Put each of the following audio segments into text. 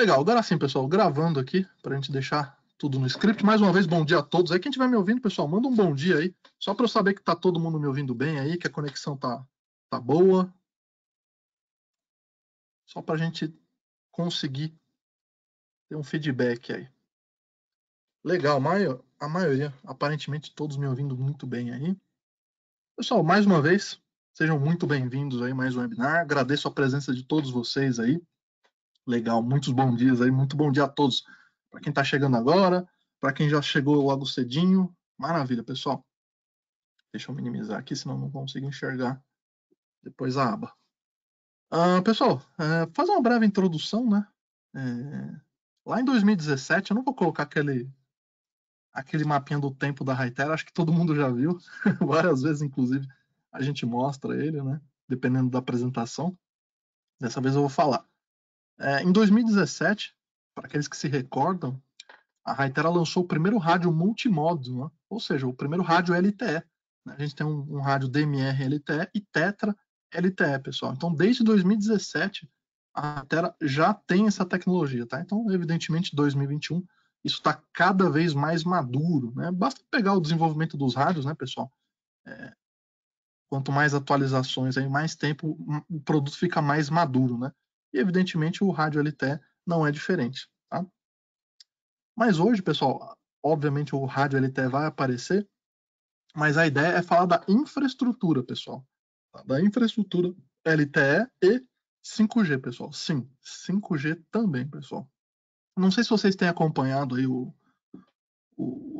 Legal, agora sim, pessoal, gravando aqui para a gente deixar tudo no script. Mais uma vez, bom dia a todos. Aí quem estiver me ouvindo, pessoal, manda um bom dia aí, só para eu saber que tá todo mundo me ouvindo bem aí, que a conexão tá boa, só para a gente conseguir ter um feedback aí. Legal, a maioria, aparentemente todos me ouvindo muito bem aí. Pessoal, mais uma vez, sejam muito bem-vindos aí mais um webinar. Agradeço a presença de todos vocês aí. Legal, muitos bons dias aí, muito bom dia a todos. Para quem está chegando agora, para quem já chegou logo cedinho, maravilha, pessoal. Deixa eu minimizar aqui, senão não consigo enxergar depois a aba. Pessoal, fazer uma breve introdução, né? Lá em 2017, eu não vou colocar aquele mapinha do tempo da Hytera, acho que todo mundo já viu, várias vezes, inclusive, a gente mostra ele, né? Dependendo da apresentação. Dessa vez eu vou falar. Em 2017, para aqueles que se recordam, a Hytera lançou o primeiro rádio multimodo, né? Ou seja, o primeiro rádio LTE. Né? A gente tem um rádio DMR LTE e Tetra LTE, pessoal. Então, desde 2017, a Hytera já tem essa tecnologia, tá? Então, evidentemente, 2021, isso está cada vez mais maduro, né? Basta pegar o desenvolvimento dos rádios, né, pessoal? Quanto mais atualizações, aí, mais tempo o produto fica mais maduro, né? E, evidentemente, o rádio LTE não é diferente, tá? Mas hoje, pessoal, obviamente o rádio LTE vai aparecer, mas a ideia é falar da infraestrutura, pessoal. Tá? Da infraestrutura LTE e 5G, pessoal. Sim, 5G também, pessoal. Não sei se vocês têm acompanhado aí o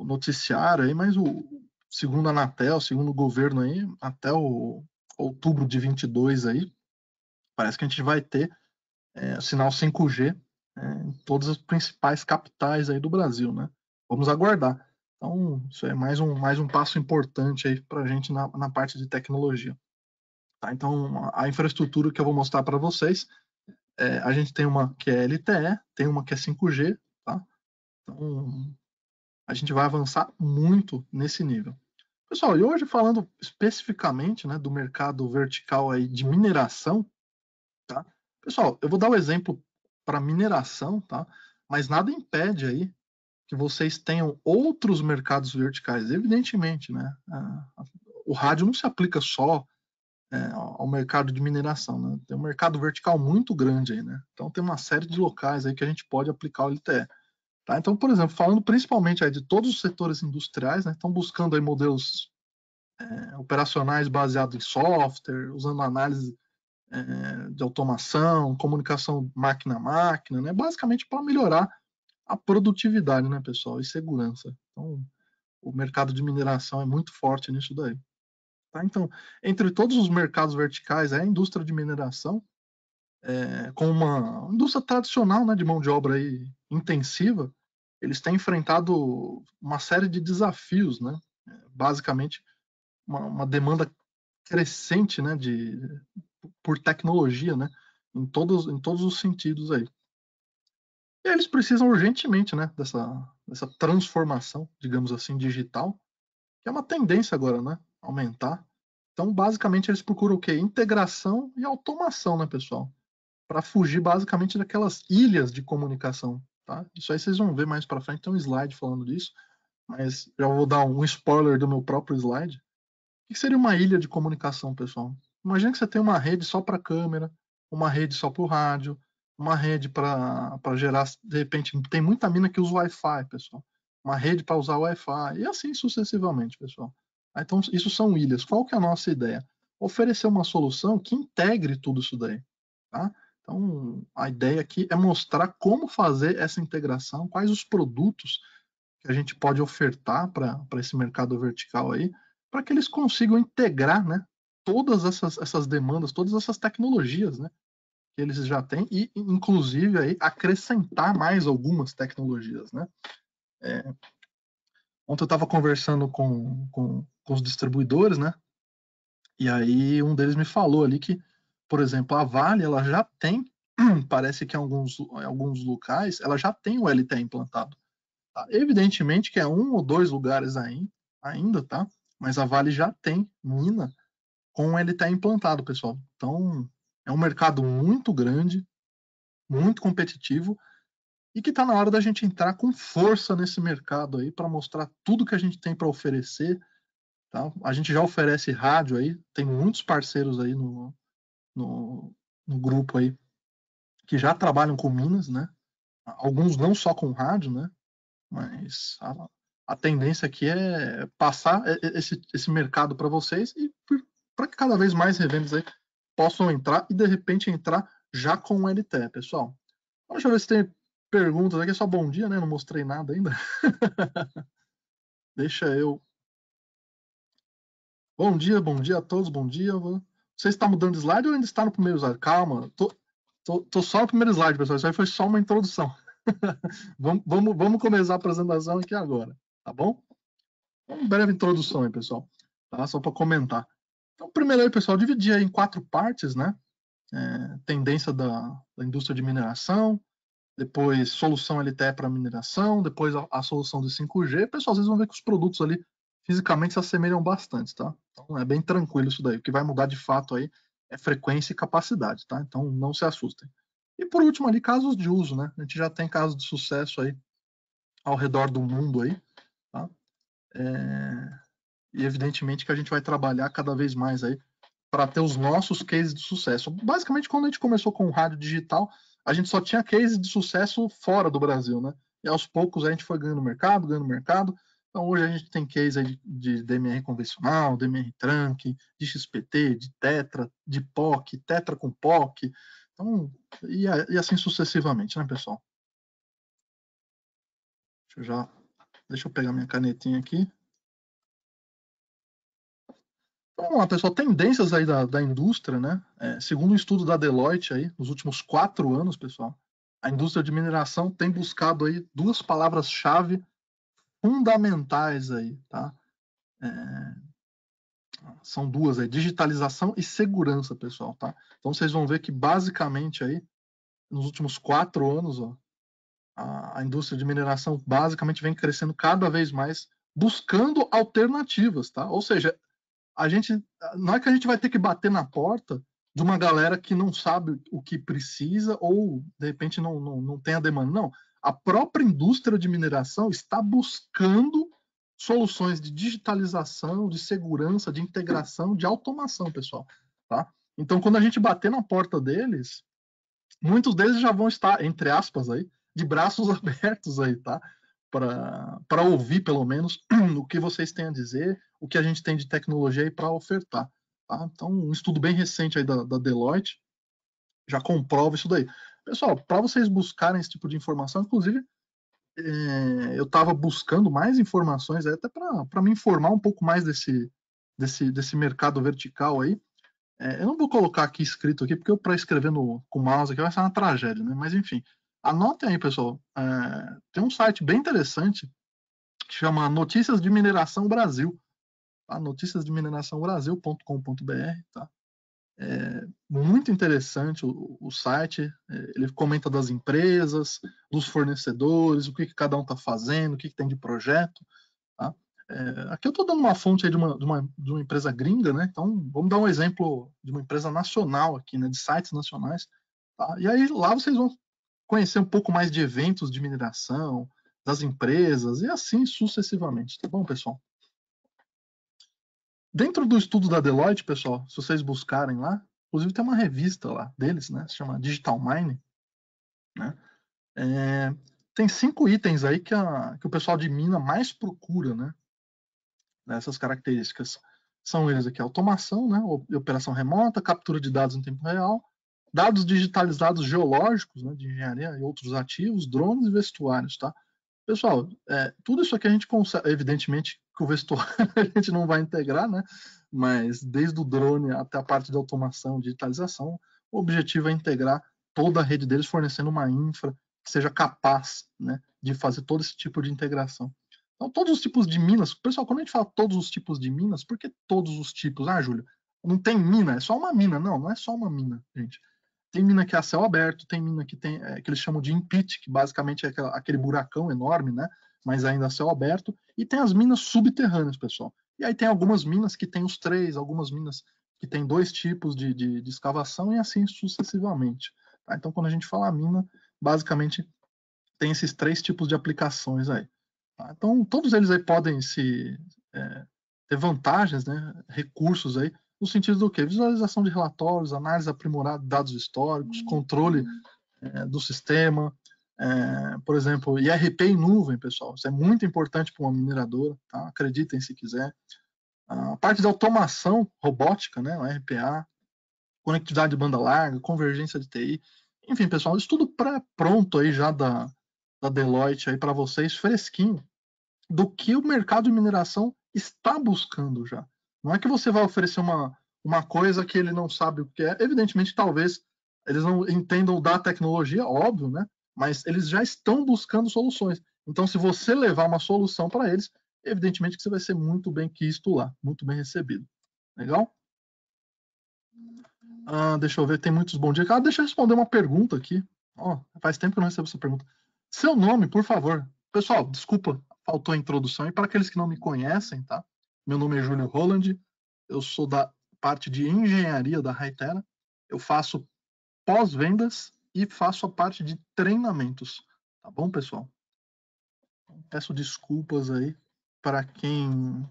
noticiário aí, mas segundo a Anatel, segundo o governo aí, até o outubro de 22 aí, parece que a gente vai ter sinal 5G em todas as principais capitais aí do Brasil, né? Vamos aguardar. Então, isso é mais um passo importante aí para a gente na parte de tecnologia. Tá? Então, a infraestrutura que eu vou mostrar para vocês, a gente tem uma que é LTE, tem uma que é 5G, tá? Então, a gente vai avançar muito nesse nível. Pessoal, e hoje falando especificamente, né, do mercado vertical aí de mineração, tá? Pessoal, eu vou dar o exemplo para mineração, tá? Mas nada impede aí que vocês tenham outros mercados verticais, evidentemente, né? O rádio não se aplica só ao mercado de mineração, né? Tem um mercado vertical muito grande aí, né? Então tem uma série de locais aí que a gente pode aplicar o LTE. Tá? Então, por exemplo, falando principalmente aí de todos os setores industriais, né? Estão buscando aí modelos operacionais baseados em software, usando análise de automação, comunicação máquina a máquina, né? Basicamente para melhorar a produtividade, né, pessoal, e segurança. Então, o mercado de mineração é muito forte nisso daí. Tá? Então, entre todos os mercados verticais, a indústria de mineração, com uma indústria tradicional, né, de mão de obra aí intensiva, eles têm enfrentado uma série de desafios, né? Basicamente, uma demanda crescente, né, por tecnologia, né, em todos os sentidos aí. E eles precisam urgentemente, né, dessa transformação, digamos assim, digital, que é uma tendência agora, né, aumentar. Então, basicamente, eles procuram o quê? Integração e automação, né, pessoal? Para fugir basicamente daquelas ilhas de comunicação, tá? Isso aí vocês vão ver mais para frente, tem um slide falando disso, mas já vou dar um spoiler do meu próprio slide. O que seria uma ilha de comunicação, pessoal? Imagina que você tem uma rede só para câmera, uma rede só para o rádio, uma rede para gerar, de repente, tem muita mina que usa Wi-Fi, pessoal. Uma rede para usar Wi-Fi, e assim sucessivamente, pessoal. Então, isso são ilhas. Qual que é a nossa ideia? Oferecer uma solução que integre tudo isso daí. Tá? Então, a ideia aqui é mostrar como fazer essa integração, quais os produtos que a gente pode ofertar para esse mercado vertical aí, para que eles consigam integrar, né, todas essas demandas, todas essas tecnologias, né, que eles já têm e, inclusive, aí, acrescentar mais algumas tecnologias, né. Ontem eu estava conversando com os distribuidores, né, e aí um deles me falou ali que, por exemplo, a Vale, ela já tem, parece que em alguns locais, ela já tem o LTE implantado. Tá? Evidentemente que é um ou dois lugares ainda, tá? Mas a Vale já tem mina com LTE implantado, pessoal. Então, é um mercado muito grande, muito competitivo, e que está na hora da gente entrar com força nesse mercado aí para mostrar tudo que a gente tem para oferecer. Tá? A gente já oferece rádio aí, tem muitos parceiros aí no, no grupo aí que já trabalham com Minas, né? Alguns não só com rádio, né? Mas a tendência aqui é passar esse mercado para vocês e para que cada vez mais revendas aí possam entrar e de repente entrar já com o LTE, pessoal. Deixa eu ver se tem perguntas aqui. É só bom dia, né? Não mostrei nada ainda. Deixa eu. Bom dia a todos, bom dia. Você está mudando de slide ou ainda está no primeiro slide? Calma, tô só no primeiro slide, pessoal. Isso aí foi só uma introdução. vamos começar a apresentação aqui agora, tá bom? Uma breve introdução aí, pessoal, tá? Só para comentar. Então, primeiro aí, pessoal, dividir aí em 4 partes, né? Tendência da indústria de mineração, depois solução LTE para mineração, depois a solução de 5G. Pessoal, vocês vão ver que os produtos ali fisicamente se assemelham bastante, tá? Então é bem tranquilo isso daí. O que vai mudar de fato aí é frequência e capacidade, tá? Então não se assustem. E por último ali, casos de uso, né? A gente já tem casos de sucesso aí ao redor do mundo aí, tá? E evidentemente que a gente vai trabalhar cada vez mais aí para ter os nossos cases de sucesso. Basicamente, quando a gente começou com o rádio digital, a gente só tinha cases de sucesso fora do Brasil, né? E aos poucos a gente foi ganhando mercado, ganhando mercado. Então hoje a gente tem case aí de DMR convencional, DMR trunk, de XPT, de Tetra, de POC, Tetra com POC. Então, e assim sucessivamente, né, pessoal? Deixa eu pegar minha canetinha aqui. Vamos lá, pessoal, tendências aí da indústria, né? Segundo um estudo da Deloitte aí, nos últimos 4 anos, pessoal, a indústria de mineração tem buscado aí 2 palavras-chave fundamentais aí, tá? São 2 aí, digitalização e segurança, pessoal, tá? Então vocês vão ver que basicamente aí, nos últimos 4 anos, ó, a indústria de mineração basicamente vem crescendo cada vez mais, buscando alternativas, tá? Ou seja, a gente não é que a gente vai ter que bater na porta de uma galera que não sabe o que precisa ou de repente não tem a demanda. Não, a própria indústria de mineração está buscando soluções de digitalização, de segurança, de integração, de automação, pessoal, tá? Então, quando a gente bater na porta deles, muitos deles já vão estar, entre aspas, aí, de braços abertos aí, tá? Para ouvir, pelo menos, o que vocês têm a dizer, o que a gente tem de tecnologia aí para ofertar. Tá? Então, um estudo bem recente aí da Deloitte já comprova isso daí. Pessoal, para vocês buscarem esse tipo de informação, inclusive, eu estava buscando mais informações aí, até para me informar um pouco mais desse mercado vertical aí. Eu não vou colocar aqui escrito aqui, porque para escrever com o mouse aqui vai ser uma tragédia, né? Mas enfim, anotem aí, pessoal. Tem um site bem interessante que chama Notícias de Mineração Brasil. Tá? noticiasdemineraçãobrasil.com.br, tá? Muito interessante o site. Ele comenta das empresas, dos fornecedores, o que cada um está fazendo, o que tem de projeto. Tá? Aqui eu estou dando uma fonte aí de uma empresa gringa, né? Então vamos dar um exemplo de uma empresa nacional aqui, né? De sites nacionais. Tá? E aí lá vocês vão conhecer um pouco mais de eventos de mineração, das empresas e assim sucessivamente, tá bom, pessoal? Dentro do estudo da Deloitte, pessoal, se vocês buscarem lá, inclusive tem uma revista lá deles, né? Se chama Digital Mine, né? Tem 5 itens aí que o pessoal de mina mais procura, né? Essas características são eles aqui: automação, né? Operação remota, captura de dados em tempo real, dados digitalizados geológicos, né? De engenharia e outros ativos, drones e vestuários, tá? Pessoal, tudo isso aqui a gente consegue, evidentemente que o vestuário a gente não vai integrar, né? Mas desde o drone até a parte de automação, digitalização, o objetivo é integrar toda a rede deles, fornecendo uma infra que seja capaz, né, de fazer todo esse tipo de integração. Então, todos os tipos de minas, pessoal, quando a gente fala todos os tipos de minas, por que todos os tipos? Ah, Júlio, não tem mina, é só uma mina. Não, não é só uma mina, gente. Tem mina que é a céu aberto, tem mina que tem que eles chamam de in-pit, que basicamente é aquele buracão enorme, né? Mas ainda a céu aberto. E tem as minas subterrâneas, pessoal. E aí tem algumas minas que tem os 3, algumas minas que tem 2 tipos de escavação e assim sucessivamente. Tá? Então, quando a gente fala mina, basicamente tem esses 3 tipos de aplicações aí. Tá? Então, todos eles aí podem ter vantagens, né, recursos aí, no sentido do quê? Visualização de relatórios, análise aprimorada de dados históricos, controle do sistema, por exemplo, IRP em nuvem, pessoal. Isso é muito importante para uma mineradora, tá? Acreditem se quiser. A parte de automação robótica, né, o RPA, conectividade de banda larga, convergência de TI. Enfim, pessoal, isso tudo pronto aí já da Deloitte aí para vocês, fresquinho, do que o mercado de mineração está buscando já. Não é que você vai oferecer uma coisa que ele não sabe o que é. Evidentemente, talvez eles não entendam da tecnologia, óbvio, né? Mas eles já estão buscando soluções. Então, se você levar uma solução para eles, evidentemente que você vai ser muito bem quisto lá, muito bem recebido. Legal? Deixa eu ver, tem muitos bons dias. Deixa eu responder uma pergunta aqui. Faz tempo que eu não recebo essa pergunta. Seu nome, por favor. Pessoal, desculpa, faltou a introdução. E para aqueles que não me conhecem, tá? Meu nome é Júlio Roland. Eu sou da parte de engenharia da Hytera. Eu faço pós-vendas e faço a parte de treinamentos. Tá bom, pessoal? Peço desculpas aí para quem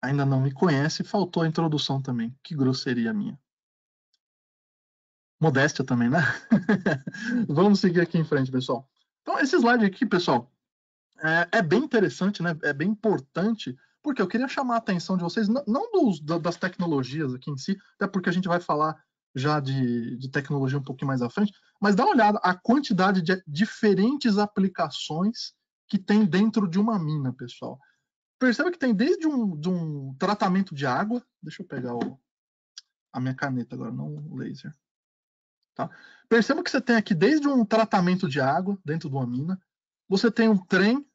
ainda não me conhece. Faltou a introdução também. Que grosseria minha. Modéstia também, né? Vamos seguir aqui em frente, pessoal. Então, esse slide aqui, pessoal, é bem interessante, né? É bem importante, porque eu queria chamar a atenção de vocês, não das tecnologias aqui em si, até porque a gente vai falar já de tecnologia um pouquinho mais à frente, mas dá uma olhada a quantidade de diferentes aplicações que tem dentro de uma mina, pessoal. Perceba que tem desde um tratamento de água, deixa eu pegar a minha caneta agora, não o laser. Tá? Perceba que você tem aqui desde um tratamento de água dentro de uma mina, você tem um trem,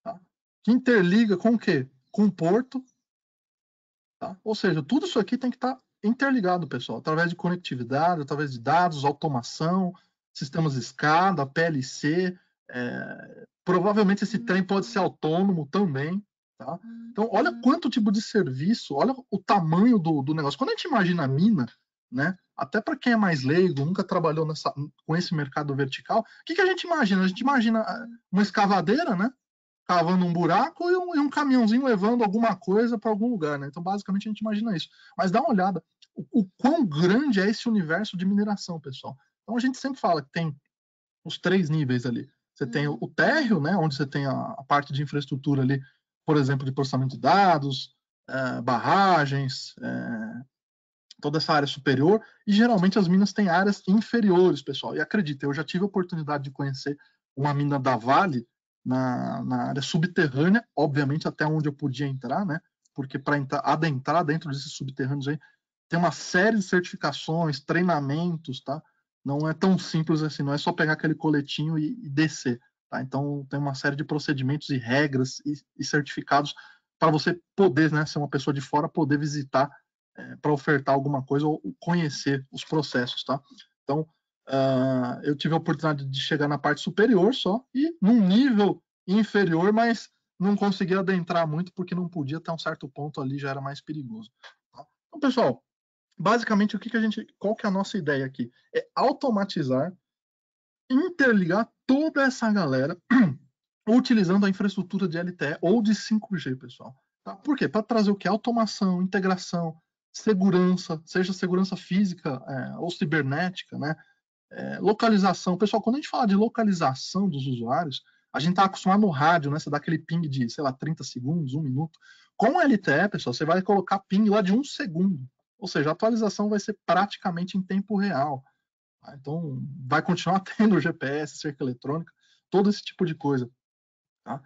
tá? Que interliga com o quê? Com o porto. Tá? Ou seja, tudo isso aqui tem que estar interligado, pessoal, através de conectividade, através de dados, automação, sistemas SCADA, PLC. Provavelmente esse trem pode ser autônomo também. Tá? Então, olha quanto tipo de serviço, olha o tamanho do negócio. Quando a gente imagina a mina, né, até para quem é mais leigo, nunca trabalhou com esse mercado vertical, o que a gente imagina? A gente imagina uma escavadeira, né, cavando um buraco e caminhãozinho levando alguma coisa para algum lugar. Né? Então, basicamente, a gente imagina isso. Mas dá uma olhada, o quão grande é esse universo de mineração, pessoal. Então, a gente sempre fala que tem os 3 níveis ali. Você tem o térreo, né, onde você tem a parte de infraestrutura ali, por exemplo, de processamento de dados, barragens, toda essa área superior, e geralmente as minas têm áreas inferiores, pessoal. E acredita, eu já tive a oportunidade de conhecer uma mina da Vale na área subterrânea, obviamente até onde eu podia entrar, né? Porque para adentrar dentro desses subterrâneos aí, tem uma série de certificações, treinamentos, tá? Não é tão simples assim, não é só pegar aquele coletinho e descer, tá? Então tem uma série de procedimentos e regras e certificados para você poder, né, ser uma pessoa de fora, poder visitar para ofertar alguma coisa ou conhecer os processos, tá? Então, eu tive a oportunidade de chegar na parte superior só e num nível inferior, mas não consegui adentrar muito porque não podia, até um certo ponto ali já era mais perigoso. Tá? Então, pessoal, basicamente qual que é a nossa ideia aqui? É automatizar, interligar toda essa galera utilizando a infraestrutura de LTE ou de 5G, pessoal. Tá? Por quê? Para trazer o que? Automação, integração, segurança, seja segurança física ou cibernética, né? Localização. Pessoal, quando a gente fala de localização dos usuários, a gente está acostumado no rádio, né? Você dá aquele ping de, sei lá, 30 segundos, 1 minuto. Com a LTE, pessoal, você vai colocar ping lá de 1 segundo. Ou seja, a atualização vai ser praticamente em tempo real. Tá? Então, vai continuar tendo GPS, cerca eletrônica, todo esse tipo de coisa. Tá?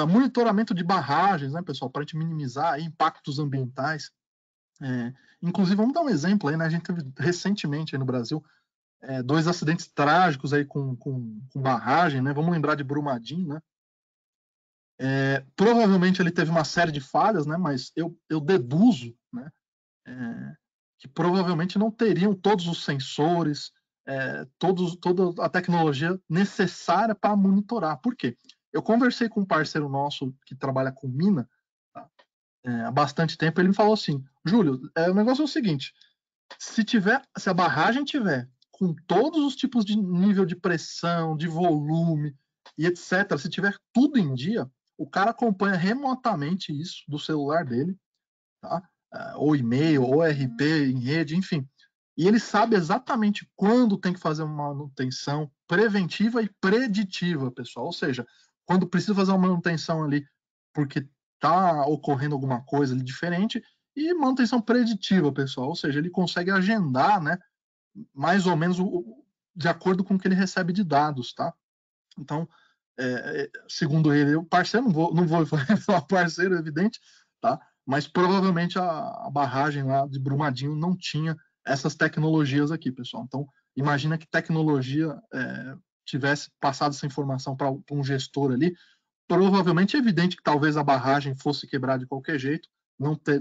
Monitoramento de barragens, né, pessoal, para a gente minimizar aí, impactos ambientais. Inclusive, vamos dar um exemplo aí, né? A gente teve recentemente aí no Brasil 2 acidentes trágicos aí com barragem, né? Vamos lembrar de Brumadinho, né? Provavelmente ele teve uma série de falhas, né? Mas eu deduzo, né? Que provavelmente não teriam todos os sensores, toda a tecnologia necessária para monitorar. Por quê? Eu conversei com um parceiro nosso que trabalha com mina, tá? Há bastante tempo, ele me falou assim, Júlio, o negócio é o seguinte, se a barragem tiver com todos os tipos de nível de pressão, de volume, e etc., se tiver tudo em dia, o cara acompanha remotamente isso do celular dele, tá? Ou e-mail, ou RP em rede, enfim. E ele sabe exatamente quando tem que fazer uma manutenção preventiva e preditiva, pessoal. Ou seja, quando precisa fazer uma manutenção ali porque está ocorrendo alguma coisa ali diferente, e manutenção preditiva, pessoal. Ou seja, ele consegue agendar, né, mais ou menos de acordo com o que ele recebe de dados, tá? Então, segundo ele, o parceiro, não vou falar parceiro, é evidente, tá? Mas provavelmente a barragem lá de Brumadinho não tinha essas tecnologias aqui, pessoal. Então, imagina que tecnologia tivesse passado essa informação para um gestor ali. Provavelmente é evidente que talvez a barragem fosse quebrar de qualquer jeito,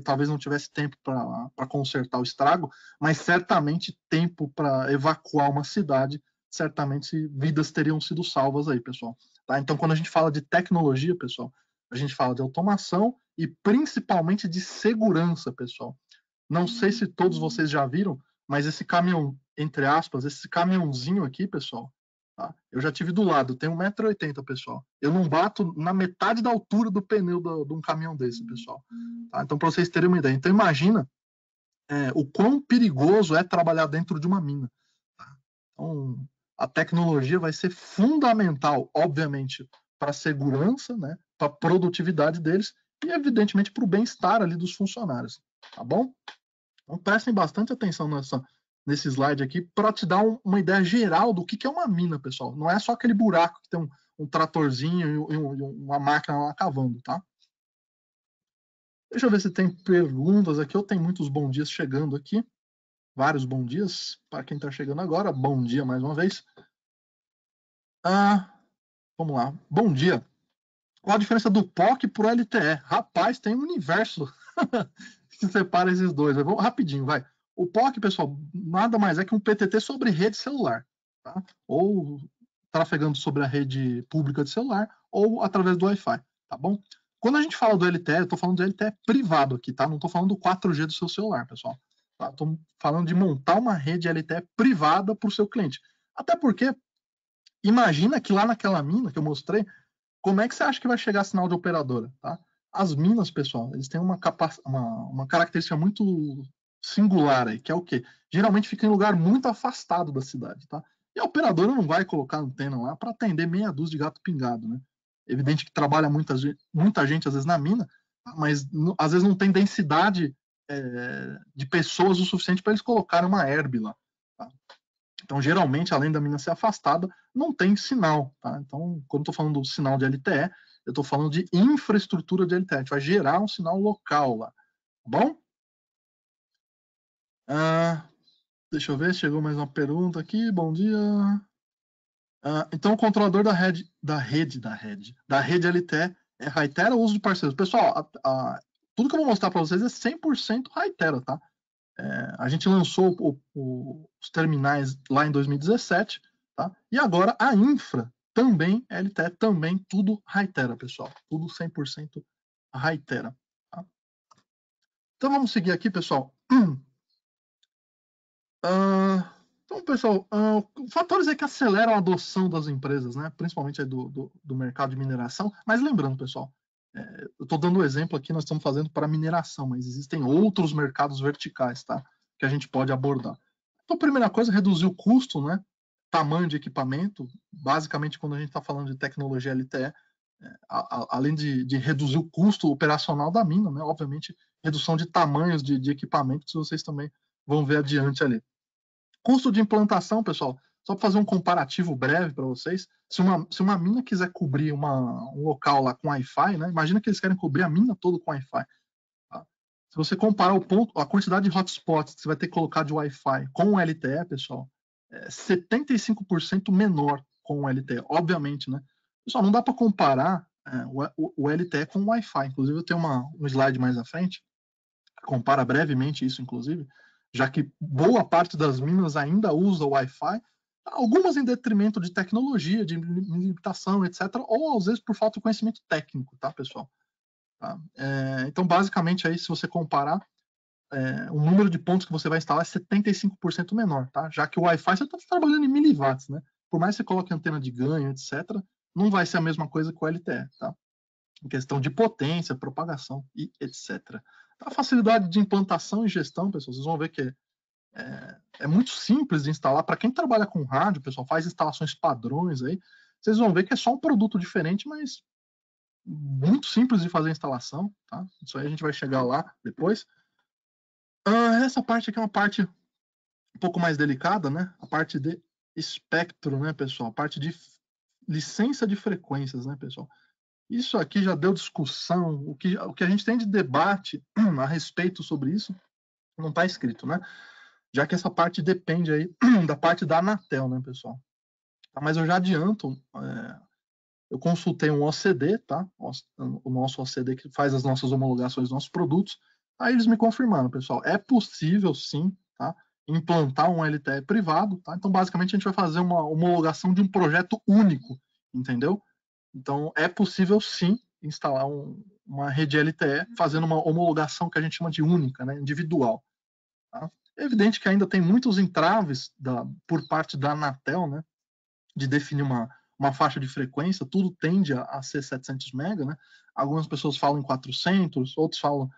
talvez não tivesse tempo para consertar o estrago, mas certamente tempo para evacuar uma cidade, certamente vidas teriam sido salvas aí, pessoal. Tá? Então, quando a gente fala de tecnologia, pessoal, a gente fala de automação e principalmente de segurança, pessoal. Não sei se todos vocês já viram, mas esse caminhão, entre aspas, esse caminhãozinho aqui, pessoal, tá? Eu já tive do lado, tem 1,80 m, pessoal. Eu não bato na metade da altura do pneu de um caminhão desse, pessoal. Tá? Então, para vocês terem uma ideia. Então, imagina o quão perigoso é trabalhar dentro de uma mina. Tá? Então, a tecnologia vai ser fundamental, obviamente, para a segurança, né, para a produtividade deles e, evidentemente, para o bem-estar ali dos funcionários. Tá bom? Então, prestem bastante atenção nesse slide aqui para te dar uma ideia geral do que é uma mina, pessoal. Não é só aquele buraco que tem um tratorzinho e uma máquina lá cavando, tá? Deixa eu ver se tem perguntas aqui. Eu tenho muitos bons dias chegando aqui. Vários bons dias. Para quem está chegando agora, bom dia mais uma vez. Vamos lá. Bom dia. Qual a diferença do POC para o LTE? Rapaz, tem um universo que separa esses dois. Vamos rapidinho, vai. O POC, pessoal, nada mais é que um PTT sobre rede celular, tá? Ou trafegando sobre a rede pública de celular, ou através do Wi-Fi, tá bom? Quando a gente fala do LTE, eu estou falando do LTE privado aqui, tá? Não estou falando do 4G do seu celular, pessoal. Estou falando de montar uma rede LTE privada para o seu cliente. Até porque, imagina que lá naquela mina que eu mostrei, como é que você acha que vai chegar sinal de operadora, tá? As minas, pessoal, eles têm uma característica muito singular aí, que é o quê? Geralmente fica em lugar muito afastado da cidade, tá? E a operadora não vai colocar antena lá para atender meia dúzia de gato pingado, né? Evidente que trabalha muita gente às vezes na mina, mas às vezes não tem densidade de pessoas o suficiente para eles colocarem uma herb lá, tá? Então, geralmente, além da mina ser afastada, não tem sinal, tá? Então, quando eu estou falando do sinal de LTE, eu estou falando de infraestrutura de LTE. A gente vai gerar um sinal local lá, tá bom? Deixa eu ver, chegou mais uma pergunta aqui. Bom dia. Então, o controlador da rede LTE é Hytera ou uso de parceiros? Pessoal, tudo que eu vou mostrar para vocês é 100% Hytera, tá? A gente lançou os terminais lá em 2017, tá? E agora a infra também, LTE também, tudo Hytera, pessoal. Tudo 100% Hytera. Tá? Então vamos seguir aqui, pessoal. Então, pessoal, fatores aí que aceleram a adoção das empresas, né? Principalmente aí do mercado de mineração. Mas lembrando, pessoal, eu estou dando o exemplo aqui, nós estamos fazendo para mineração, mas existem outros mercados verticais, tá? Que a gente pode abordar. Então, a primeira coisa, reduzir o custo, né? Tamanho de equipamento. Basicamente, quando a gente está falando de tecnologia LTE, além de reduzir o custo operacional da mina, né? Obviamente, redução de tamanhos de equipamentos, vocês também vão ver adiante ali. Custo de implantação, pessoal, só para fazer um comparativo breve para vocês, se uma mina quiser cobrir um local lá com Wi-Fi, né? Imagina que eles querem cobrir a mina toda com Wi-Fi. Tá? Se você comparar a quantidade de hotspots que você vai ter que colocar de Wi-Fi com o LTE, pessoal, é 75% menor com o LTE, obviamente, né? Pessoal, não dá para comparar o LTE com o Wi-Fi. Inclusive, eu tenho um slide mais à frente, que compara brevemente isso, inclusive, já que boa parte das minas ainda usa o Wi-Fi, algumas em detrimento de tecnologia, de limitação, etc., ou às vezes por falta de conhecimento técnico, tá, pessoal? Tá? Então, basicamente, aí, se você comparar, o número de pontos que você vai instalar é 75% menor, tá? Já que o Wi-Fi você está trabalhando em miliwatts, né? Por mais que você coloque antena de ganho, etc., não vai ser a mesma coisa que o LTE, tá? Em questão de potência, propagação e etc. A facilidade de implantação e gestão, pessoal, vocês vão ver que é muito simples de instalar. Para quem trabalha com rádio, pessoal, faz instalações padrões aí, vocês vão ver que é só um produto diferente, mas muito simples de fazer a instalação, tá? Isso aí a gente vai chegar lá depois. Essa parte aqui é uma parte um pouco mais delicada, né? A parte de espectro, né, pessoal? A parte de licença de frequências, né, pessoal? Isso aqui já deu discussão. O que a gente tem de debate a respeito sobre isso não está escrito, né? Já que essa parte depende aí da parte da Anatel, né, pessoal? Mas eu já adianto, eu consultei um OCD, tá? O nosso OCD que faz as nossas homologações dos nossos produtos. Aí eles me confirmaram, pessoal, é possível sim, tá? Implantar um LTE privado, tá? Então, basicamente, a gente vai fazer uma homologação de um projeto único, entendeu? Então, é possível sim instalar uma rede LTE fazendo uma homologação que a gente chama de única, né? Individual. Tá? É evidente que ainda tem muitos entraves por parte da Anatel, né? De definir uma faixa de frequência, tudo tende a ser 700 MB, né? Algumas pessoas falam em 400, outros falam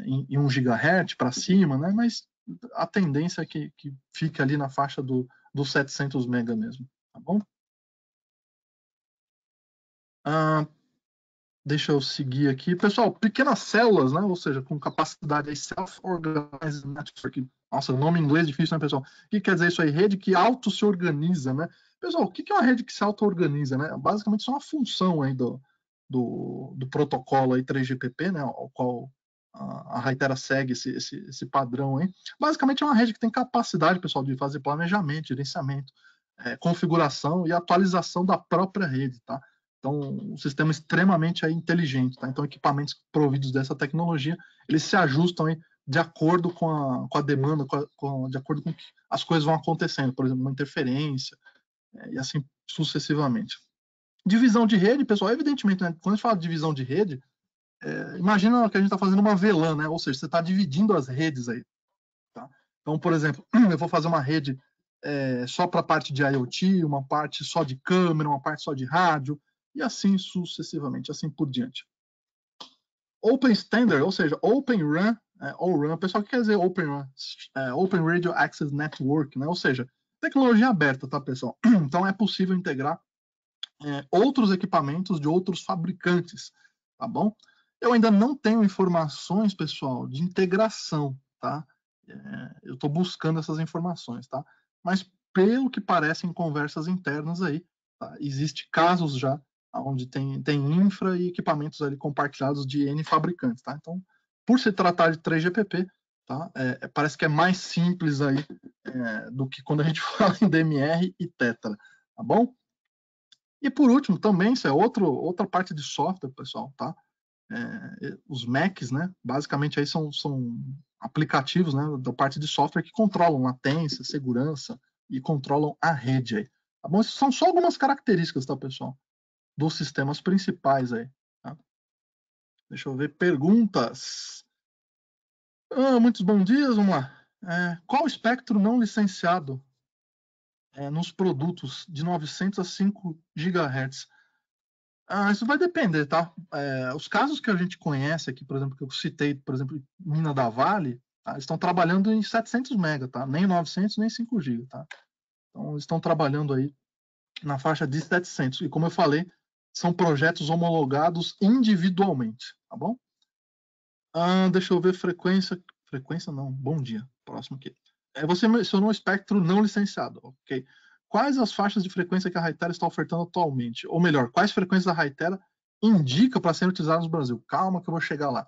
em 1 GHz para cima, né? Mas a tendência é que fique ali na faixa dos 700 MB mesmo, tá bom? Deixa eu seguir aqui. Pessoal, pequenas células, né? Ou seja, com capacidade de self-organized network. Nossa, nome em inglês difícil, né, pessoal? O que quer dizer isso aí? Rede que auto se organiza, né? Pessoal, o que é uma rede que se auto-organiza, né? Basicamente, isso é uma função aí do protocolo aí 3GPP, né? Ao qual a Hytera segue esse padrão aí. Basicamente, é uma rede que tem capacidade, pessoal, de fazer planejamento, gerenciamento, configuração e atualização da própria rede, tá? Então, um sistema extremamente inteligente, tá? Então, equipamentos providos dessa tecnologia, eles se ajustam aí de acordo com a demanda, de acordo com que as coisas vão acontecendo, por exemplo, uma interferência, e assim sucessivamente. Divisão de rede, pessoal, evidentemente, né, quando a gente fala de divisão de rede, imagina que a gente está fazendo uma VLAN, né? Ou seja, você está dividindo as redes aí. Tá? Então, por exemplo, eu vou fazer uma rede só para a parte de IoT, uma parte só de câmera, uma parte só de rádio, e assim sucessivamente, assim por diante. Open Standard, ou seja, Open RAN, ou RAN, pessoal, o que quer dizer Open RAN? Open Radio Access Network, né? Ou seja, tecnologia aberta, tá, pessoal? Então é possível integrar outros equipamentos de outros fabricantes, tá bom? Eu ainda não tenho informações, pessoal, de integração, tá? Eu estou buscando essas informações, tá? Mas pelo que parece em conversas internas aí, tá? Existe casos já onde tem infra e equipamentos ali compartilhados de N fabricantes, tá? Então, por se tratar de 3GPP, tá? Parece que é mais simples aí do que quando a gente fala em DMR e Tetra, tá bom? E por último, também, isso é outra parte de software, pessoal, tá? Os Macs, né? Basicamente aí são aplicativos, né, da parte de software que controlam latência, segurança e controlam a rede aí. Tá bom? Essas são só algumas características, tá, pessoal? Dos sistemas principais aí. Tá? Deixa eu ver perguntas. Muitos bons dias, vamos lá. Qual espectro não licenciado nos produtos de 900 a 5 GHz? Isso vai depender, tá? Os casos que a gente conhece aqui, por exemplo, que eu citei, por exemplo, Mina da Vale, tá? Estão trabalhando em 700 MB, tá? Nem 900, nem 5 GB, tá? Então, estão trabalhando aí na faixa de 700. E como eu falei, são projetos homologados individualmente, tá bom? Deixa eu ver frequência. Frequência não, bom dia. Próximo aqui. Você mencionou o espectro não licenciado, ok? Quais as faixas de frequência que a Hytera está ofertando atualmente? Ou melhor, quais frequências a Hytera indica para serem utilizadas no Brasil? Calma que eu vou chegar lá.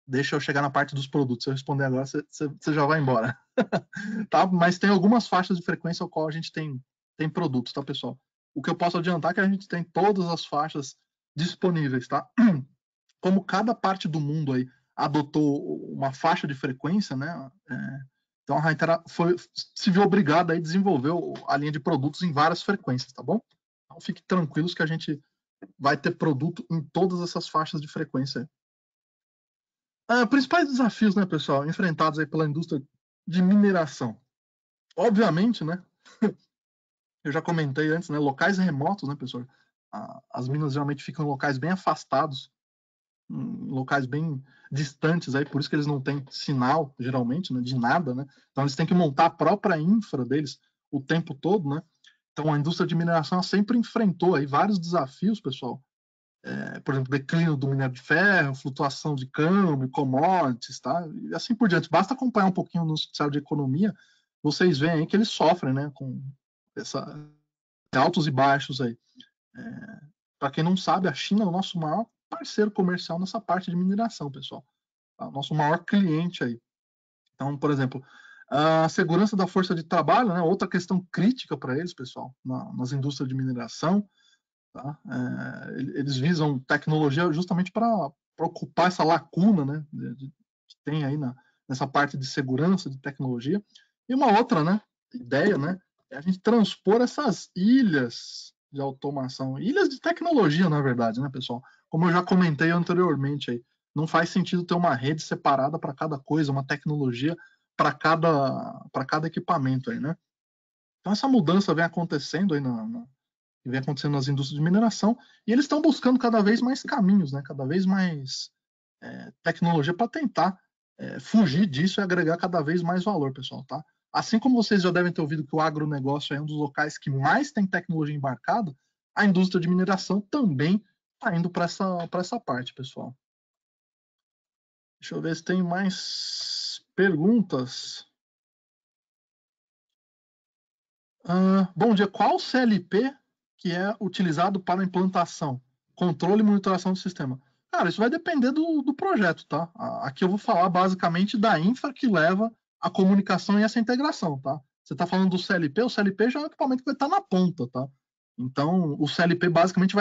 Deixa eu chegar na parte dos produtos. Se eu responder agora, você já vai embora. Tá? Mas tem algumas faixas de frequência ao qual a gente tem produtos, tá, pessoal? O que eu posso adiantar é que a gente tem todas as faixas disponíveis, tá? Como cada parte do mundo aí adotou uma faixa de frequência, né? Então a Hytera se viu obrigada a desenvolver a linha de produtos em várias frequências, tá bom? Então fiquem tranquilos que a gente vai ter produto em todas essas faixas de frequência. Principais desafios, né, pessoal, enfrentados aí pela indústria de mineração. Obviamente, né? Eu já comentei antes, né? Locais remotos, né, pessoal? As minas geralmente ficam em locais bem afastados, em locais bem distantes, aí, por isso que eles não têm sinal, geralmente, né, de nada, né? Então eles têm que montar a própria infra deles o tempo todo, né? Então a indústria de mineração sempre enfrentou aí vários desafios, pessoal. Por exemplo, declínio do minério de ferro, flutuação de câmbio, commodities, tá? E assim por diante. Basta acompanhar um pouquinho no noticiário de economia, vocês veem aí que eles sofrem, né, com altos e baixos aí. Para quem não sabe, a China é o nosso maior parceiro comercial nessa parte de mineração, pessoal. Tá? Nosso maior cliente aí. Então, por exemplo, a segurança da força de trabalho, né, outra questão crítica para eles, pessoal, nas indústrias de mineração. Tá? Eles visam tecnologia justamente para ocupar essa lacuna, né, que tem aí nessa parte de segurança de tecnologia. E uma outra, né, ideia, né, é a gente transpor essas ilhas de automação, ilhas de tecnologia, na verdade, né, pessoal? Como eu já comentei anteriormente aí, não faz sentido ter uma rede separada para cada coisa, uma tecnologia para cada equipamento aí, né? Então essa mudança vem acontecendo aí que vem acontecendo nas indústrias de mineração, e eles estão buscando cada vez mais caminhos, né, cada vez mais tecnologia para tentar fugir disso e agregar cada vez mais valor, pessoal, tá? Assim como vocês já devem ter ouvido que o agronegócio é um dos locais que mais tem tecnologia embarcada, a indústria de mineração também está indo para essa parte, pessoal. Deixa eu ver se tem mais perguntas. Bom dia, qual CLP que é utilizado para a implantação, controle e monitoração do sistema? Cara, isso vai depender do projeto, tá? Aqui eu vou falar basicamente da infra que leva a comunicação e essa integração, tá? Você está falando do CLP, o CLP já é um equipamento que vai estar na ponta, tá? Então, o CLP basicamente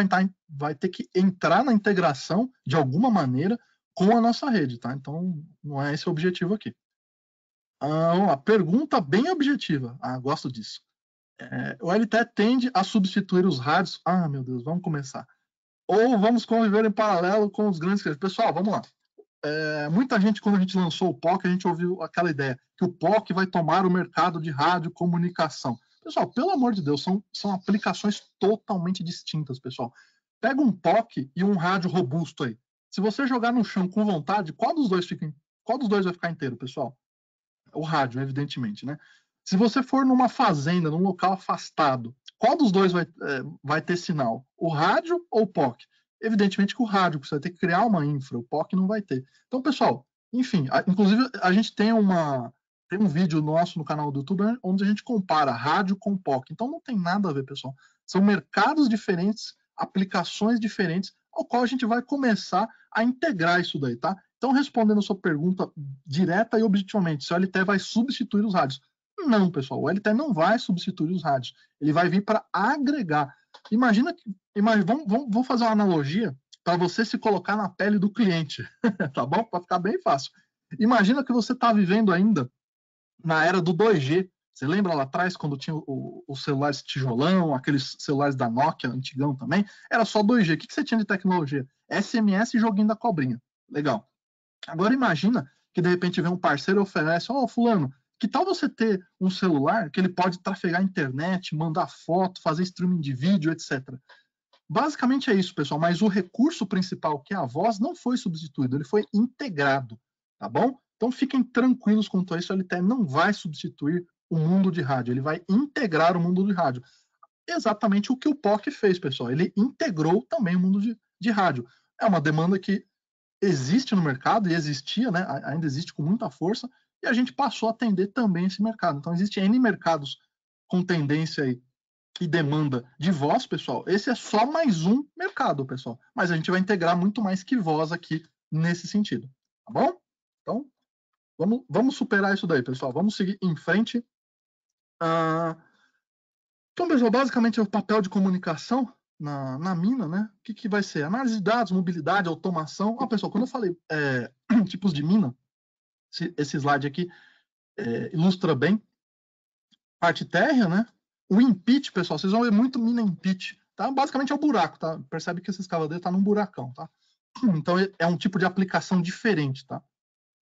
vai ter que entrar na integração de alguma maneira com a nossa rede, tá? Então, não é esse o objetivo aqui. Uma pergunta bem objetiva. Gosto disso. O LTE tende a substituir os rádios. Meu Deus, vamos começar. Ou vamos conviver em paralelo com os grandes clientes. Pessoal, vamos lá. Muita gente, quando a gente lançou o POC, a gente ouviu aquela ideia que o POC vai tomar o mercado de radiocomunicação. Pessoal, pelo amor de Deus, são aplicações totalmente distintas, pessoal. Pega um POC e um rádio robusto aí. Se você jogar no chão com vontade, qual dos dois vai ficar inteiro, pessoal? O rádio, evidentemente, né? Se você for numa fazenda, num local afastado, qual dos dois vai ter sinal? O rádio ou o POC? Evidentemente que o rádio, porque você vai ter que criar uma infra, o POC não vai ter. Então, pessoal, enfim, inclusive a gente tem um vídeo nosso no canal do YouTube onde a gente compara rádio com POC. Então não tem nada a ver, pessoal. São mercados diferentes, aplicações diferentes, ao qual a gente vai começar a integrar isso daí, tá? Então, respondendo a sua pergunta direta e objetivamente, se o LTE vai substituir os rádios. Não, pessoal, o LTE não vai substituir os rádios. Ele vai vir para agregar. Vamos fazer uma analogia para você se colocar na pele do cliente, tá bom? Para ficar bem fácil. Imagina que você está vivendo ainda na era do 2G. Você lembra lá atrás, quando tinha os celulares tijolão, aqueles celulares da Nokia, antigão também? Era só 2G. O que você tinha de tecnologia? SMS e joguinho da cobrinha. Legal. Agora imagina que de repente vem um parceiro e oferece, fulano, que tal você ter um celular que ele pode trafegar a internet, mandar foto, fazer streaming de vídeo, etc. Basicamente é isso, pessoal, mas o recurso principal, que é a voz, não foi substituído, ele foi integrado, tá bom? Então fiquem tranquilos quanto a isso, o LTE não vai substituir o mundo de rádio, ele vai integrar o mundo de rádio. Exatamente o que o POC fez, pessoal, ele integrou também o mundo de rádio. É uma demanda que existe no mercado e existia, né? Ainda existe com muita força, e a gente passou a atender também esse mercado. Então, existem N mercados com tendência aí e demanda de voz, pessoal. Esse é só mais um mercado, pessoal. Mas a gente vai integrar muito mais que voz aqui nesse sentido, tá bom? Então, vamos superar isso daí, pessoal. Vamos seguir em frente. Então, pessoal, basicamente é o papel de comunicação na mina, né? O que vai ser? Análise de dados, mobilidade, automação. Pessoal, quando eu falei tipos de mina, esse slide aqui ilustra bem. Parte térrea, né? O in-pit, pessoal, vocês vão ver muito mina in-pit, tá? Basicamente é o buraco, tá? Percebe que esse escavadeiro tá num buracão, tá? Então é um tipo de aplicação diferente, tá?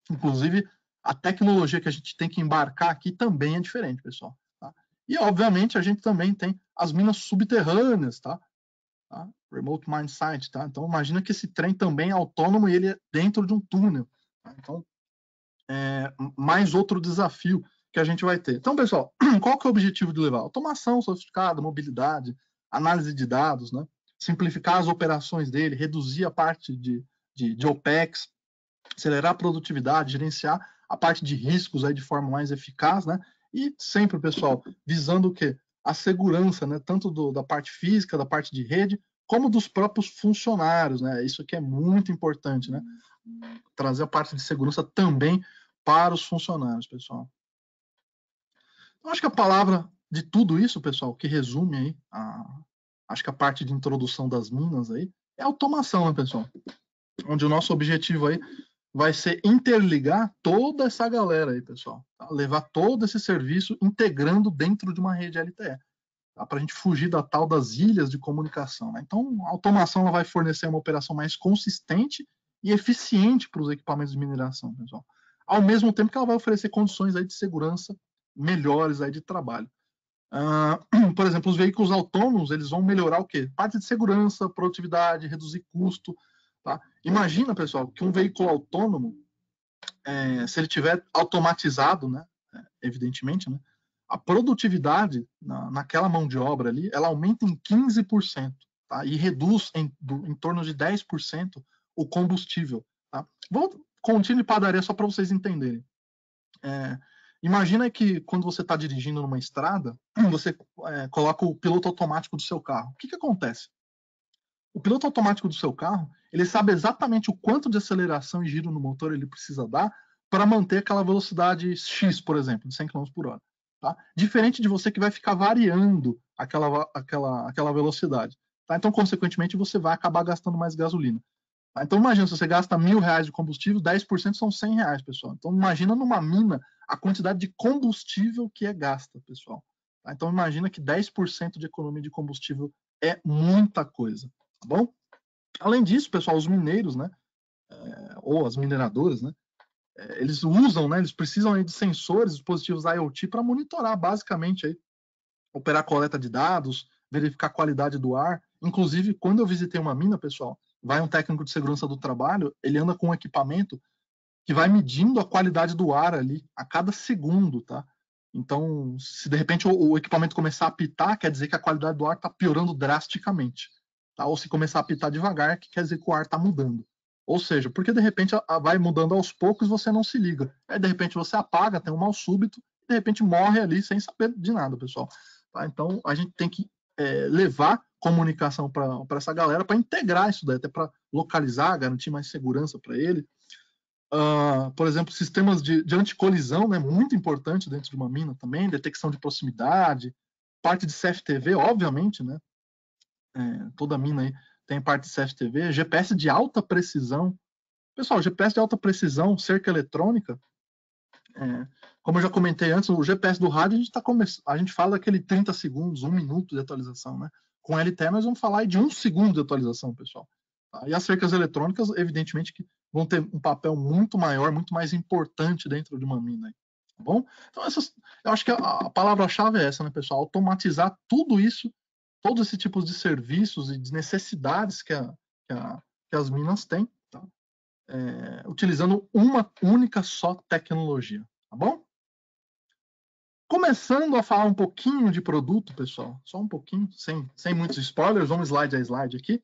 Inclusive, a tecnologia que a gente tem que embarcar aqui também é diferente, pessoal. Tá? E, obviamente, a gente também tem as minas subterrâneas, tá? tá? Remote Mine Site, tá? Então imagina que esse trem também é autônomo e ele é dentro de um túnel. Tá? Então, mais outro desafio que a gente vai ter. Então, pessoal, qual que é o objetivo de levar? Automação sofisticada, mobilidade, análise de dados, né? Simplificar as operações dele, reduzir a parte de OPEX, acelerar a produtividade, gerenciar a parte de riscos aí de forma mais eficaz, né? E sempre, pessoal, visando o quê? A segurança, né? Tanto da parte física, da parte de rede, como dos próprios funcionários, né? Isso aqui é muito importante, né? Trazer a parte de segurança também para os funcionários, pessoal. Eu acho que a palavra de tudo isso, pessoal, que resume aí, acho que a parte de introdução das minas aí, é automação, né, pessoal? Onde o nosso objetivo aí vai ser interligar toda essa galera aí, pessoal. Tá? Levar todo esse serviço integrando dentro de uma rede LTE. Tá? Para a gente fugir da tal das ilhas de comunicação. Né? Então, a automação ela vai fornecer uma operação mais consistente e eficiente para os equipamentos de mineração, pessoal. Ao mesmo tempo que ela vai oferecer condições aí de segurança melhores aí de trabalho. Por exemplo, os veículos autônomos, eles vão melhorar o quê? Parte de segurança, produtividade, reduzir custo. Tá? Imagina, pessoal, que um veículo autônomo, se ele tiver automatizado, né, evidentemente, né, a produtividade naquela mão de obra ali, ela aumenta em 15%, tá? E reduz em torno de 10% o combustível. Tá? Vou contínuo de padaria só para vocês entenderem. Imagina que quando você está dirigindo numa estrada, você coloca o piloto automático do seu carro. O que acontece? O piloto automático do seu carro, ele sabe exatamente o quanto de aceleração e giro no motor ele precisa dar para manter aquela velocidade X, por exemplo, de 100 km por hora. Tá? Diferente de você que vai ficar variando aquela velocidade. Tá? Então, consequentemente, você vai acabar gastando mais gasolina. Tá? Então, imagina, se você gasta R$1.000 de combustível, 10% são R$100, pessoal. Então, imagina numa mina a quantidade de combustível que é gasta, pessoal. Tá? Então, imagina que 10% de economia de combustível é muita coisa. Tá bom? Além disso, pessoal, os mineiros, né, ou as mineradoras, né, eles usam, né, eles precisam aí de sensores, dispositivos IoT para monitorar, basicamente, aí, operar coleta de dados, verificar a qualidade do ar. Inclusive, quando eu visitei uma mina, pessoal, vai um técnico de segurança do trabalho, ele anda com um equipamento que vai medindo a qualidade do ar ali a cada segundo, tá? Então, se de repente o equipamento começar a apitar, quer dizer que a qualidade do ar está piorando drasticamente. Tá? Ou se começar a apitar devagar, que quer dizer que o ar está mudando. Ou seja, porque de repente vai mudando aos poucos e você não se liga. Aí de repente você apaga, tem um mal súbito, e de repente morre ali sem saber de nada, pessoal. Tá? Então a gente tem que levar comunicação para essa galera para integrar isso daí, até para localizar, garantir mais segurança para ele. Por exemplo, sistemas de anticolisão, né, muito importante dentro de uma mina também, detecção de proximidade, parte de CFTV, obviamente, né, toda mina aí tem parte de CFTV, GPS de alta precisão. Pessoal, GPS de alta precisão, cerca eletrônica, como eu já comentei antes, o GPS do rádio a gente fala daquele 30 segundos, 1 minuto de atualização, né? Com LTE nós vamos falar de 1 segundo de atualização, pessoal. Tá? E as cercas eletrônicas, evidentemente, que vão ter um papel muito maior, muito mais importante dentro de uma mina. Aí, tá bom? Então, eu acho que a palavra-chave é essa, né, pessoal? Automatizar tudo isso, todos esses tipos de serviços e de necessidades que as minas têm, tá? Utilizando uma única só tecnologia, tá bom? Começando a falar um pouquinho de produto, pessoal, só um pouquinho, sem muitos spoilers, vamos slide a slide aqui.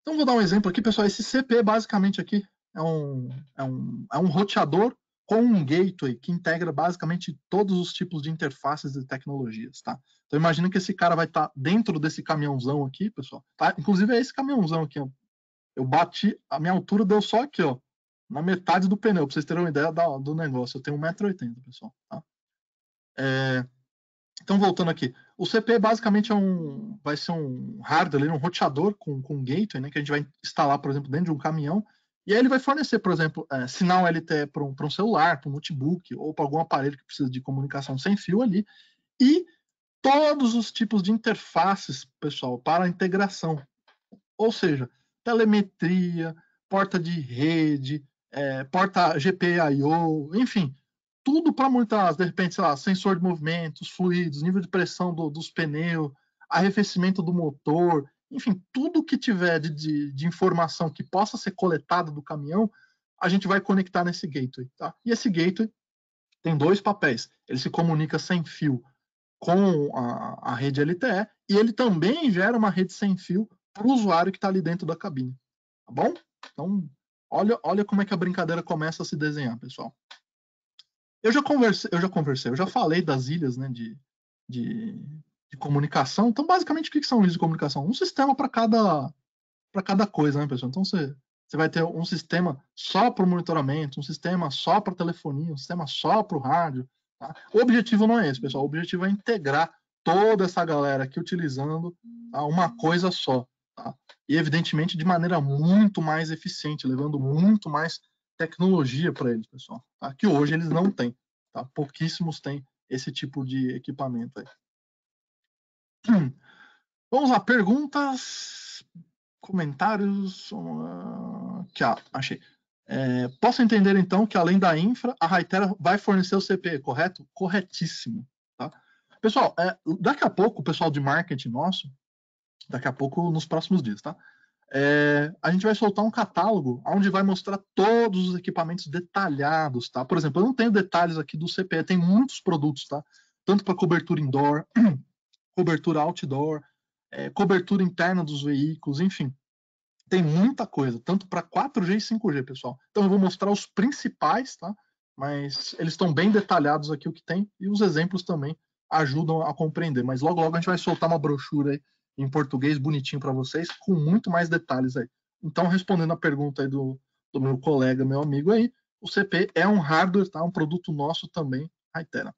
Então, vou dar um exemplo aqui, pessoal. Esse CP, basicamente, aqui é um roteador com um gateway que integra, basicamente, todos os tipos de interfaces de tecnologias, tá? Então, imagina que esse cara vai estar dentro desse caminhãozão aqui, pessoal. Tá? Inclusive, é esse caminhãozão aqui, ó. Eu bati, a minha altura deu só aqui, ó, na metade do pneu, para vocês terem uma ideia do negócio. Eu tenho 1,80 m, pessoal. Tá? Então, voltando aqui. O CP basicamente vai ser um hardware, um roteador com gateway, né, que a gente vai instalar, por exemplo, dentro de um caminhão. E aí ele vai fornecer, por exemplo, sinal LTE para um celular, para um notebook, ou para algum aparelho que precisa de comunicação sem fio ali. E todos os tipos de interfaces, pessoal, para a integração. Ou seja, telemetria, porta de rede, porta GPIO, enfim, tudo para monitorar, de repente, sei lá, sensor de movimentos, fluidos, nível de pressão dos pneus, arrefecimento do motor, enfim, tudo que tiver de informação que possa ser coletada do caminhão, a gente vai conectar nesse gateway, tá? E esse gateway tem dois papéis. Ele se comunica sem fio com a rede LTE e ele também gera uma rede sem fio para o usuário que está ali dentro da cabine, tá bom? Então, olha como é que a brincadeira começa a se desenhar, pessoal. Eu já falei das ilhas, né, de comunicação. Então, basicamente, o que são ilhas de comunicação? Um sistema para cada coisa, né, pessoal? Então, você vai ter um sistema só para o monitoramento, um sistema só para telefonia, um sistema só para o rádio. Tá? O objetivo não é esse, pessoal. O objetivo é integrar toda essa galera aqui utilizando, tá, uma coisa só. Tá? E, evidentemente, de maneira muito mais eficiente, levando muito mais tecnologia para eles, pessoal. Tá? Que hoje eles não têm. Tá? Pouquíssimos têm esse tipo de equipamento aí. Vamos lá, perguntas, comentários. Aqui, achei. Posso entender, então, que além da infra, a Hytera vai fornecer o CPE, correto? Corretíssimo. Tá? Pessoal, daqui a pouco, o pessoal de marketing nosso, daqui a pouco, nos próximos dias, tá? A gente vai soltar um catálogo onde vai mostrar todos os equipamentos detalhados, tá? Por exemplo, eu não tenho detalhes aqui do CPE, tem muitos produtos, tá? Tanto para cobertura indoor, cobertura outdoor, cobertura interna dos veículos, enfim. Tem muita coisa, tanto para 4G e 5G, pessoal. Então eu vou mostrar os principais, tá? Mas eles estão bem detalhados aqui o que tem e os exemplos também ajudam a compreender. Mas logo logo a gente vai soltar uma brochura aí em português bonitinho para vocês, com muito mais detalhes aí. Então, respondendo a pergunta aí do meu colega, meu amigo aí, o CP é um hardware, tá? Um produto nosso também, Hytera.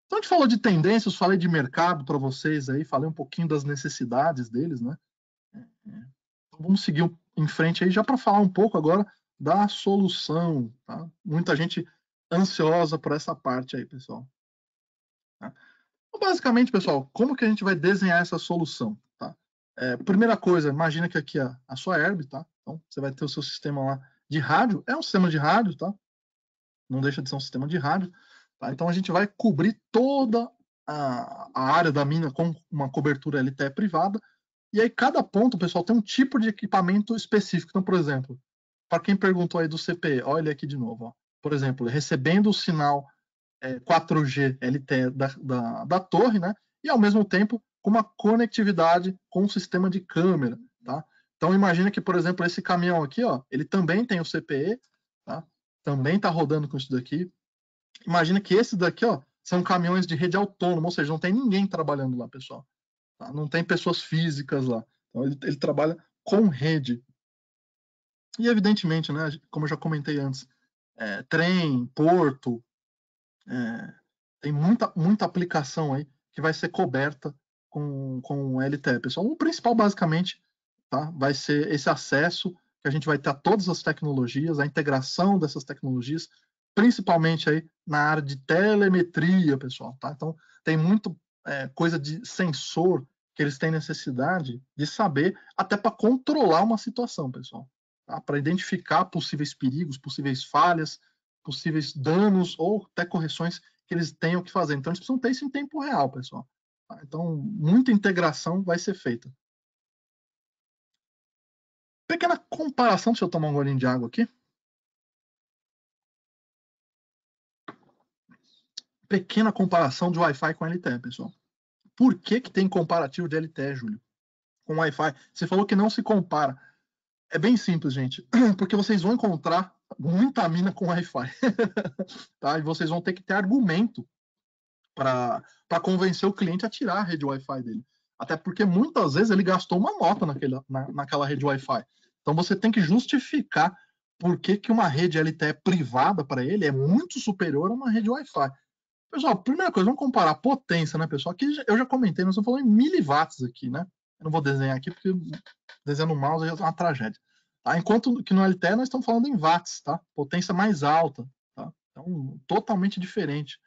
Então, a gente falou de tendências, falei de mercado para vocês aí, falei um pouquinho das necessidades deles, né? Então, vamos seguir em frente aí já para falar um pouco agora da solução, tá? Muita gente ansiosa por essa parte aí, pessoal. Tá? Então, basicamente, pessoal, como que a gente vai desenhar essa solução, tá? Primeira coisa, imagina que aqui é a sua Herb, tá? Então, você vai ter o seu sistema lá de rádio, é um sistema de rádio, tá? Não deixa de ser um sistema de rádio, tá? Então, a gente vai cobrir toda a área da mina com uma cobertura LTE privada. E aí, cada ponto, pessoal, tem um tipo de equipamento específico. Então, por exemplo, para quem perguntou aí do CPE, olha ele aqui de novo. Ó. Por exemplo, recebendo o sinal 4G LTE da torre, né? E, ao mesmo tempo, com uma conectividade com um sistema de câmera, tá? Então, imagina que, por exemplo, esse caminhão aqui, ó, ele também tem o CPE, tá? Também está rodando com isso daqui. Imagina que esses daqui, ó, são caminhões de rede autônoma, ou seja, não tem ninguém trabalhando lá, pessoal. Tá? Não tem pessoas físicas lá. Então, ele trabalha com rede. E, evidentemente, né, como eu já comentei antes, trem, porto, tem muita aplicação aí que vai ser coberta com LTE, pessoal. O principal, basicamente, tá, vai ser esse acesso que a gente vai ter a todas as tecnologias, a integração dessas tecnologias, principalmente aí na área de telemetria, pessoal. Tá? Então, tem muito coisa de sensor que eles têm necessidade de saber até para controlar uma situação, pessoal. Tá? Para identificar possíveis perigos, possíveis falhas, possíveis danos ou até correções que eles tenham que fazer. Então, eles precisam ter isso em tempo real, pessoal. Tá? Então, muita integração vai ser feita. Pequena comparação, deixa eu tomar um golinho de água aqui. Pequena comparação de Wi-Fi com LTE, pessoal. Por que tem comparativo de LTE, Júlio? Com Wi-Fi? Você falou que não se compara. É bem simples, gente. Porque vocês vão encontrar muita mina com Wi-Fi. Tá? E vocês vão ter que ter argumento para convencer o cliente a tirar a rede Wi-Fi dele. Até porque muitas vezes ele gastou uma nota naquela rede Wi-Fi. Então você tem que justificar por que uma rede LTE privada para ele é muito superior a uma rede Wi-Fi. Pessoal, primeira coisa, vamos comparar a potência, né, pessoal? Aqui eu já comentei, nós estamos falando em miliwatts aqui, né? Eu não vou desenhar aqui porque desenhando no mouse é uma tragédia. Tá? Enquanto que no LTE nós estamos falando em watts, tá? Potência mais alta, tá? Então, totalmente diferente.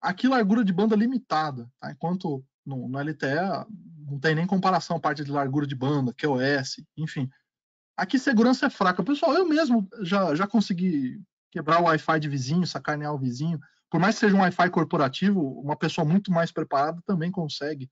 Aqui, largura de banda limitada, tá? Enquanto no LTE não tem nem comparação a parte de largura de banda, QoS, enfim. Aqui segurança é fraca. Pessoal, eu mesmo já consegui quebrar o Wi-Fi de vizinho, sacanear o vizinho. Por mais que seja um Wi-Fi corporativo, uma pessoa muito mais preparada também consegue.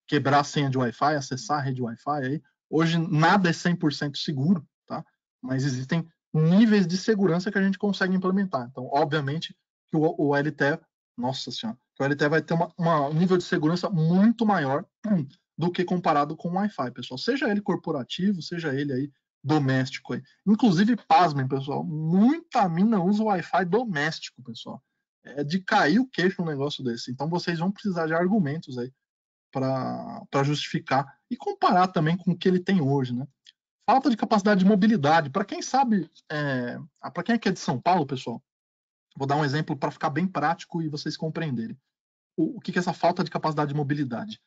quebrar a senha de Wi-Fi, acessar a rede Wi-Fi. Aí. Hoje nada é 100% seguro, tá? Mas existem níveis de segurança que a gente consegue implementar. Então, obviamente, que o LTE, nossa senhora, o LTE vai ter um nível de segurança muito maior do que comparado com o Wi-Fi, pessoal. Seja ele corporativo, seja ele aí doméstico. Aí. Inclusive, pasmem, pessoal, muita mina usa o Wi-Fi doméstico, pessoal. É de cair o queixo um negócio desse. Então, vocês vão precisar de argumentos aí para justificar e comparar também com o que ele tem hoje, né? Falta de capacidade de mobilidade. Para quem sabe, para quem é de São Paulo, pessoal, vou dar um exemplo para ficar bem prático e vocês compreenderem. O que é essa falta de capacidade de mobilidade?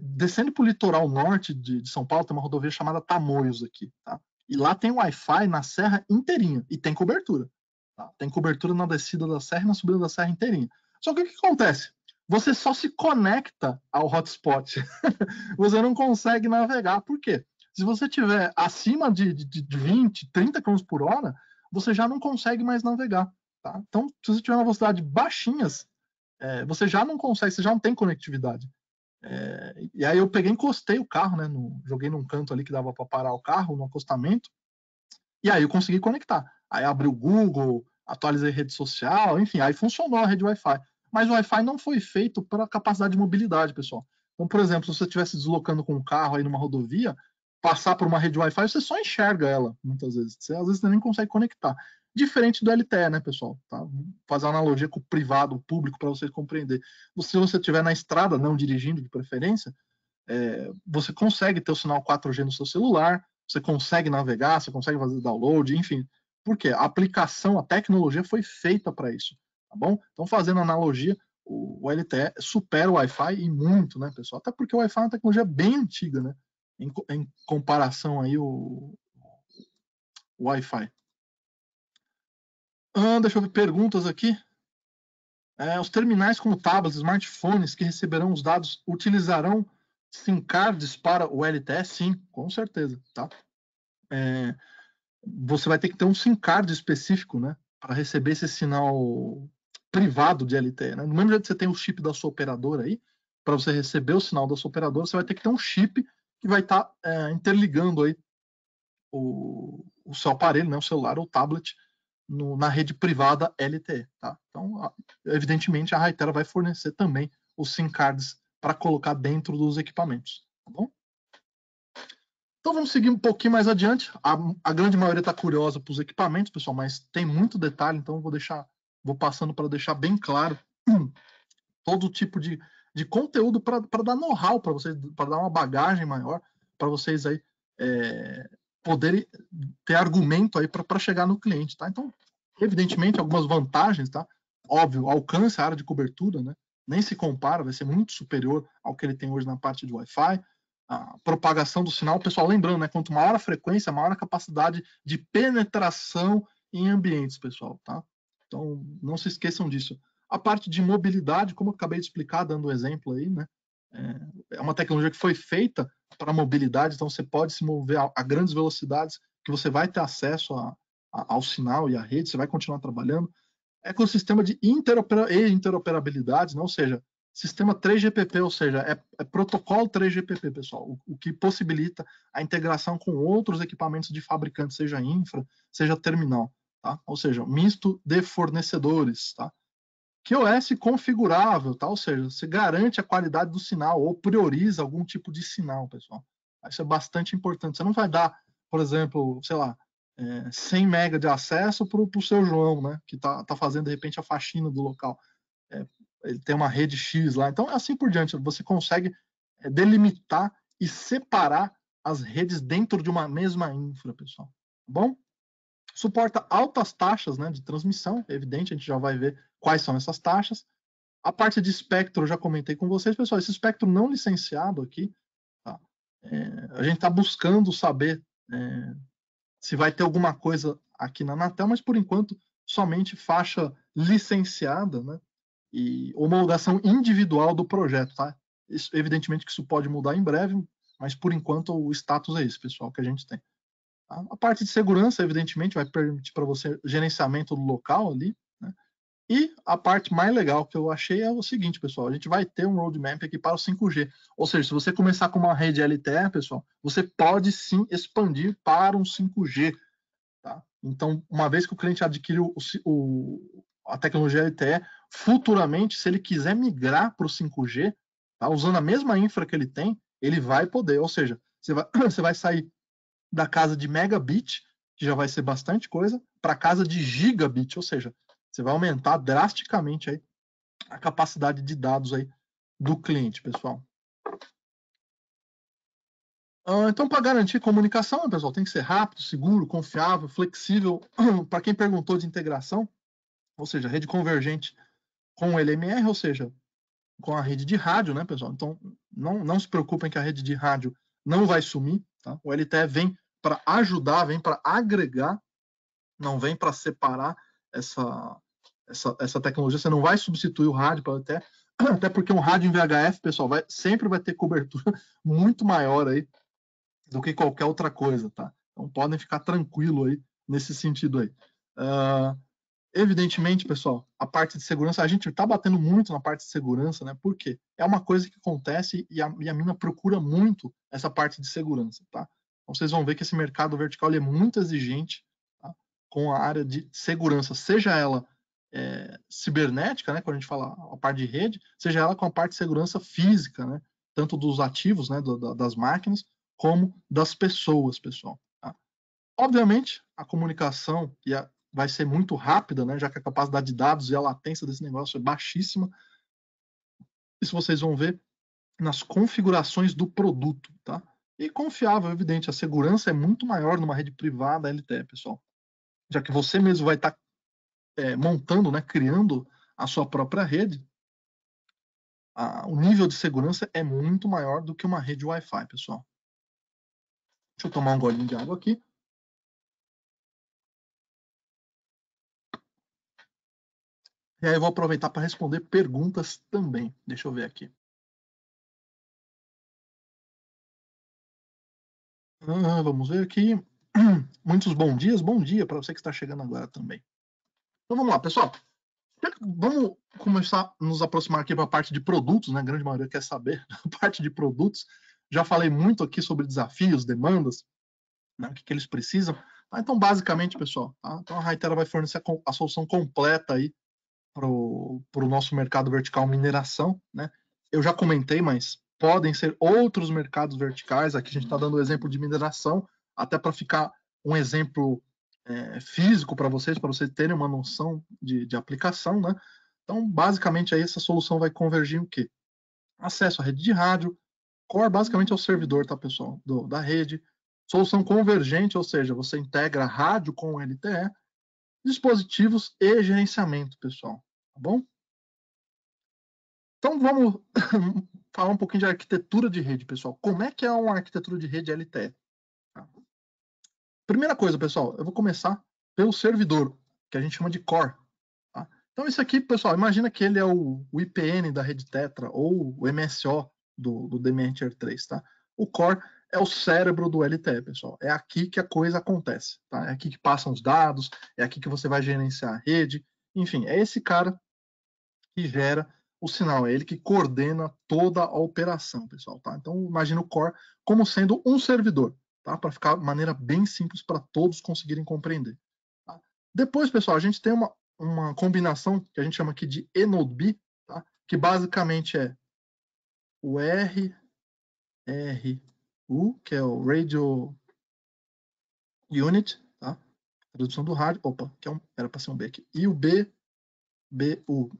Descendo para o litoral norte de São Paulo, tem uma rodovia chamada Tamoios aqui, tá? E lá tem Wi-Fi na serra inteirinha e tem cobertura. Tá? Tem cobertura na descida da serra e na subida da serra inteirinha. Só que o que acontece? Você só se conecta ao hotspot. Você não consegue navegar. Por quê? Se você estiver acima de 20, 30 km por hora, você já não consegue mais navegar. Tá? Então, se você tiver uma velocidade baixinhas, você já não consegue, você já não tem conectividade. E aí eu peguei, encostei o carro, né? Joguei num canto ali que dava para parar o carro, no acostamento, e aí eu consegui conectar. Aí abri o Google, atualizei rede social, enfim, aí funcionou a rede Wi-Fi. Mas o Wi-Fi não foi feito para capacidade de mobilidade, pessoal. Então, por exemplo, se você estiver se deslocando com um carro aí numa rodovia, passar por uma rede Wi-Fi, você só enxerga ela, muitas vezes. Às vezes você nem consegue conectar. Diferente do LTE, né, pessoal? Tá? Vou fazer uma analogia com o privado, o público, para vocês compreenderem. Se você estiver na estrada, não dirigindo de preferência, você consegue ter o sinal 4G no seu celular, você consegue navegar, você consegue fazer download, enfim. Por quê? A aplicação, a tecnologia foi feita para isso, tá bom? Então, fazendo analogia, o LTE supera o Wi-Fi e muito, né, pessoal? Até porque o Wi-Fi é uma tecnologia bem antiga, né? Em comparação aí o Wi-Fi. Deixa eu ver perguntas aqui. Os terminais como tablets, smartphones que receberão os dados utilizarão SIM cards para o LTE? Sim, com certeza, tá? Você vai ter que ter um SIM card específico, né, para receber esse sinal privado de LTE, né? Do mesmo jeito que você tem o chip da sua operadora aí, para você receber o sinal da sua operadora, você vai ter que ter um chip que vai estar interligando aí o seu aparelho, né, o celular ou tablet, na rede privada LTE. Tá? Então, evidentemente, a Hytera vai fornecer também os SIM cards para colocar dentro dos equipamentos. Tá bom? Então, vamos seguir um pouquinho mais adiante. A grande maioria está curiosa para os equipamentos, pessoal, mas tem muito detalhe, então vou passando para deixar bem claro todo tipo de conteúdo para dar know-how para vocês, para dar uma bagagem maior para vocês aí poderem ter argumento aí para chegar no cliente, tá? Então, evidentemente, algumas vantagens, tá? Óbvio, alcance a área de cobertura, né? Nem se compara, vai ser muito superior ao que ele tem hoje na parte de Wi-Fi. A propagação do sinal, pessoal, lembrando, né? Quanto maior a frequência, maior a capacidade de penetração em ambientes, pessoal, tá? Então, não se esqueçam disso. A parte de mobilidade, como eu acabei de explicar, dando um exemplo aí, né? É uma tecnologia que foi feita para mobilidade, então você pode se mover a grandes velocidades, que você vai ter acesso ao sinal e à rede, você vai continuar trabalhando. Ecossistema de interoperabilidade, né? Ou seja, sistema 3GPP, ou seja, é protocolo 3GPP, pessoal, o que possibilita a integração com outros equipamentos de fabricantes, seja infra, seja terminal, tá? Ou seja, misto de fornecedores, tá? QoS configurável, tá? Ou seja, você garante a qualidade do sinal ou prioriza algum tipo de sinal, pessoal. Isso é bastante importante. Você não vai dar, por exemplo, sei lá, 100 mega de acesso para o seu João, né? Que tá fazendo, de repente, a faxina do local. Ele tem uma rede X lá. Então, assim por diante, você consegue delimitar e separar as redes dentro de uma mesma infra, pessoal. Tá bom? Suporta altas taxas, né, de transmissão, é evidente, a gente já vai ver quais são essas taxas. A parte de espectro, eu já comentei com vocês, pessoal, esse espectro não licenciado aqui, tá? A gente está buscando saber se vai ter alguma coisa aqui na Anatel, mas por enquanto somente faixa licenciada, né, e homologação individual do projeto, tá? Evidentemente que isso pode mudar em breve, mas por enquanto o status é esse, pessoal, que a gente tem. A parte de segurança, evidentemente, vai permitir para você gerenciamento do local ali, né? E a parte mais legal que eu achei é o seguinte, pessoal, a gente vai ter um roadmap aqui para o 5G. Ou seja, se você começar com uma rede LTE, pessoal, você pode sim expandir para um 5G. Tá? Então, uma vez que o cliente adquire a tecnologia LTE, futuramente, se ele quiser migrar para o 5G, tá? Usando a mesma infra que ele tem, ele vai poder. Ou seja, você vai sair da casa de megabit, que já vai ser bastante coisa, para a casa de gigabit, ou seja, você vai aumentar drasticamente aí a capacidade de dados aí do cliente, pessoal. Então, para garantir comunicação, pessoal, tem que ser rápido, seguro, confiável, flexível. Para quem perguntou de integração, ou seja, rede convergente com o LMR, ou seja, com a rede de rádio, né, pessoal? Então, não se preocupem que a rede de rádio não vai sumir, tá? O LTE vem para ajudar, vem para agregar, não vem para separar essa tecnologia. Você não vai substituir o rádio para até porque um rádio em VHF, pessoal, sempre vai ter cobertura muito maior aí do que qualquer outra coisa, tá? Então podem ficar tranquilo aí nesse sentido aí. Evidentemente, pessoal, a parte de segurança, a gente está batendo muito na parte de segurança, né? Por quê? É uma coisa que acontece e a mina procura muito essa parte de segurança, tá? Então vocês vão ver que esse mercado vertical é muito exigente, tá? Com a área de segurança, seja ela cibernética, né? Quando a gente fala a parte de rede, seja ela com a parte de segurança física, né? Tanto dos ativos, né? Das máquinas, como das pessoas, pessoal. Tá? Obviamente, a comunicação vai ser muito rápida, né? Já que a capacidade de dados e a latência desse negócio é baixíssima. Isso vocês vão ver nas configurações do produto, tá? E confiável, evidente, a segurança é muito maior numa rede privada LTE, pessoal. Já que você mesmo vai estar montando, né, criando a sua própria rede, o nível de segurança é muito maior do que uma rede Wi-Fi, pessoal. Deixa eu tomar um golinho de água aqui. E aí eu vou aproveitar para responder perguntas também. Deixa eu ver aqui. Vamos ver aqui. Muitos bom dia para você que está chegando agora também. Então vamos lá, pessoal. Vamos começar a nos aproximar aqui para a parte de produtos, né? A grande maioria quer saber a parte de produtos. Já falei muito aqui sobre desafios, demandas, né? O que eles precisam. Então, basicamente, pessoal, tá? Então a Hytera vai fornecer a solução completa aí para o nosso mercado vertical mineração, né? Eu já comentei, mas podem ser outros mercados verticais. Aqui a gente está dando o exemplo de mineração, até para ficar um exemplo físico para vocês terem uma noção de aplicação, né? Então, basicamente, aí essa solução vai convergir em o quê? Acesso à rede de rádio, core basicamente é o servidor, tá, pessoal? Da rede. Solução convergente, ou seja, você integra rádio com o LTE, dispositivos e gerenciamento, pessoal. Tá bom? Então vamos falar um pouquinho de arquitetura de rede, pessoal. Como é que é uma arquitetura de rede LTE? Tá? Primeira coisa, pessoal, eu vou começar pelo servidor, que a gente chama de core. Tá? Então isso aqui, pessoal, imagina que ele é o IPN da rede Tetra ou o MSO do DMR Tier 3, tá? O core é o cérebro do LTE, pessoal. É aqui que a coisa acontece, tá? É aqui que passam os dados, é aqui que você vai gerenciar a rede. Enfim, é esse cara que gera o sinal, é ele que coordena toda a operação, pessoal, tá? Então, imagina o core como sendo um servidor, tá? Para ficar de maneira bem simples para todos conseguirem compreender. Tá? Depois, pessoal, a gente tem uma combinação que a gente chama aqui de eNodeB, tá? Que basicamente é o RRU, que é o Radio Unit, tá? Tradução do rádio, opa, era para ser um B aqui, e o BU.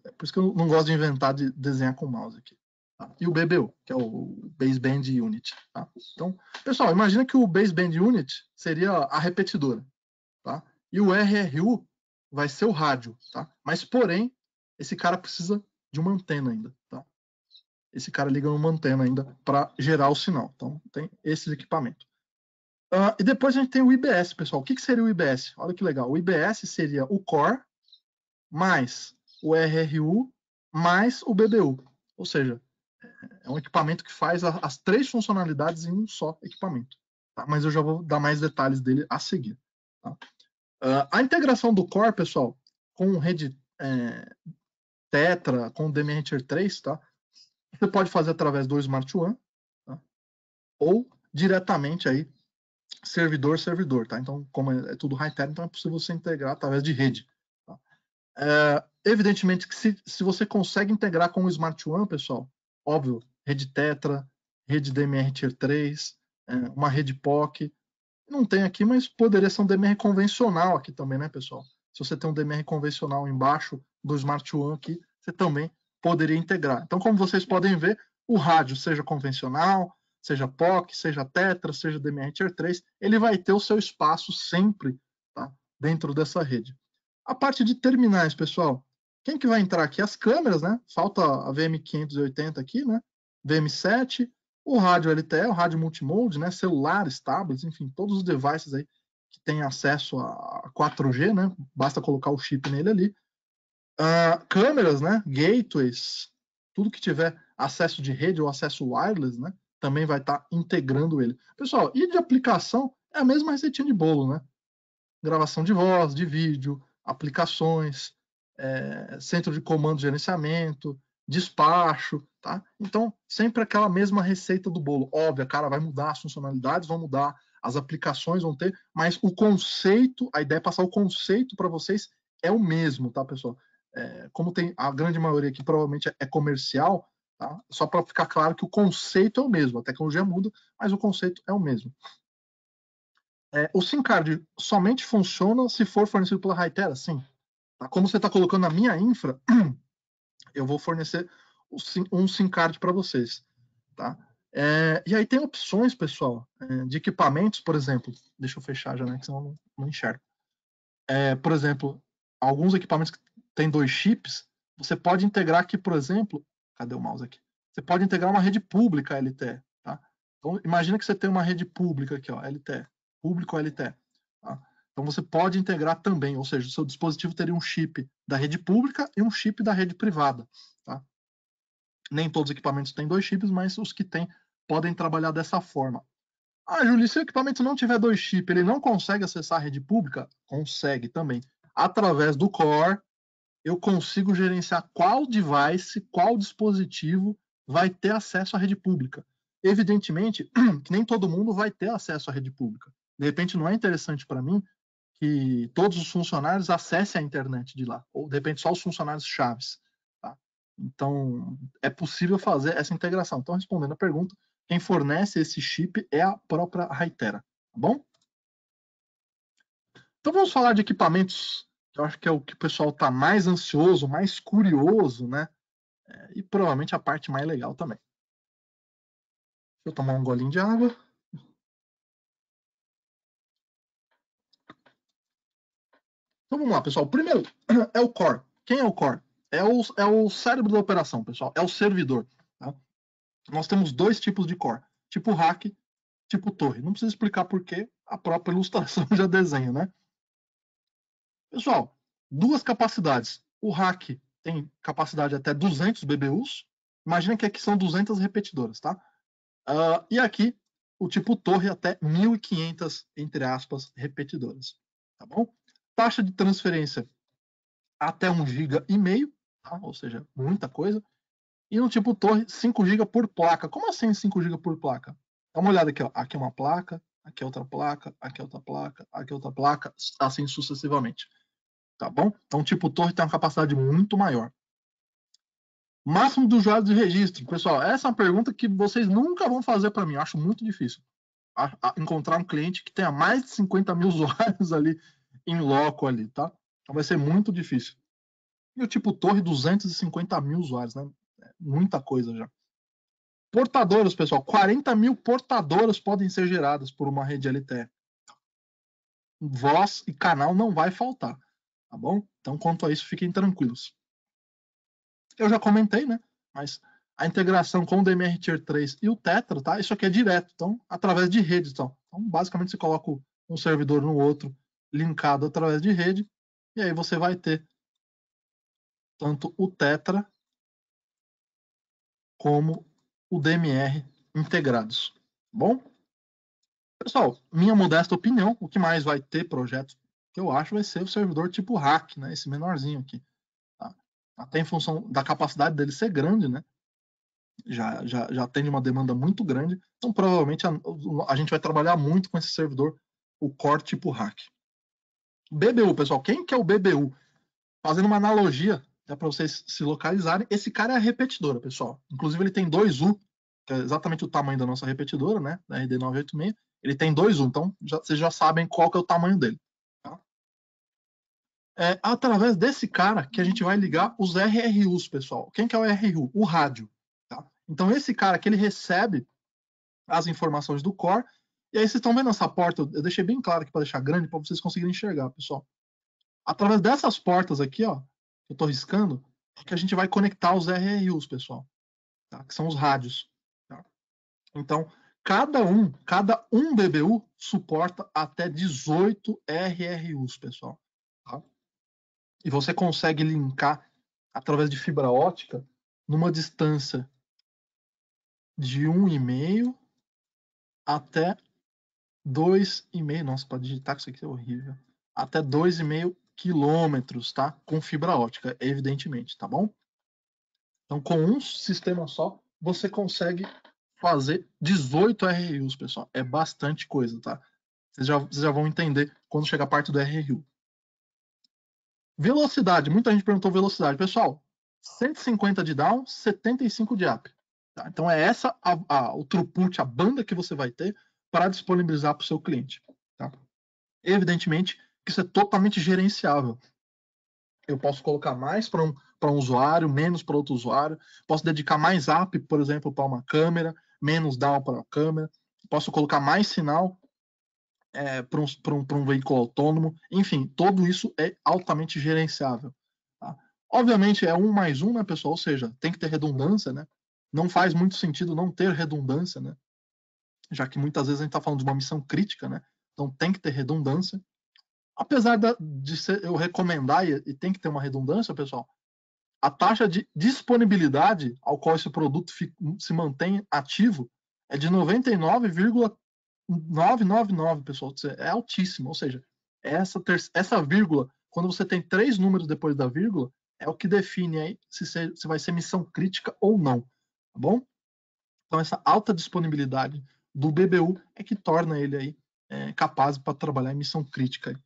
É por isso que eu não gosto de inventar de desenhar com o mouse aqui. Tá? E o BBU, que é o Baseband Unit. Tá? Então, pessoal, imagina que o Baseband Unit seria a repetidora. Tá? E o RRU vai ser o rádio. Tá? Mas, porém, esse cara precisa de uma antena ainda. Tá? Esse cara liga uma antena ainda para gerar o sinal. Então, tem esse equipamento. E depois a gente tem o IBS, pessoal. O que seria o IBS? Olha que legal. O IBS seria o core mais o RRU mais o BBU. Ou seja, é um equipamento que faz as três funcionalidades em um só equipamento. Tá? Mas eu já vou dar mais detalhes dele a seguir. Tá? A integração do core, pessoal, com rede Tetra com DMR Tier 3, tá? Você pode fazer através do Smart One, tá? Ou diretamente aí servidor, tá? Então, como é tudo high-tech, então é possível você integrar através de rede. Tá? Evidentemente que se você consegue integrar com o Smart One, pessoal, óbvio, rede Tetra, rede DMR Tier 3, uma rede POC, não tem aqui, mas poderia ser um DMR convencional aqui também, né, pessoal? Se você tem um DMR convencional embaixo do Smart One aqui, você também poderia integrar. Então, como vocês podem ver, o rádio, seja convencional, seja POC, seja Tetra, seja DMR Tier 3, ele vai ter o seu espaço sempre, tá, dentro dessa rede. A parte de terminais, pessoal, quem que vai entrar aqui? As câmeras, né? Falta a VM580 aqui, né? VM7, o rádio LTE, o rádio multimode, né? Celulares, tablets, enfim, todos os devices aí que têm acesso a 4G, né? Basta colocar o chip nele ali. Câmeras, né? Gateways, tudo que tiver acesso de rede ou acesso wireless, né? Também vai estar integrando ele. Pessoal, e de aplicação é a mesma receitinha de bolo, né? Gravação de voz, de vídeo, aplicações, centro de comando de gerenciamento, despacho, tá? Então, sempre aquela mesma receita do bolo. Óbvio, cara, vai mudar as funcionalidades, vão mudar, as aplicações vão ter, mas o conceito, a ideia é passar o conceito para vocês é o mesmo, tá, pessoal? Como tem a grande maioria aqui provavelmente é comercial, tá? Só para ficar claro que o conceito é o mesmo, a tecnologia muda, mas o conceito é o mesmo. O SIM card somente funciona se for fornecido pela Hytera? Sim. Tá? Como você está colocando na minha infra, eu vou fornecer um SIM card para vocês. Tá? E aí tem opções, pessoal, de equipamentos, por exemplo. Deixa eu fechar já, né? Que senão eu não enxergo. Por exemplo, alguns equipamentos que têm 2 chips, você pode integrar aqui, por exemplo. Cadê o mouse aqui? Você pode integrar uma rede pública LTE. Tá? Então, imagina que você tem uma rede pública aqui, ó, LTE, público LTE. Tá? Então, você pode integrar também, ou seja, o seu dispositivo teria um chip da rede pública e um chip da rede privada. Tá? Nem todos os equipamentos têm 2 chips, mas os que têm podem trabalhar dessa forma. Júlio, se o equipamento não tiver 2 chips, ele não consegue acessar a rede pública? Consegue também. Através do Core, eu consigo gerenciar qual device, qual dispositivo vai ter acesso à rede pública. Evidentemente que nem todo mundo vai ter acesso à rede pública. De repente não é interessante para mim que todos os funcionários acessem a internet de lá, ou de repente só os funcionários chaves. Tá? Então é possível fazer essa integração. Então, respondendo a pergunta, quem fornece esse chip é a própria Hytera. Tá bom? Então vamos falar de equipamentos, que eu acho que é o que o pessoal está mais ansioso, mais curioso, né? E provavelmente a parte mais legal também. Deixa eu tomar um golinho de água. Então vamos lá, pessoal. Primeiro é o core. Quem é o core? É o cérebro da operação, pessoal. É o servidor. Tá? Nós temos 2 tipos de core. Tipo rack, tipo torre. Não precisa explicar por quê, a própria ilustração já desenha, né? Pessoal, 2 capacidades. O rack tem capacidade até 200 BBUs. Imagina que aqui são 200 repetidoras, tá? E aqui, o tipo torre até 1.500, entre aspas, repetidoras. Tá bom? Taxa de transferência até 1,5 GB, tá? Ou seja, muita coisa. E no tipo torre, 5 GB por placa. Como assim 5 GB por placa? Dá uma olhada aqui, ó. Aqui é uma placa, aqui é outra placa, aqui é outra placa, aqui é outra placa, assim sucessivamente. Tá bom? Então, tipo torre tem uma capacidade muito maior. Máximo de usuários de registro. Pessoal, essa é uma pergunta que vocês nunca vão fazer para mim. Eu acho muito difícil encontrar um cliente que tenha mais de 50 mil usuários ali em loco ali, tá? Então vai ser muito difícil. E o tipo torre, 250 mil usuários, né? Muita coisa já. Portadoras, pessoal. 40 mil portadoras podem ser geradas por uma rede LTE. Voz e canal não vai faltar, tá bom? Então, quanto a isso, fiquem tranquilos. Eu já comentei, né? Mas a integração com o DMR Tier 3 e o Tetra, tá? Isso aqui é direto, então, através de rede. Então, basicamente, você coloca um servidor no outro, linkado através de rede, e aí você vai ter tanto o Tetra como o DMR integrados. Bom? Pessoal, minha modesta opinião, o que mais vai ter projeto que eu acho vai ser o servidor tipo rack, né? Esse menorzinho aqui. até em função da capacidade dele ser grande, né? Já tem uma demanda muito grande, então provavelmente a gente vai trabalhar muito com esse servidor, o Core tipo Rack. BBU, pessoal, quem que é o BBU? Fazendo uma analogia, para vocês se localizarem, esse cara é a repetidora, pessoal. Inclusive ele tem 2U, que é exatamente o tamanho da nossa repetidora, né, da RD986. Ele tem 2U, então vocês já sabem qual que é o tamanho dele. Tá? É através desse cara que a gente vai ligar os RRUs, pessoal. Quem que é o RRU? O rádio. Tá? Então esse cara que ele recebe as informações do core, e aí vocês estão vendo essa porta, eu deixei bem claro aqui para deixar grande, para vocês conseguirem enxergar, pessoal. Através dessas portas aqui, ó, que eu estou riscando, é que a gente vai conectar os RRUs, pessoal, tá? Que são os rádios. Tá? Então, cada um BBU suporta até 18 RRUs, pessoal. Tá? E você consegue linkar através de fibra ótica numa distância de 1,5 até 2,5. Nossa, para digitar isso aqui é horrível. Até 2,5 quilômetros, tá? Com fibra ótica, evidentemente, tá bom? Então, com um sistema só, você consegue fazer 18 RRUs, pessoal. É bastante coisa, tá? Vocês já vão entender quando chegar a parte do RRU. Velocidade. Muita gente perguntou velocidade. Pessoal, 150 de down, 75 de up. Tá? Então, é essa o throughput, a banda que você vai ter para disponibilizar para o seu cliente. Tá? Evidentemente que isso é totalmente gerenciável. Eu posso colocar mais para um usuário, menos para outro usuário. Posso dedicar mais app, por exemplo, para uma câmera, menos down para a câmera. Posso colocar mais sinal para um veículo autônomo. Enfim, tudo isso é altamente gerenciável. Tá? Obviamente é 1+1, né, pessoal? Ou seja, tem que ter redundância, né? Não faz muito sentido não ter redundância, né? Já que muitas vezes a gente está falando de uma missão crítica, né? Então tem que ter redundância. Apesar de eu recomendar, e tem que ter uma redundância, pessoal, a taxa de disponibilidade ao qual esse produto se mantém ativo é de 99,999, pessoal. É altíssimo. Ou seja, essa vírgula, quando você tem 3 números depois da vírgula, é o que define aí se vai ser missão crítica ou não. Tá bom? Então, essa alta disponibilidade do BBU é que torna ele aí capaz para trabalhar em missão crítica.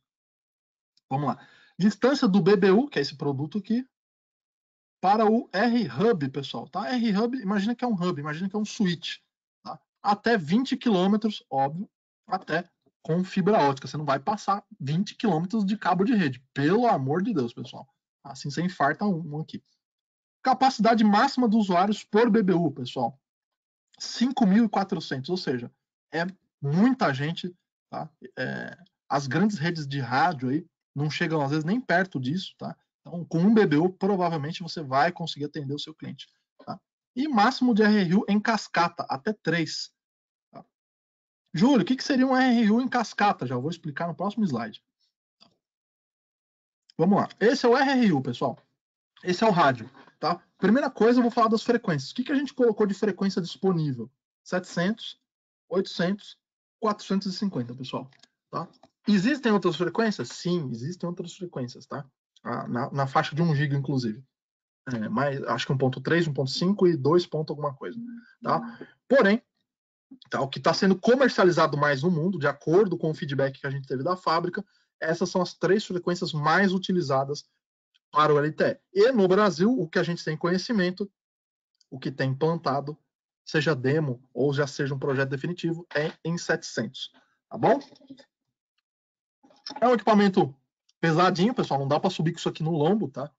Vamos lá. Distância do BBU, que é esse produto aqui, para o R-Hub, pessoal. Tá? R-Hub, imagina que é um hub, imagina que é um switch. Tá? Até 20 km, óbvio, até com fibra ótica. Você não vai passar 20 km de cabo de rede. Pelo amor de Deus, pessoal. Assim você infarta um aqui. Capacidade máxima dos usuários por BBU, pessoal. 5.400, ou seja, é muita gente. Tá? As grandes redes de rádio aí não chegam, às vezes, nem perto disso. Tá? Então, com um BBU, provavelmente você vai conseguir atender o seu cliente. Tá? E máximo de RRU em cascata, até 3. Tá? Júlio, o que seria um RRU em cascata? Já vou explicar no próximo slide. Vamos lá. Esse é o RRU, pessoal. Esse é o rádio. Tá? Primeira coisa, eu vou falar das frequências. O que a gente colocou de frequência disponível? 700, 800, 450, pessoal. Tá? Existem outras frequências? Sim, existem outras frequências, tá? Na faixa de 1 GB, inclusive. Mas acho que 1.3, 1.5 e 2 ponto alguma coisa. Tá? Porém, tá, o que está sendo comercializado mais no mundo, de acordo com o feedback que a gente teve da fábrica, essas são as 3 frequências mais utilizadas para o LTE. E no Brasil, o que a gente tem conhecimento, o que tem implantado, seja demo ou já seja um projeto definitivo, é em 700. Tá bom? É um equipamento pesadinho, pessoal, não dá para subir com isso aqui no lombo, tá?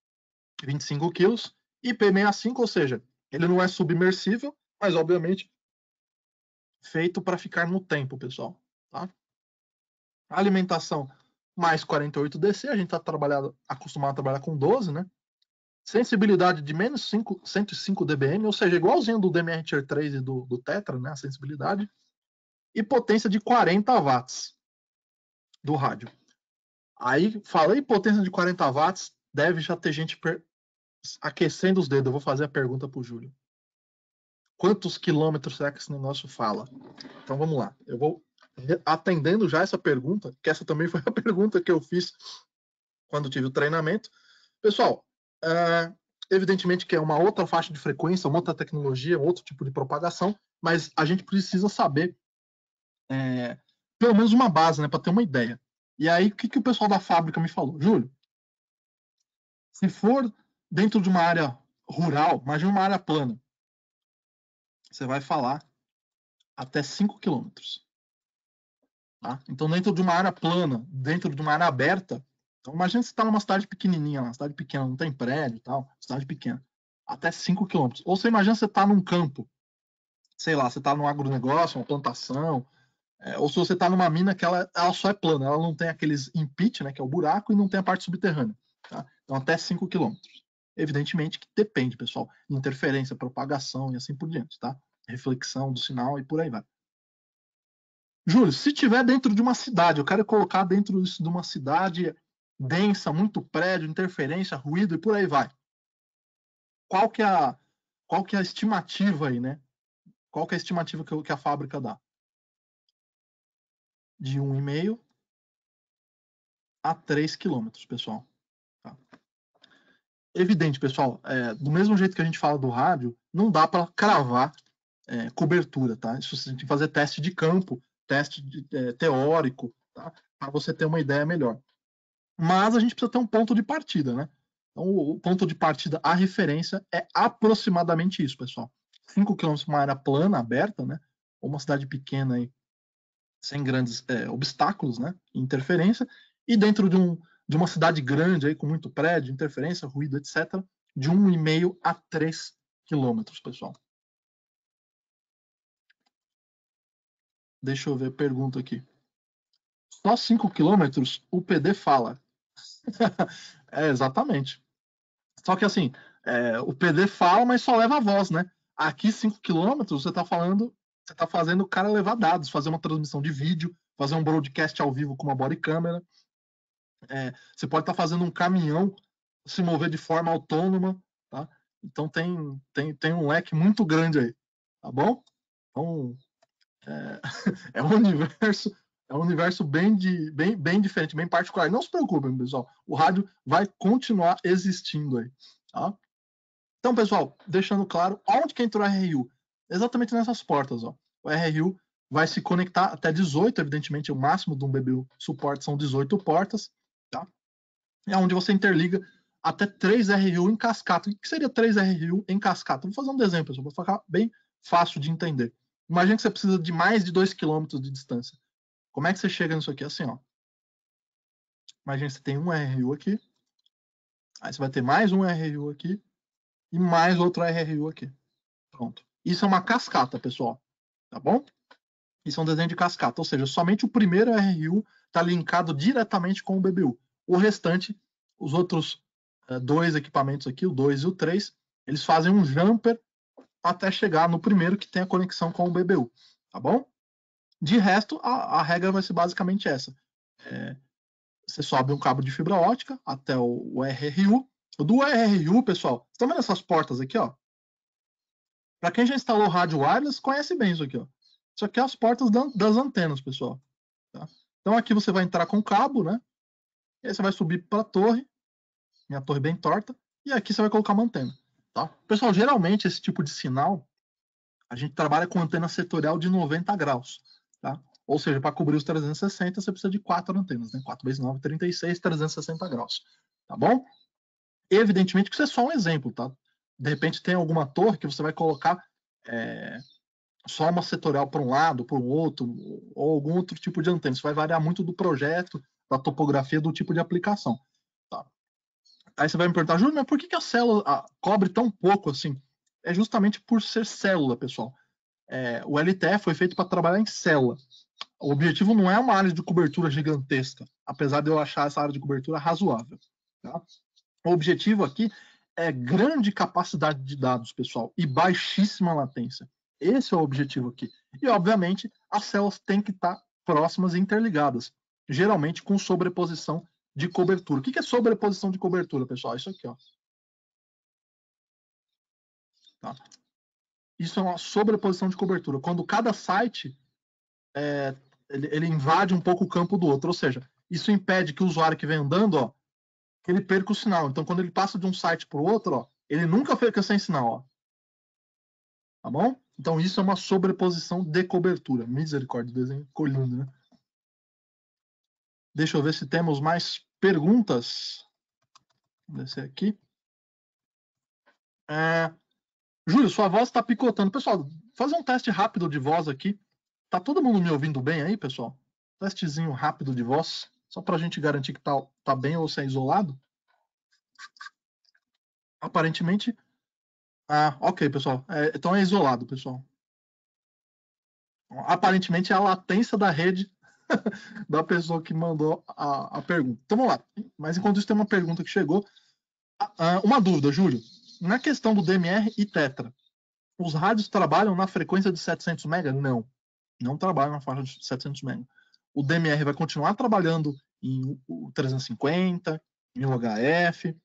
25 quilos, IP65, ou seja, ele não é submersível, mas obviamente feito para ficar no tempo, pessoal. Tá? A alimentação mais 48 DC, a gente está acostumado a trabalhar com 12, né? Sensibilidade de menos 105 dBm, ou seja, igualzinho do DMR Tier 3 e do Tetra, né? A sensibilidade. E potência de 40 watts do rádio. Aí, falei potência de 40 watts, deve já ter gente aquecendo os dedos. Eu vou fazer a pergunta para o Júlio. Quantos quilômetros será que esse negócio fala? Então vamos lá. Eu vou atendendo já essa pergunta, que essa também foi a pergunta que eu fiz quando tive o treinamento. Pessoal, Evidentemente que é uma outra faixa de frequência, uma outra tecnologia, outro tipo de propagação, mas a gente precisa saber pelo menos uma base, né, para ter uma ideia. E aí, o que o pessoal da fábrica me falou? Júlio, se for dentro de uma área rural, imagina uma área plana, você vai falar até 5 quilômetros. Tá? Então, dentro de uma área plana, dentro de uma área aberta, então imagina se você está numa cidade pequenininha, uma cidade pequena, não tem prédio e tal, cidade pequena, até 5 quilômetros. Ou você imagina você está num campo, sei lá, você está num agronegócio, uma plantação, ou se você está numa mina que ela só é plana, ela não tem aqueles in-pit, né, que é o buraco, e não tem a parte subterrânea. Tá? Então, até 5 quilômetros. Evidentemente que depende, pessoal, interferência, propagação e assim por diante, tá? Reflexão do sinal e por aí vai. Júlio, se tiver dentro de uma cidade, eu quero colocar dentro de uma cidade densa, muito prédio, interferência, ruído e por aí vai. Qual que é a estimativa aí, né? Qual que é a estimativa que a fábrica dá? De 1,5 a 3 quilômetros, pessoal. Tá? Evidente, pessoal, do mesmo jeito que a gente fala do rádio, não dá para cravar cobertura, tá? Isso você tem que fazer teste de campo, teste teórico, tá? Para você ter uma ideia melhor. Mas a gente precisa ter um ponto de partida, né? Então, o ponto de partida, a referência é aproximadamente isso, pessoal. 5 km uma área plana, aberta, né? Ou uma cidade pequena aí, sem grandes obstáculos, né? Interferência. E dentro de uma cidade grande aí, com muito prédio, interferência, ruído, etc., de 1,5 a 3 quilômetros, pessoal. Deixa eu ver, pergunta aqui. Só 5 quilômetros o PD fala. Exatamente. Só que assim, o PD fala, mas só leva a voz, né? Aqui, 5 quilômetros, você está fazendo o cara levar dados, fazer uma transmissão de vídeo, fazer um broadcast ao vivo com uma body câmera. Você pode estar fazendo um caminhão se mover de forma autônoma, tá? Então tem um leque muito grande aí, tá bom? Então, é um universo bem diferente, bem particular. Não se preocupem, pessoal. O rádio vai continuar existindo aí, tá? Então, pessoal, deixando claro, onde que entra o RRU? Exatamente nessas portas, ó. O RRU vai se conectar até 18, evidentemente, o máximo de um BBU suporte são 18 portas, tá? É onde você interliga até 3 RRU em cascata. O que seria 3 RRU em cascata? Vou fazer um desenho, pessoal, para ficar bem fácil de entender. Imagina que você precisa de mais de 2 km de distância. Como é que você chega nisso aqui? Assim, ó. Imagina que você tem um RRU aqui, aí você vai ter mais um RRU aqui e mais outro RRU aqui. Pronto. Isso é uma cascata, pessoal. Tá bom? Isso é um desenho de cascata, ou seja, somente o primeiro RRU está linkado diretamente com o BBU. O restante, os outros dois equipamentos aqui, o 2 e o 3, eles fazem um jumper até chegar no primeiro que tem a conexão com o BBU. Tá bom? De resto, a regra vai ser basicamente essa. Você sobe um cabo de fibra ótica até o RRU. Do RRU, pessoal, estão vendo essas portas aqui, ó? Para quem já instalou rádio wireless, conhece bem isso aqui, ó. Isso aqui é as portas das antenas, pessoal. Tá? Então aqui você vai entrar com o cabo, né? E aí você vai subir para a torre, minha torre bem torta, e aqui você vai colocar uma antena. Tá? Pessoal, geralmente esse tipo de sinal, a gente trabalha com antena setorial de 90 graus. Tá? Ou seja, para cobrir os 360, você precisa de 4 antenas, né? 4 vezes 9, 36, 360 graus. Tá bom? Evidentemente que isso é só um exemplo, tá? De repente tem alguma torre que você vai colocar só uma setorial para um lado, para o outro, ou algum outro tipo de antena. Isso vai variar muito do projeto, da topografia, do tipo de aplicação. Tá? Aí você vai me perguntar, Júlio, mas por que a célula cobre tão pouco assim? É justamente por ser célula, pessoal. O LTE foi feito para trabalhar em célula. O objetivo não é uma área de cobertura gigantesca, apesar de eu achar essa área de cobertura razoável. Tá? O objetivo aqui é grande capacidade de dados, pessoal, e baixíssima latência. Esse é o objetivo aqui. E, obviamente, as células têm que estar próximas e interligadas, geralmente com sobreposição de cobertura. O que é sobreposição de cobertura, pessoal? Isso aqui, ó. Tá? Isso é uma sobreposição de cobertura. Quando cada site ele invade um pouco o campo do outro, ou seja, isso impede que o usuário que vem andando, ó, que ele perca o sinal. Então, quando ele passa de um site para o outro, ó, Ele nunca fica sem sinal, ó. Tá bom? Então isso é uma sobreposição de cobertura. Misericórdia, o desenho ficou lindo, né? Deixa eu ver se temos mais perguntas. Vou descer aqui. Júlio, sua voz está picotando. Pessoal, fazer um teste rápido de voz aqui. Tá todo mundo me ouvindo bem aí, pessoal? Testezinho rápido de voz, só para a gente garantir que tá bem ou se é isolado. Aparentemente... ok, pessoal. Então é isolado, pessoal. Aparentemente é a latência da rede da pessoa que mandou a pergunta. Então vamos lá. Mas enquanto isso tem uma pergunta que chegou. Uma dúvida, Júlio. Na questão do DMR e Tetra, os rádios trabalham na frequência de 700 MHz? Não trabalham na faixa de 700 MHz. O DMR vai continuar trabalhando em 350, em UHF,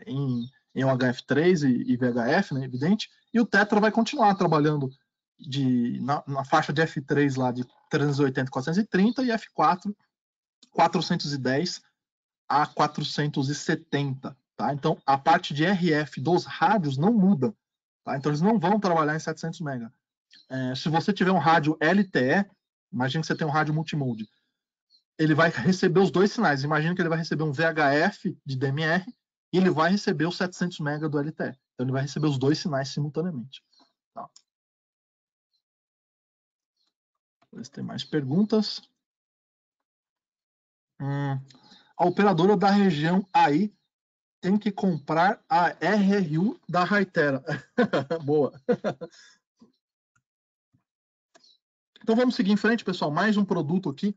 em UHF3 e VHF, né, evidente, e o Tetra vai continuar trabalhando na faixa de F3 lá de 380 e 430 e F4 410 a 470, tá? Então a parte de RF dos rádios não muda, tá? Então eles não vão trabalhar em 700 MHz. Se você tiver um rádio LTE, imagina que você tem um rádio multimode, ele vai receber os dois sinais. Imagina que ele vai receber um VHF de DMR e ele vai receber os 700 MHz do LTE. Então ele vai receber os dois sinais simultaneamente. Tá? Vamos ver se tem mais perguntas. A operadora da região aí tem que comprar a RRU da Hytera. Boa. Então vamos seguir em frente, pessoal. Mais um produto aqui.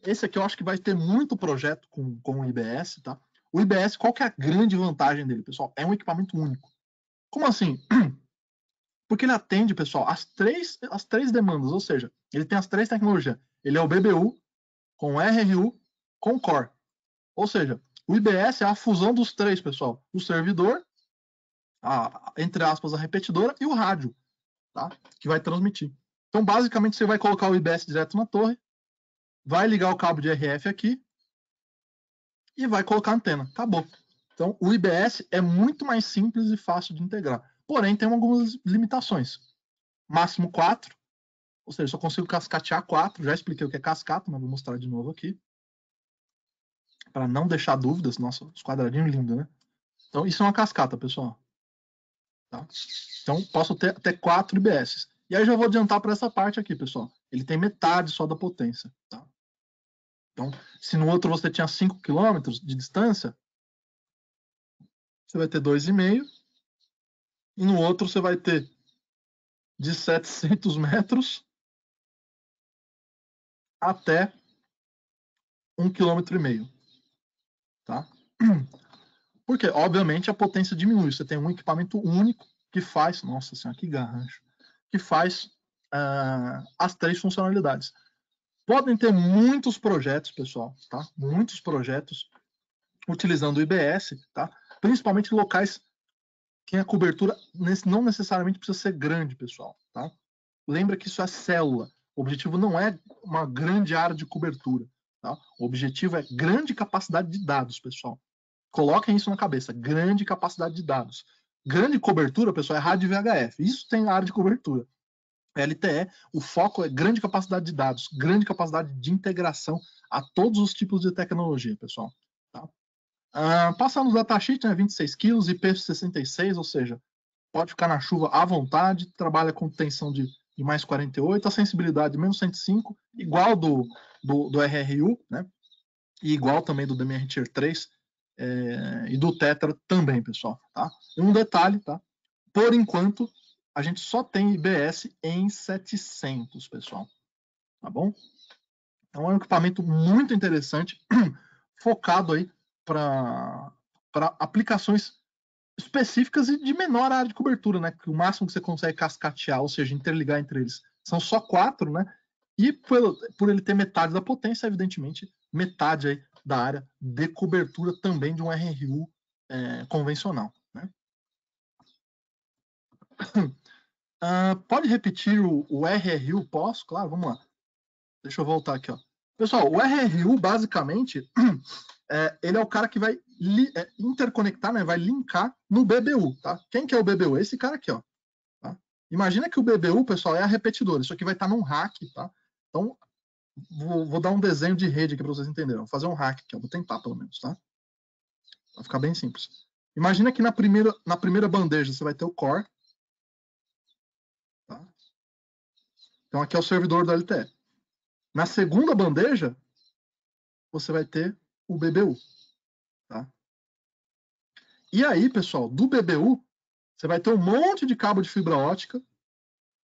Esse aqui eu acho que vai ter muito projeto com o IBS, tá? O IBS, qual que é a grande vantagem dele, pessoal? É um equipamento único. Como assim? Porque ele atende, pessoal, as três demandas, ou seja, ele tem as três tecnologias. Ele é o BBU, com RRU, com Core. Ou seja, o IBS é a fusão dos três, pessoal. O servidor, entre aspas, a repetidora e o rádio, tá? Que vai transmitir. Então, basicamente, você vai colocar o IBS direto na torre, vai ligar o cabo de RF aqui e vai colocar a antena. Acabou. Então, o IBS é muito mais simples e fácil de integrar. Porém, tem algumas limitações. Máximo 4, ou seja, só consigo cascatear 4. Já expliquei o que é cascata, mas vou mostrar de novo aqui. Para não deixar dúvidas. Nossa, os quadradinhos lindos, né? Então, isso é uma cascata, pessoal. Tá? Então, posso ter até 4 IBS. E aí, já vou adiantar para essa parte aqui, pessoal. Ele tem metade só da potência. Tá? Então, se no outro você tinha 5 km de distância, você vai ter 2,5. E no outro você vai ter de 700 metros até 1,5 km. Tá? Porque, obviamente, a potência diminui. Você tem um equipamento único que faz... Nossa senhora, que garrancho. Que faz as três funcionalidades. Podem ter muitos projetos, pessoal, tá? Muitos projetos utilizando o IBS, tá? Principalmente em locais que a cobertura não necessariamente precisa ser grande, pessoal, tá? Lembra que isso é célula. O objetivo não é uma grande área de cobertura, tá? O objetivo é grande capacidade de dados, pessoal. Coloquem isso na cabeça, grande capacidade de dados. Grande cobertura, pessoal, é rádio VHF. Isso tem área de cobertura. LTE, o foco é grande capacidade de dados, grande capacidade de integração a todos os tipos de tecnologia, pessoal. Tá? Passando o datasheet, né, 26 kg, IP66, ou seja, pode ficar na chuva à vontade, trabalha com tensão de mais 48, a sensibilidade menos 105, igual do RRU, né? E igual também do DMR Tier 3 e do Tetra também, pessoal. Tá? E um detalhe, tá? Por enquanto, a gente só tem IBS em 700, pessoal. Tá bom? Então é um equipamento muito interessante, focado aí para aplicações específicas e de menor área de cobertura, né? Que o máximo que você consegue cascatear, ou seja, interligar entre eles, são só 4, né? E por ele ter metade da potência, evidentemente, metade aí da área de cobertura também de um RRU convencional. Né? Pode repetir o RRU? Posso? Claro, vamos lá. Deixa eu voltar aqui. Ó. Pessoal, o RRU, basicamente, ele é o cara que vai interconectar, né? Vai linkar no BBU, tá? Quem que é o BBU? Esse cara aqui, ó. Tá? Imagina que o BBU, pessoal, é a repetidora. Isso aqui vai estar num rack, tá? Então, vou dar um desenho de rede aqui para vocês entenderem. Vou fazer um hack aqui, ó. Vou tentar, pelo menos, tá? Vai ficar bem simples. Imagina que na primeira bandeja você vai ter o core. Tá? Então, aqui é o servidor do LTE. Na segunda bandeja, você vai ter o BBU. Tá? E aí, pessoal, do BBU, você vai ter um monte de cabo de fibra ótica.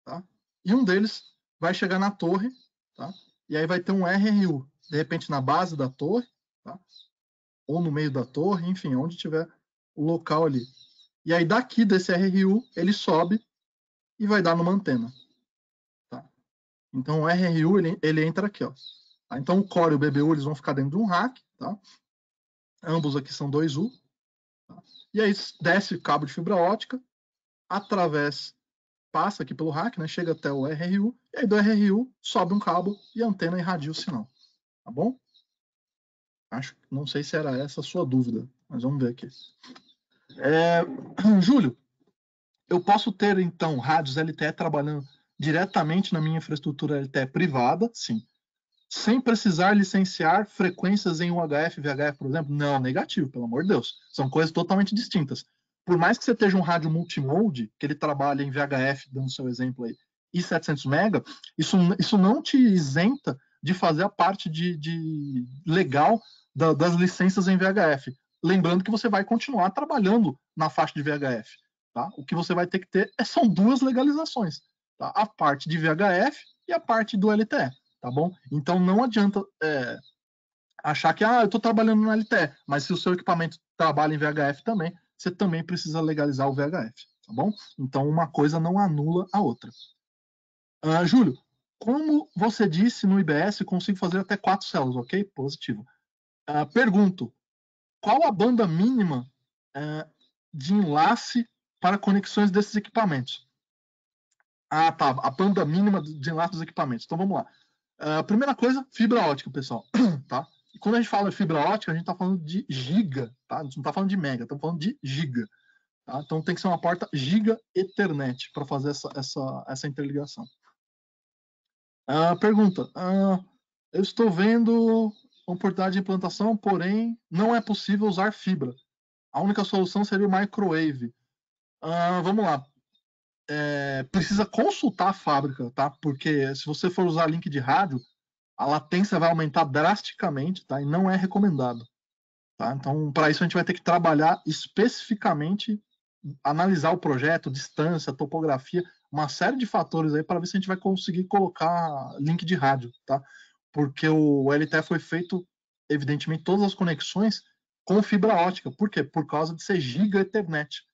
Tá? E um deles vai chegar na torre. Tá? E aí vai ter um RRU, de repente na base da torre. Tá? Ou no meio da torre, enfim, onde tiver o local ali. E aí daqui desse RRU, ele sobe e vai dar numa antena. Tá? Então o RRU, ele entra aqui. Ó. Tá? Então o core e o BBU eles vão ficar dentro de um rack. Tá? Ambos aqui são 2U. Tá? E aí desce cabo de fibra ótica, passa aqui pelo rack, né? Chega até o RRU, e aí do RRU sobe um cabo e a antena irradia o sinal. Tá bom? Não sei se era essa a sua dúvida, mas vamos ver aqui. Júlio, eu posso ter, então, rádios LTE trabalhando diretamente na minha infraestrutura LTE privada, sim. Sem precisar licenciar frequências em UHF, VHF, por exemplo? Não, negativo, pelo amor de Deus. São coisas totalmente distintas. Por mais que você esteja um rádio multimode, que ele trabalha em VHF, dando seu exemplo aí, e 700 MB, isso não te isenta de fazer a parte de legal das licenças em VHF. Lembrando que você vai continuar trabalhando na faixa de VHF. Tá? O que você vai ter que ter são duas legalizações. Tá? A parte de VHF e a parte do LTE. Tá bom? Então não adianta achar que eu estou trabalhando no LTE, mas se o seu equipamento trabalha em VHF também, você também precisa legalizar o VHF. Tá bom? Então uma coisa não anula a outra. Júlio, como você disse no IBS, consigo fazer até 4 células, ok? Positivo. Pergunto, qual a banda mínima de enlace para conexões desses equipamentos? Tá. A banda mínima de enlace dos equipamentos. Então vamos lá. Primeira coisa, fibra ótica, pessoal. Tá? E quando a gente fala de fibra ótica, a gente está falando de giga, tá? A gente não está falando de mega, estamos falando de giga. Tá? Então tem que ser uma porta giga Ethernet para fazer essa interligação. Pergunta. Eu estou vendo oportunidade de implantação, porém não é possível usar fibra. A única solução seria o microwave. Vamos lá. Precisa consultar a fábrica, tá? Porque se você for usar link de rádio, a latência vai aumentar drasticamente, tá? E não é recomendado. Tá? Então, para isso a gente vai ter que trabalhar especificamente, analisar o projeto, distância, topografia, uma série de fatores aí para ver se a gente vai conseguir colocar link de rádio, tá? Porque o LTE foi feito, evidentemente, todas as conexões com fibra ótica. Por quê? Por causa de ser giga Ethernet,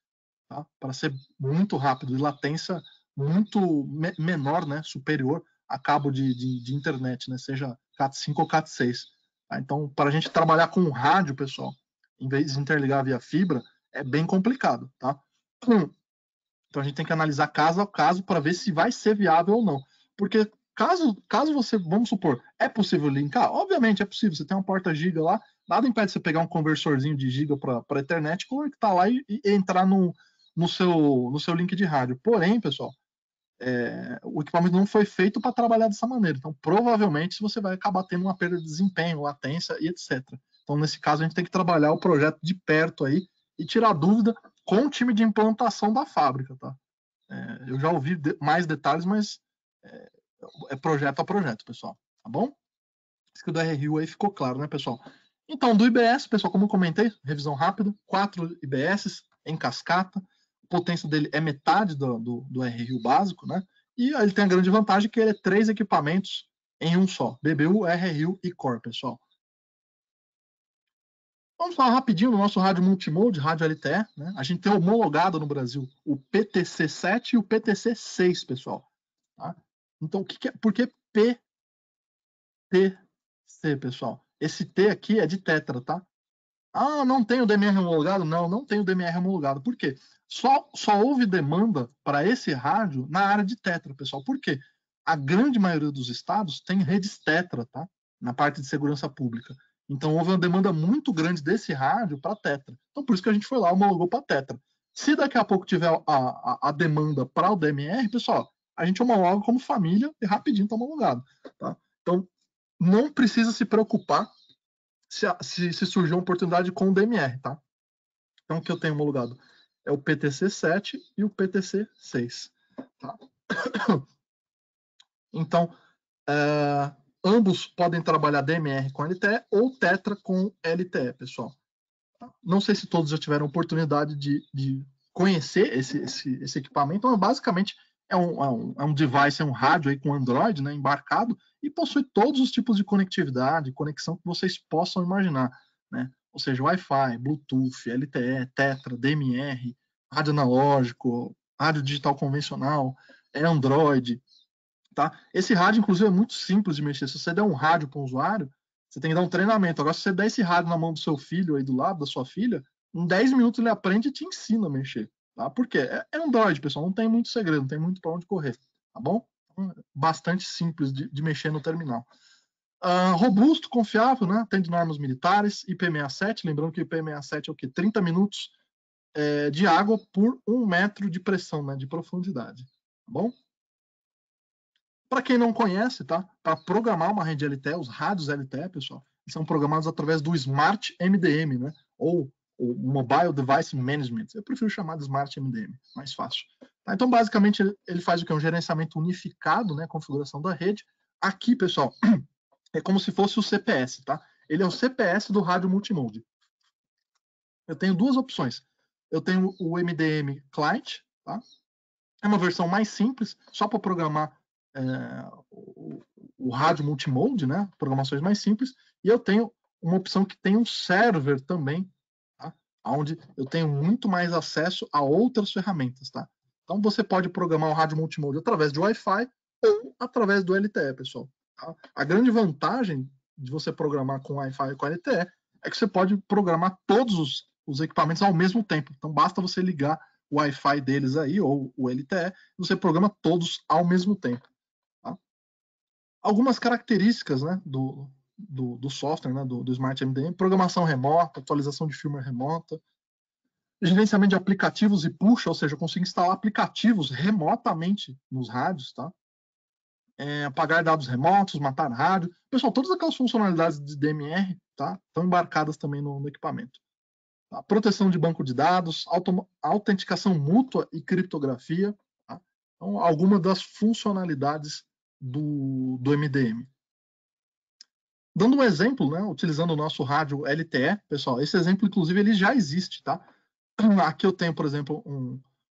tá? Para ser muito rápido e latência muito menor, né? Superior a cabo de internet, né? Seja Cat5 ou Cat6. Tá? Então, para a gente trabalhar com rádio, pessoal, em vez de interligar via fibra, é bem complicado, tá? Então a gente tem que analisar caso a caso para ver se vai ser viável ou não. Porque caso você, vamos supor, é possível linkar? Obviamente é possível. Você tem uma porta giga lá, nada impede você pegar um conversorzinho de giga para internet, conectar lá e entrar no seu link de rádio. Porém, pessoal, o equipamento não foi feito para trabalhar dessa maneira. Então, provavelmente, você vai acabar tendo uma perda de desempenho, latência e etc. Então, nesse caso, a gente tem que trabalhar o projeto de perto aí e tirar dúvida com o time de implantação da fábrica, tá? Eu já ouvi mais detalhes, mas é projeto a projeto, pessoal. Tá bom? Isso que o do RRU aí ficou claro, né, pessoal? Então, do IBS, pessoal, como eu comentei, revisão rápida, 4 IBS em cascata, a potência dele é metade do RRU básico, né? E ele tem a grande vantagem que ele é 3 equipamentos em um só, BBU, RRU e Core, pessoal. Vamos falar rapidinho do nosso rádio multimode, rádio LTE, né? A gente tem homologado no Brasil o PTC7 e o PTC6, pessoal. Tá? Então, por que PTC, pessoal? Esse T aqui é de tetra, tá? Não tem o DMR homologado? Não tem o DMR homologado. Por quê? Só houve demanda para esse rádio na área de tetra, pessoal. Por quê? A grande maioria dos estados tem redes tetra, tá? Na parte de segurança pública. Então houve uma demanda muito grande desse rádio para Tetra. Então por isso que a gente foi lá, homologou para Tetra. Se daqui a pouco tiver a demanda para o DMR, pessoal, a gente homologa como família e rapidinho está homologado. Tá? Então não precisa se preocupar se surgir uma oportunidade com o DMR. Tá? Então o que eu tenho homologado é o PTC7 e o PTC6. Tá? Então, ambos podem trabalhar DMR com LTE ou Tetra com LTE, pessoal. Não sei se todos já tiveram oportunidade de conhecer esse equipamento, mas basicamente é um device, é um rádio aí com Android, né, embarcado, e possui todos os tipos de conectividade, conexão que vocês possam imaginar, né? Ou seja, Wi-Fi, Bluetooth, LTE, Tetra, DMR, rádio analógico, rádio digital convencional, Android, tá? Esse rádio, inclusive, é muito simples de mexer. Se você der um rádio para um usuário, você tem que dar um treinamento. Agora, se você der esse rádio na mão do seu filho aí do lado, da sua filha, em 10 minutos ele aprende e te ensina a mexer. Tá? Por quê? É Android, pessoal. Não tem muito segredo, não tem muito para onde correr. Tá bom? Bastante simples de mexer no terminal. Robusto, confiável, né? Atende normas militares, IP67. Lembrando que o IP67 é o quê? 30 minutos de água por 1 metro de pressão, né? De profundidade. Tá bom? Para quem não conhece, tá? Para programar uma rede LTE, os rádios LTE, pessoal, eles são programados através do Smart MDM, né? Ou o Mobile Device Management. Eu prefiro chamar de Smart MDM, mais fácil. Tá? Então, basicamente, ele faz o que? Um gerenciamento unificado, né? Configuração da rede. Aqui, pessoal, é como se fosse o CPS, tá? Ele é o CPS do rádio multimode. Eu tenho duas opções. Eu tenho o MDM Client, tá? É uma versão mais simples, só para programar o rádio multimode, né? Programações mais simples. E eu tenho uma opção que tem um server também, tá? Onde eu tenho muito mais acesso a outras ferramentas, tá? Então você pode programar o rádio multimode através de Wi-Fi ou através do LTE, pessoal. Tá? A grande vantagem de você programar com Wi-Fi e com LTE é que você pode programar todos os equipamentos ao mesmo tempo. Então basta você ligar o Wi-Fi deles aí, ou o LTE, você programa todos ao mesmo tempo. Tá? Algumas características, né, do software, né, do Smart MDM: programação remota, atualização de firmware remota, gerenciamento de aplicativos e push, ou seja, eu consigo instalar aplicativos remotamente nos rádios, tá? Apagar dados remotos, matar rádio. Pessoal, todas aquelas funcionalidades de DMR, tá, estão embarcadas também no equipamento. Tá? Proteção de banco de dados, autenticação mútua e criptografia. Tá? Então, algumas das funcionalidades do MDM. Dando um exemplo, né, utilizando o nosso rádio LTE, pessoal, esse exemplo, inclusive, ele já existe, tá? Aqui eu tenho, por exemplo,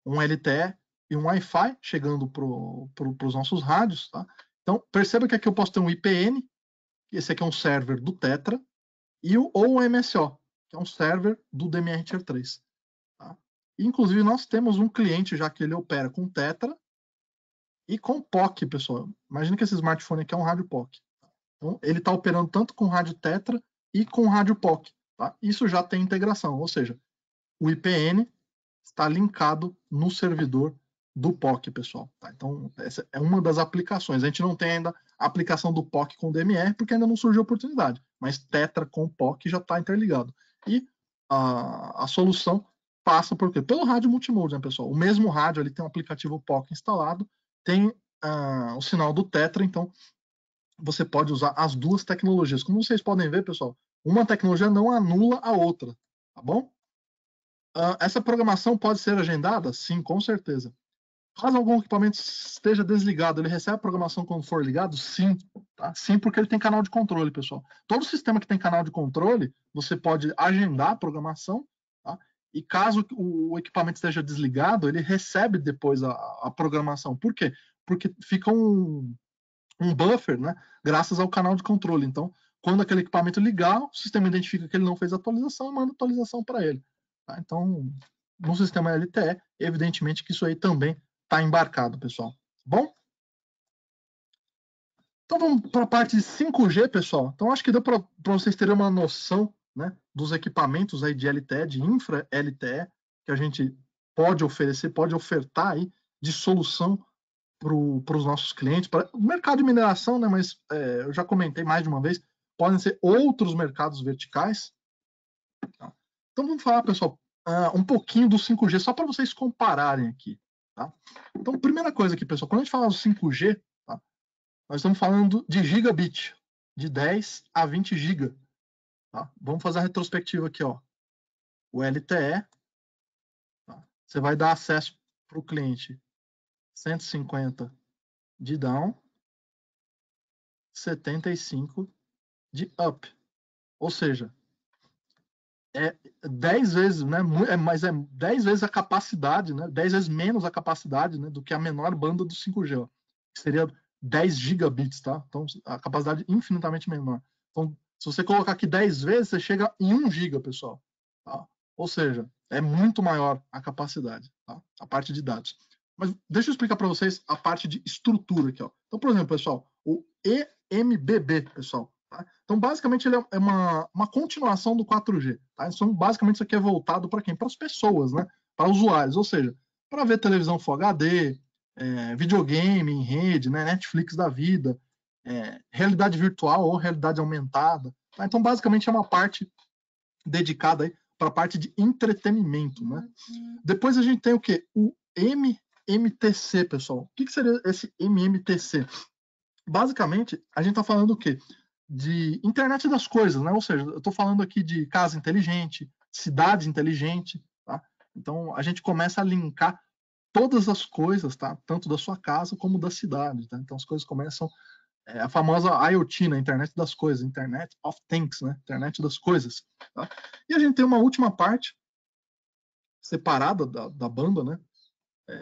um LTE e um Wi-Fi chegando para os nossos rádios, tá? Então, perceba que aqui eu posso ter um IPN, esse aqui é um server do Tetra, ou um MSO, que é um server do DMR Tier 3. Tá? Inclusive, nós temos um cliente já que ele opera com Tetra e com POC, pessoal. Imagina que esse smartphone aqui é um rádio POC. Então, ele está operando tanto com rádio Tetra e com rádio POC. Tá? Isso já tem integração, ou seja, o IPN está linkado no servidor do POC, pessoal. Tá? Então, essa é uma das aplicações. A gente não tem ainda a aplicação do POC com DMR, porque ainda não surgiu a oportunidade, mas Tetra com POC já está interligado. E a solução passa por quê? Pelo rádio multimode, né, pessoal? O mesmo rádio, ele tem um aplicativo POC instalado, tem o sinal do Tetra, então você pode usar as duas tecnologias. Como vocês podem ver, pessoal, uma tecnologia não anula a outra, tá bom? Essa programação pode ser agendada? Sim, com certeza. Caso algum equipamento esteja desligado, ele recebe a programação quando for ligado? Sim. Tá? Sim, porque ele tem canal de controle, pessoal. Todo sistema que tem canal de controle, você pode agendar a programação, tá? E caso o equipamento esteja desligado, ele recebe depois a programação. Por quê? Porque fica um buffer, né? Graças ao canal de controle. Então, quando aquele equipamento ligar, o sistema identifica que ele não fez atualização e manda atualização para ele. Tá? Então, no sistema LTE, evidentemente que isso aí também está embarcado, pessoal. Bom? Então vamos para a parte de 5G, pessoal. Então acho que deu para vocês terem uma noção, né, dos equipamentos aí de LTE, de infra LTE, que a gente pode oferecer, pode ofertar aí de solução para os nossos clientes, para o mercado de mineração, né, mas eu já comentei mais de uma vez, podem ser outros mercados verticais. Tá? Então vamos falar, pessoal, um pouquinho do 5G, só para vocês compararem aqui. Tá? Então, primeira coisa aqui, pessoal, quando a gente fala do 5G, tá? Nós estamos falando de gigabit, de 10 a 20 GB. Tá? Vamos fazer a retrospectiva aqui, ó. O LTE, tá? Você vai dar acesso para o cliente 150 de down, 75 de up. Ou seja, é 10 vezes, né? Mas é 10 vezes a capacidade, né? 10 vezes menos a capacidade, né? Do que a menor banda do 5G, ó, que seria 10 gigabits, tá? Então, a capacidade infinitamente menor. Então, se você colocar aqui 10 vezes, você chega em 1 giga, pessoal. Tá? Ou seja, é muito maior a capacidade, tá? A parte de dados. Mas deixa eu explicar para vocês a parte de estrutura aqui, ó. Então, por exemplo, pessoal, o EMBB, pessoal. Tá? Então, basicamente, ele é uma continuação do 4G. Tá? Então, basicamente, isso aqui é voltado para quem? Para as pessoas, né? Para usuários, ou seja, para ver televisão Full HD, videogame em rede, né? Netflix da vida, realidade virtual ou realidade aumentada. Tá? Então, basicamente, é uma parte dedicada para a parte de entretenimento. Né? Depois a gente tem o quê? O MMTC, pessoal. O que seria esse MMTC? Basicamente, a gente está falando o quê? De internet das coisas, né? Ou seja, eu estou falando aqui de casa inteligente, cidade inteligente, tá? Então, a gente começa a linkar todas as coisas, tá? Tanto da sua casa como da cidade, tá? Então, as coisas começam... a famosa IoT, né? Internet das coisas, Internet of Things, né? Internet das coisas, tá? E a gente tem uma última parte separada da banda, né?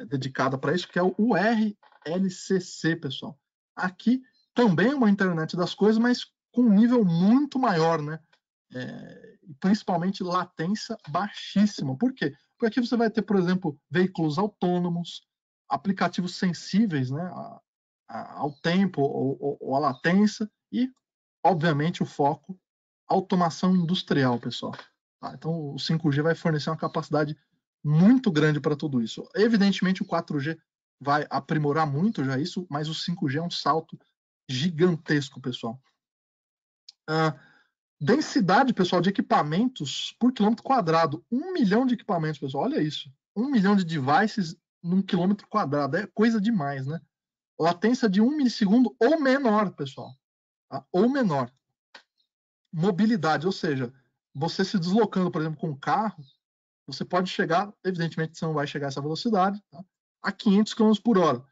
Dedicada para isso, que é o URLCC, pessoal. Aqui também é uma internet das coisas, mas com um nível muito maior, né? Principalmente latência baixíssima. Por quê? Porque aqui você vai ter, por exemplo, veículos autônomos, aplicativos sensíveis, né, ao tempo ou à latência e, obviamente, o foco, automação industrial, pessoal. Tá? Então, o 5G vai fornecer uma capacidade muito grande para tudo isso. Evidentemente, o 4G vai aprimorar muito já isso, mas o 5G é um salto gigantesco, pessoal. Densidade, pessoal, de equipamentos por quilômetro quadrado. 1 milhão de equipamentos, pessoal. Olha isso. 1 milhão de devices num quilômetro quadrado. É coisa demais, né? Latência de 1 milissegundo ou menor, pessoal. Tá? Ou menor. Mobilidade, ou seja, você se deslocando, por exemplo, com um carro, você pode chegar, evidentemente você não vai chegar a essa velocidade, tá? A 500 km por hora.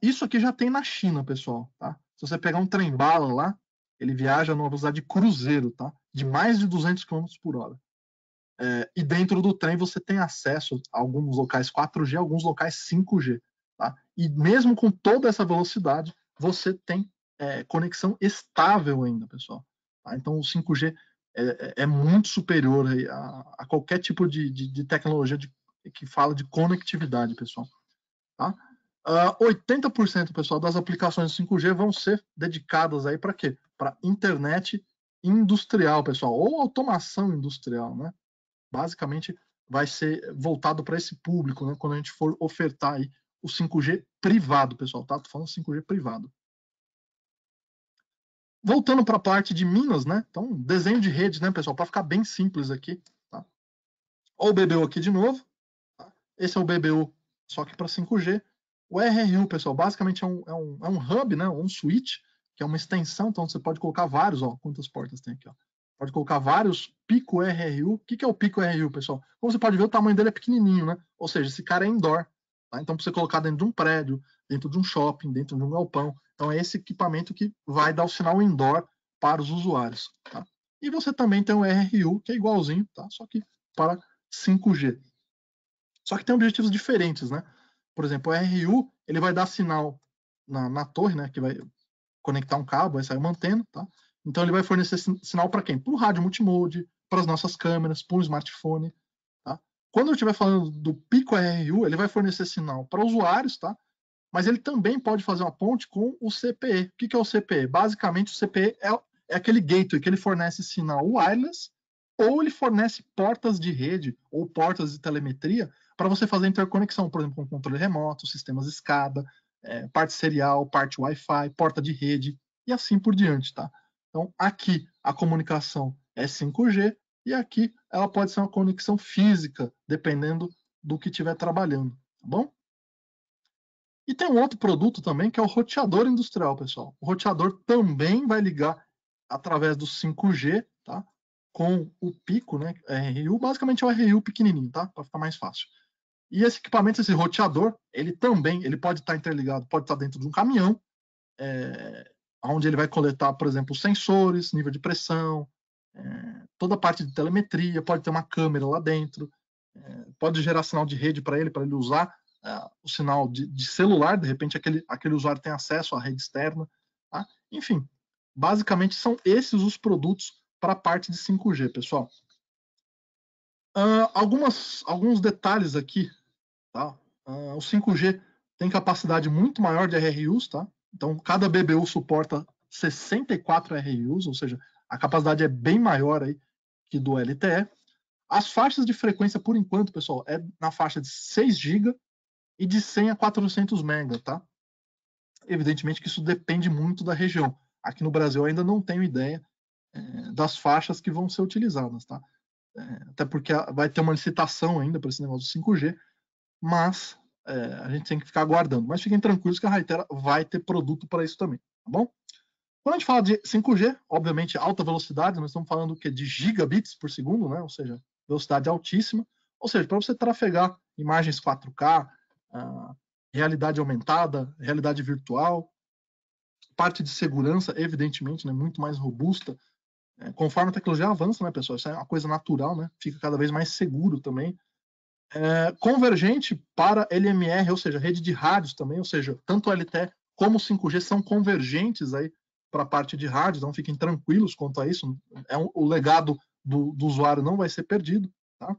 Isso aqui já tem na China, pessoal. Tá? Se você pegar um trem-bala lá, ele viaja numa velocidade de cruzeiro, tá? De mais de 200 km por hora. E dentro do trem você tem acesso a alguns locais 4G, alguns locais 5G. Tá? E mesmo com toda essa velocidade, você tem conexão estável ainda, pessoal. Tá? Então o 5G é muito superior a qualquer tipo de tecnologia que fala de conectividade, pessoal. Tá? 80%, pessoal, das aplicações 5G vão ser dedicadas aí para quê? Para internet industrial, pessoal, ou automação industrial, né? Basicamente vai ser voltado para esse público, né? Quando a gente for ofertar aí o 5G privado, pessoal, tá? Tô falando 5G privado. Voltando para a parte de Minas, né? Então, desenho de rede, né, pessoal? Para ficar bem simples aqui, tá? Olha o BBU aqui de novo. Tá? Esse é o BBU, só que para 5G. O RRU, pessoal, basicamente é um hub, né? Um switch, que é uma extensão, então você pode colocar vários, ó, quantas portas tem aqui, ó. Pode colocar vários pico RRU. O que é o pico RRU, pessoal? Como você pode ver, o tamanho dele é pequenininho, né? Ou seja, esse cara é indoor. Tá? Então, para você colocar dentro de um prédio, dentro de um shopping, dentro de um galpão. Então, é esse equipamento que vai dar o sinal indoor para os usuários. Tá? E você também tem o RRU, que é igualzinho, tá? Só que para 5G. Só que tem objetivos diferentes, né? Por exemplo, o RU, ele vai dar sinal na torre, né? Que vai conectar um cabo, vai sair uma antena, tá? Então ele vai fornecer sinal para quem? Para o rádio multimode, para as nossas câmeras, para o smartphone, tá? Quando eu estiver falando do pico RU, ele vai fornecer sinal para usuários, tá? Mas ele também pode fazer uma ponte com o CPE. O que é o CPE? Basicamente, o CPE é aquele gateway que ele fornece sinal wireless ou ele fornece portas de rede ou portas de telemetria para você fazer interconexão, por exemplo, com controle remoto, sistemas SCADA, parte serial, parte Wi-Fi, porta de rede e assim por diante, tá? Então, aqui a comunicação é 5G e aqui ela pode ser uma conexão física, dependendo do que estiver trabalhando, tá bom? E tem um outro produto também, que é o roteador industrial, pessoal. O roteador também vai ligar através do 5G, tá? Com o pico, né? RU, basicamente é o RU pequenininho, tá? Para ficar mais fácil. E esse equipamento, esse roteador, ele pode estar interligado, pode estar dentro de um caminhão, onde ele vai coletar, por exemplo, sensores, nível de pressão, toda a parte de telemetria, pode ter uma câmera lá dentro, pode gerar sinal de rede para ele usar o sinal de celular, de repente aquele usuário tem acesso à rede externa, tá? Enfim, basicamente são esses os produtos para a parte de 5G, pessoal. Alguns detalhes aqui, tá? O 5G tem capacidade muito maior de RRUs, tá? Então, cada BBU suporta 64 RRUs, ou seja, a capacidade é bem maior aí que do LTE. As faixas de frequência, por enquanto, pessoal, é na faixa de 6 GB e de 100 a 400 MB, tá? Evidentemente que isso depende muito da região. Aqui no Brasil eu ainda não tenho ideia das faixas que vão ser utilizadas, tá? Até porque vai ter uma licitação ainda para esse negócio do 5G, mas a gente tem que ficar aguardando. Mas fiquem tranquilos que a Hytera vai ter produto para isso também, tá bom? Quando a gente fala de 5G, obviamente alta velocidade, nós estamos falando de gigabits por segundo, né? Ou seja, velocidade altíssima. Ou seja, para você trafegar imagens 4K, realidade aumentada, realidade virtual, parte de segurança, evidentemente, né, muito mais robusta. Conforme a tecnologia avança, né, pessoal? Isso é uma coisa natural, né? Fica cada vez mais seguro também. Convergente para LMR, ou seja, rede de rádios também, ou seja, tanto o LTE como o 5G são convergentes aí para a parte de rádio, então fiquem tranquilos quanto a isso. O legado do usuário não vai ser perdido, tá?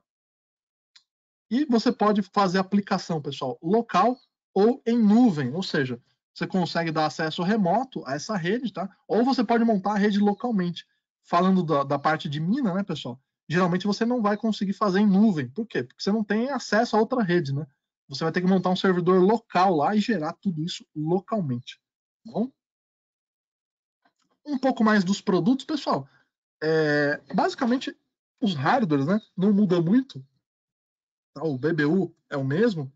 E você pode fazer aplicação, pessoal, local ou em nuvem, ou seja, você consegue dar acesso remoto a essa rede, tá? Ou você pode montar a rede localmente. Falando da parte de mina, né, pessoal? Geralmente você não vai conseguir fazer em nuvem. Por quê? Porque você não tem acesso a outra rede, né? Você vai ter que montar um servidor local lá e gerar tudo isso localmente. Tá bom? Um pouco mais dos produtos, pessoal. Basicamente, os hardwares, né? Não muda muito. Tá? O BBU é o mesmo,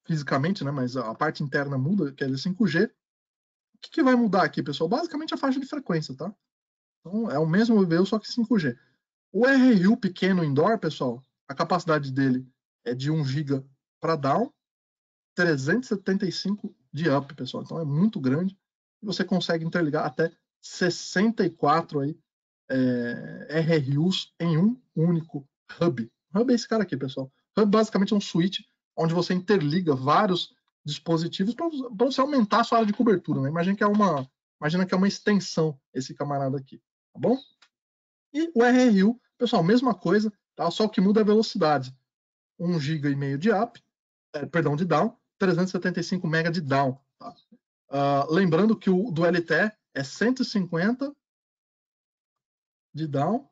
fisicamente, né? Mas a parte interna muda, que é de 5G. O que vai mudar aqui, pessoal? Basicamente a faixa de frequência, tá? Então, é o mesmo BBU, só que 5G. O RU pequeno indoor, pessoal, a capacidade dele é de 1 GB para down, 375 de up, pessoal. Então é muito grande. E você consegue interligar até 64 aí, RRUs em um único hub. Hub é esse cara aqui, pessoal. Hub basicamente é um switch onde você interliga vários dispositivos para você aumentar a sua área de cobertura. Né? Imagina que é uma extensão esse camarada aqui, tá bom? E o RRU, pessoal, mesma coisa, tá? Só que muda a velocidade. 1,5 GB de up, de down, 375 MB de down. Tá? Lembrando que o do LTE é 150 de down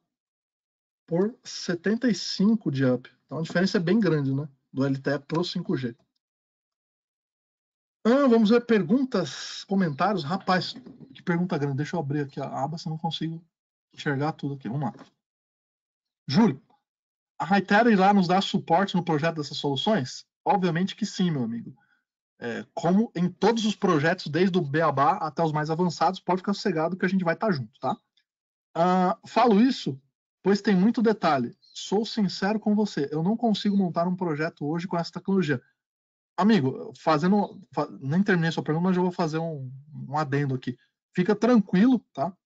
por 75 de up. Então a diferença é bem grande, né? Do LTE para o 5G. Vamos ver perguntas, comentários. Rapaz, que pergunta grande. Deixa eu abrir aqui a aba, se eu não consigo enxergar tudo aqui. Vamos lá. Júlio, a Hytera irá nos dar suporte no projeto dessas soluções? Obviamente que sim, meu amigo. Como em todos os projetos, desde o Beabá até os mais avançados, pode ficar sossegado que a gente vai estar junto, tá? Falo isso, pois tem muito detalhe. Sou sincero com você, eu não consigo montar um projeto hoje com essa tecnologia. Amigo, nem terminei sua pergunta, mas eu vou fazer um adendo aqui. Fica tranquilo, tá?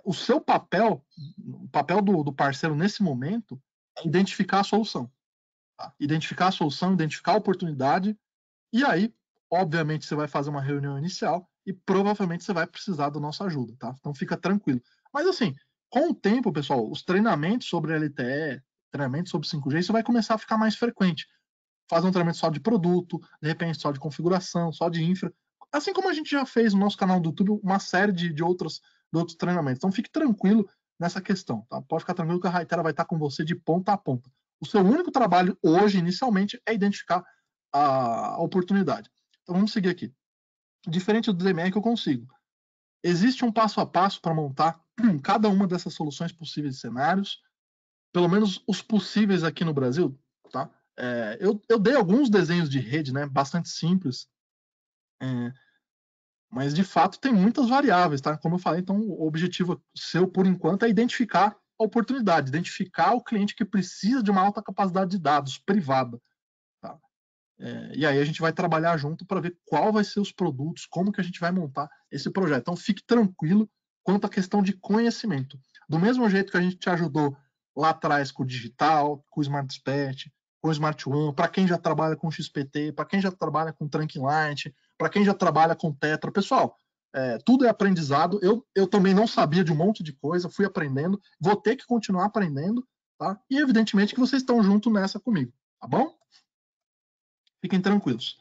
O seu papel, o papel do parceiro nesse momento, é identificar a solução. Tá? Identificar a solução, identificar a oportunidade, e aí, obviamente, você vai fazer uma reunião inicial e provavelmente você vai precisar da nossa ajuda, tá? Então fica tranquilo. Mas assim, com o tempo, pessoal, os treinamentos sobre LTE, treinamentos sobre 5G, isso vai começar a ficar mais frequente. Fazer um treinamento só de produto, de repente só de configuração, só de infra. Assim como a gente já fez no nosso canal do YouTube uma série de outros treinamentos. Então fique tranquilo nessa questão, tá? Pode ficar tranquilo que a Hytera vai estar com você de ponta a ponta. O seu único trabalho hoje, inicialmente, é identificar a oportunidade. Então vamos seguir aqui. Diferente do DMR que eu consigo existe um passo a passo para montar cada uma dessas soluções possíveis de cenários, pelo menos os possíveis aqui no Brasil, tá? Eu dei alguns desenhos de rede, né, bastante simples, mas de fato tem muitas variáveis, tá? Como eu falei, então o objetivo seu, por enquanto, é identificar a oportunidade, identificar o cliente que precisa de uma alta capacidade de dados privada, tá? E aí a gente vai trabalhar junto para ver qual vai ser os produtos, como que a gente vai montar esse projeto. Então fique tranquilo quanto à questão de conhecimento. Do mesmo jeito que a gente te ajudou lá atrás com o digital, com o Smart Dispatch, com o Smart One, para quem já trabalha com XPT, para quem já trabalha com Trunking Light, para quem já trabalha com Tetra. Pessoal, tudo é aprendizado. Eu também não sabia de um monte de coisa, fui aprendendo, vou ter que continuar aprendendo, tá? E evidentemente que vocês estão junto nessa comigo, tá bom? Fiquem tranquilos.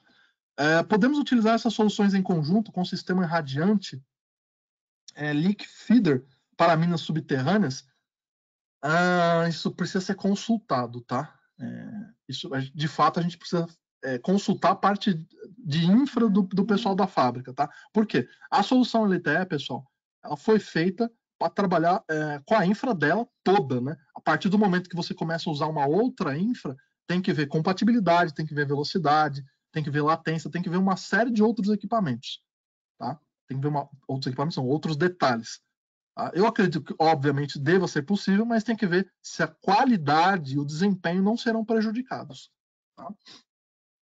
Podemos utilizar essas soluções em conjunto com o sistema irradiante leak feeder para minas subterrâneas. Isso precisa ser consultado, tá? Isso, de fato, a gente precisa consultar a parte de infra do pessoal da fábrica, tá? Por quê? A solução LTE, pessoal, ela foi feita para trabalhar com a infra dela toda, né? A partir do momento que você começa a usar uma outra infra, tem que ver compatibilidade, tem que ver velocidade, tem que ver latência, tem que ver uma série de outros equipamentos, tá? Tem que ver outros equipamentos, são outros detalhes. Eu acredito que, obviamente, deva ser possível, mas tem que ver se a qualidade e o desempenho não serão prejudicados. Tá?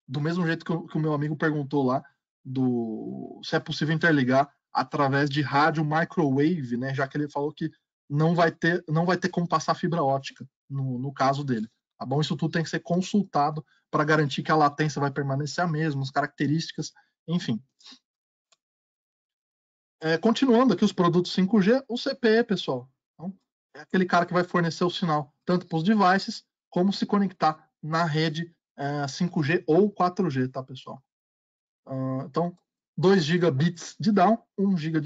Do mesmo jeito que o meu amigo perguntou lá, se é possível interligar através de rádio microwave, né? Já que ele falou que não vai ter como passar fibra ótica no caso dele. Tá bom? Isso tudo tem que ser consultado para garantir que a latência vai permanecer a mesma, as características, enfim. Continuando aqui os produtos 5G, o CPE, pessoal. Então, é aquele cara que vai fornecer o sinal tanto para os devices, como se conectar na rede 5G ou 4G, tá, pessoal? Então, 2 gigabits de down, 1 GB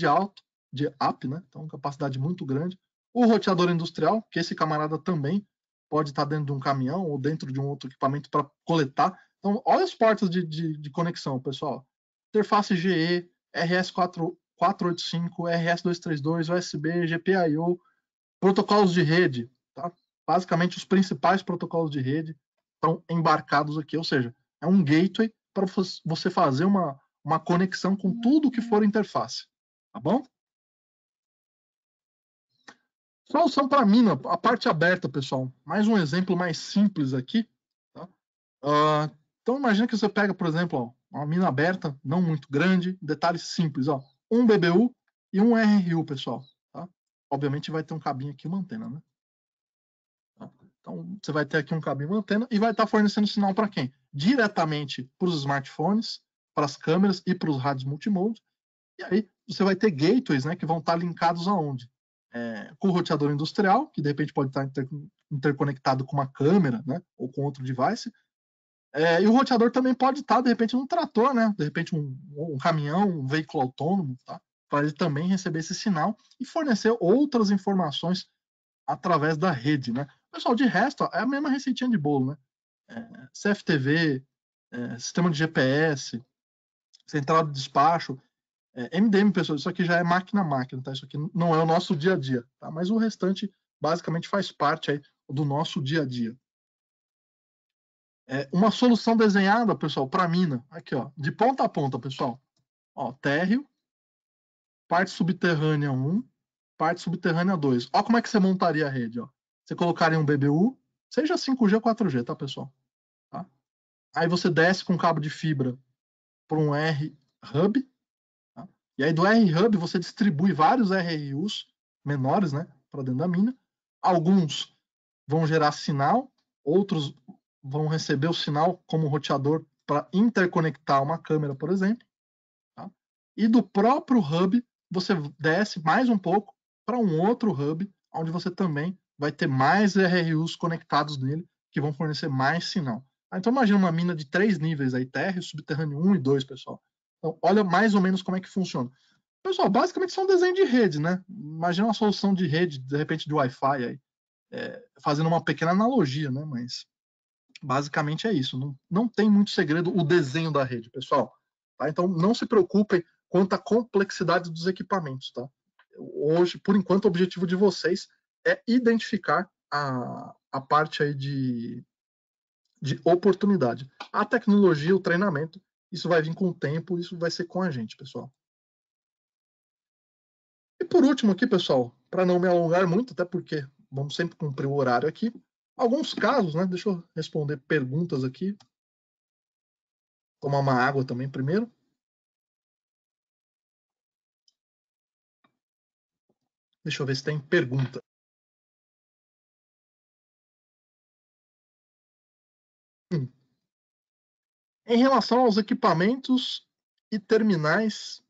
de up, né? Então, capacidade muito grande. O roteador industrial, que esse camarada também pode estar dentro de um caminhão ou dentro de um outro equipamento para coletar. Então, olha as portas de conexão, pessoal. Interface GE, RS485, RS232, USB, GPIO, protocolos de rede, tá? Basicamente, os principais protocolos de rede estão embarcados aqui, ou seja, é um gateway para você fazer uma conexão com tudo que for interface, tá bom? Solução para mina, a parte aberta, pessoal. Mais um exemplo mais simples aqui. Tá? Então, imagina que você pega, por exemplo, uma mina aberta, não muito grande, detalhes simples. Um BBU e um RRU, pessoal. Tá? Obviamente vai ter um cabinho aqui e uma antena, né? Então, você vai ter aqui um cabinho e uma antena e vai estar fornecendo sinal para quem? Diretamente para os smartphones, para as câmeras e para os rádios multimode. E aí você vai ter gateways, né, que vão estar linkados aonde? Com o roteador industrial, que de repente pode estar interconectado com uma câmera, né, ou com outro device. E o roteador também pode estar, de repente, num trator, né, de repente um caminhão, um veículo autônomo, tá? Para ele também receber esse sinal e fornecer outras informações através da rede, né? Pessoal, de resto, é a mesma receitinha de bolo, né? CFTV, sistema de GPS, central de despacho, MDM, pessoal, isso aqui já é máquina a máquina, tá? Isso aqui não é o nosso dia a dia, tá? Mas o restante basicamente faz parte aí do nosso dia a dia. Uma solução desenhada, pessoal, para mina, aqui, ó, de ponta a ponta, pessoal. Ó, térreo, parte subterrânea 1, parte subterrânea 2. Ó como é que você montaria a rede, ó. Você colocaria um BBU, seja 5G ou 4G, tá, pessoal? Tá? Aí você desce com cabo de fibra para um R-Hub, tá? E aí do R-Hub você distribui vários RRUs menores, né, para dentro da mina. Alguns vão gerar sinal, outros vão receber o sinal como roteador para interconectar uma câmera, por exemplo. Tá? E do próprio hub você desce mais um pouco para um outro hub, onde você também vai ter mais RRUs conectados nele, que vão fornecer mais sinal. Então imagina uma mina de 3 níveis aí, térreo, subterrâneo 1 e 2, pessoal. Então olha mais ou menos como é que funciona. Pessoal, basicamente são desenho de rede, né? Imagina uma solução de rede, de repente de Wi-Fi aí, fazendo uma pequena analogia, né? Mas basicamente é isso. Não tem muito segredo o desenho da rede, pessoal. Tá? Então não se preocupem quanto à complexidade dos equipamentos, tá? Hoje, por enquanto, o objetivo de vocês é identificar a parte aí de oportunidade. A tecnologia, o treinamento, isso vai vir com o tempo, isso vai ser com a gente, pessoal. E por último aqui, pessoal, para não me alongar muito, até porque vamos sempre cumprir o horário aqui, alguns casos, né? Deixa eu responder perguntas aqui. Tomar uma água também primeiro. Deixa eu ver se tem pergunta. Em relação aos equipamentos e terminais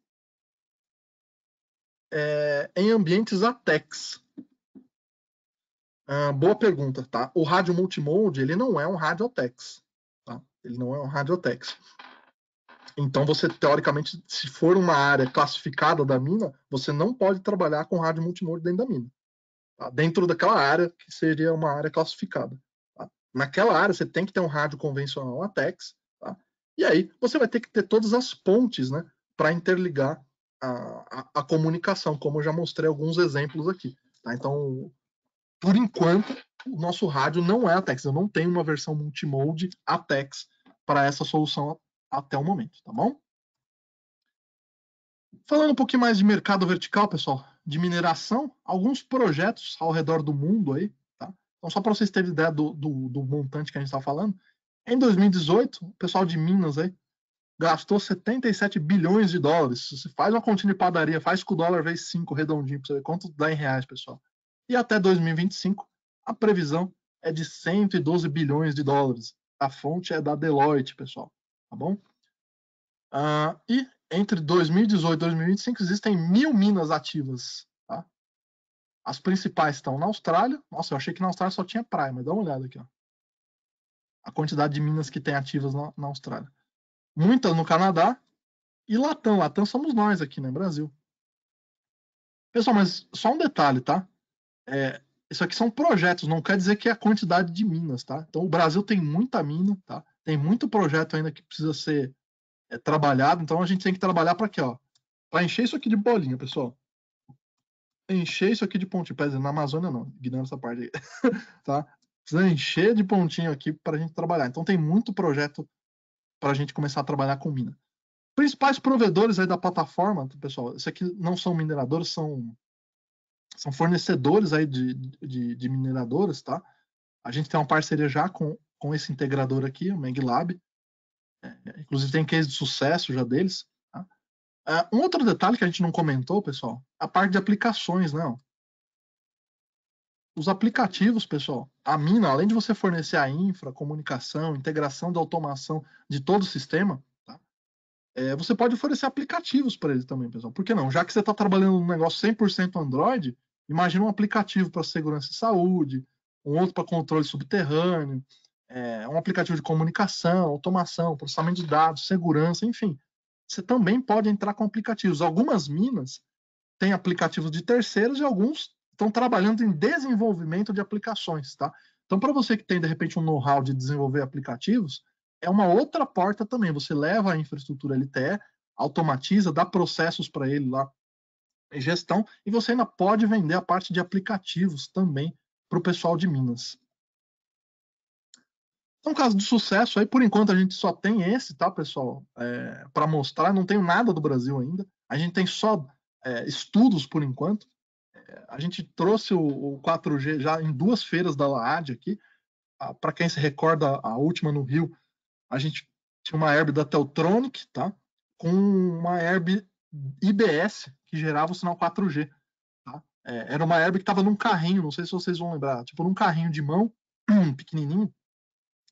em ambientes ATEX. Boa pergunta, tá? O rádio multimode, ele não é um rádio ATEX, tá? Ele não é um rádio ATEX. Então, você, teoricamente, se for uma área classificada da mina, você não pode trabalhar com rádio multimode dentro da mina. Tá? Dentro daquela área que seria uma área classificada. Tá? Naquela área, você tem que ter um rádio convencional ATEX, tá? E aí você vai ter que ter todas as pontes, né, para interligar a comunicação, como eu já mostrei alguns exemplos aqui. Tá? Então, por enquanto, o nosso rádio não é ATEX. Eu não tenho uma versão multimode ATEX para essa solução até o momento, tá bom? Falando um pouquinho mais de mercado vertical, pessoal, de mineração, alguns projetos ao redor do mundo aí, tá? Então, só para vocês terem ideia do montante que a gente está falando, em 2018, o pessoal de Minas aí gastou 77 bilhões de dólares. Se você faz uma continha de padaria, faz com o dólar vezes 5 redondinho para você ver quanto dá em reais, pessoal. E até 2025, a previsão é de 112 bilhões de dólares. A fonte é da Deloitte, pessoal. Tá bom? E entre 2018 e 2025 existem 1.000 minas ativas. Tá? As principais estão na Austrália. Nossa, eu achei que na Austrália só tinha praia, mas dá uma olhada aqui. Ó. A quantidade de minas que tem ativas na Austrália. Muitas no Canadá e Latam. Latam somos nós aqui, né? Brasil. Pessoal, mas só um detalhe, tá? Isso aqui são projetos, não quer dizer que é a quantidade de minas, tá? Então o Brasil tem muita mina, tá? Tem muito projeto ainda que precisa ser trabalhado, então a gente tem que trabalhar para quê, ó? Para encher isso aqui de bolinha, pessoal. Encher isso aqui de pontinho. Quer dizer, na Amazônia não, ignora essa parte aí. Tá? Precisa encher de pontinho aqui para a gente trabalhar. Então tem muito projeto para a gente começar a trabalhar com mina. Principais provedores aí da plataforma, pessoal, isso aqui não são mineradores, são fornecedores aí de mineradoras, tá? A gente tem uma parceria já com esse integrador aqui, o MegLab. Inclusive tem case de sucesso já deles. Tá? Um outro detalhe que a gente não comentou, pessoal, a parte de aplicações, né? Os aplicativos, pessoal, a mina, além de você fornecer a infra, comunicação, integração da automação de todo o sistema, tá? Você pode oferecer aplicativos para eles também, pessoal. Por que não? Já que você está trabalhando num negócio 100% Android, imagina um aplicativo para segurança e saúde, um outro para controle subterrâneo, um aplicativo de comunicação, automação, processamento de dados, segurança, enfim. Você também pode entrar com aplicativos. Algumas minas têm aplicativos de terceiros e alguns estão trabalhando em desenvolvimento de aplicações, tá? Então, para você que tem, de repente, um know-how de desenvolver aplicativos, é uma outra porta também. Você leva a infraestrutura LTE, automatiza, dá processos para ele lá, gestão, e você ainda pode vender a parte de aplicativos também para o pessoal de Minas. Então, caso de sucesso, aí por enquanto a gente só tem esse, tá, pessoal? Para mostrar, não tem nada do Brasil ainda. A gente tem só estudos por enquanto. A gente trouxe o 4G já em 2 feiras da LAAD aqui. Para quem se recorda, a última no Rio, a gente tinha uma herb da Teltronic, tá? Com uma herb IBS que gerava o sinal 4G. Tá? Era uma herb que estava num carrinho, não sei se vocês vão lembrar, tipo num carrinho de mão, pequenininho,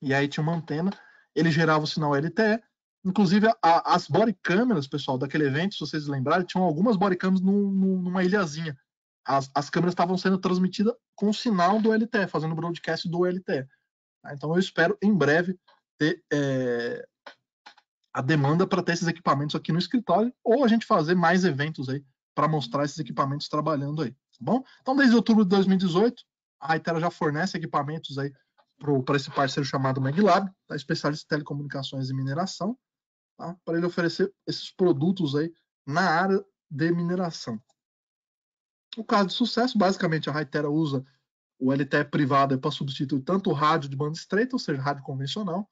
e aí tinha uma antena, ele gerava o sinal LTE. Inclusive, as body câmeras, pessoal, daquele evento, se vocês lembrarem, tinham algumas body câmeras numa ilhazinha. As câmeras estavam sendo transmitidas com o sinal do LTE, fazendo broadcast do LTE. Tá? Então, eu espero, em breve, ter a demanda para ter esses equipamentos aqui no escritório, ou a gente fazer mais eventos aí para mostrar esses equipamentos trabalhando aí. Tá bom? Então, desde outubro de 2018, a Itera já fornece equipamentos aí para esse parceiro chamado MegLab, tá? Especialista em telecomunicações e mineração, tá? Para ele oferecer esses produtos aí na área de mineração. O caso de sucesso, basicamente, a Hytera usa o LTE privado para substituir tanto o rádio de banda estreita, ou seja, rádio convencional,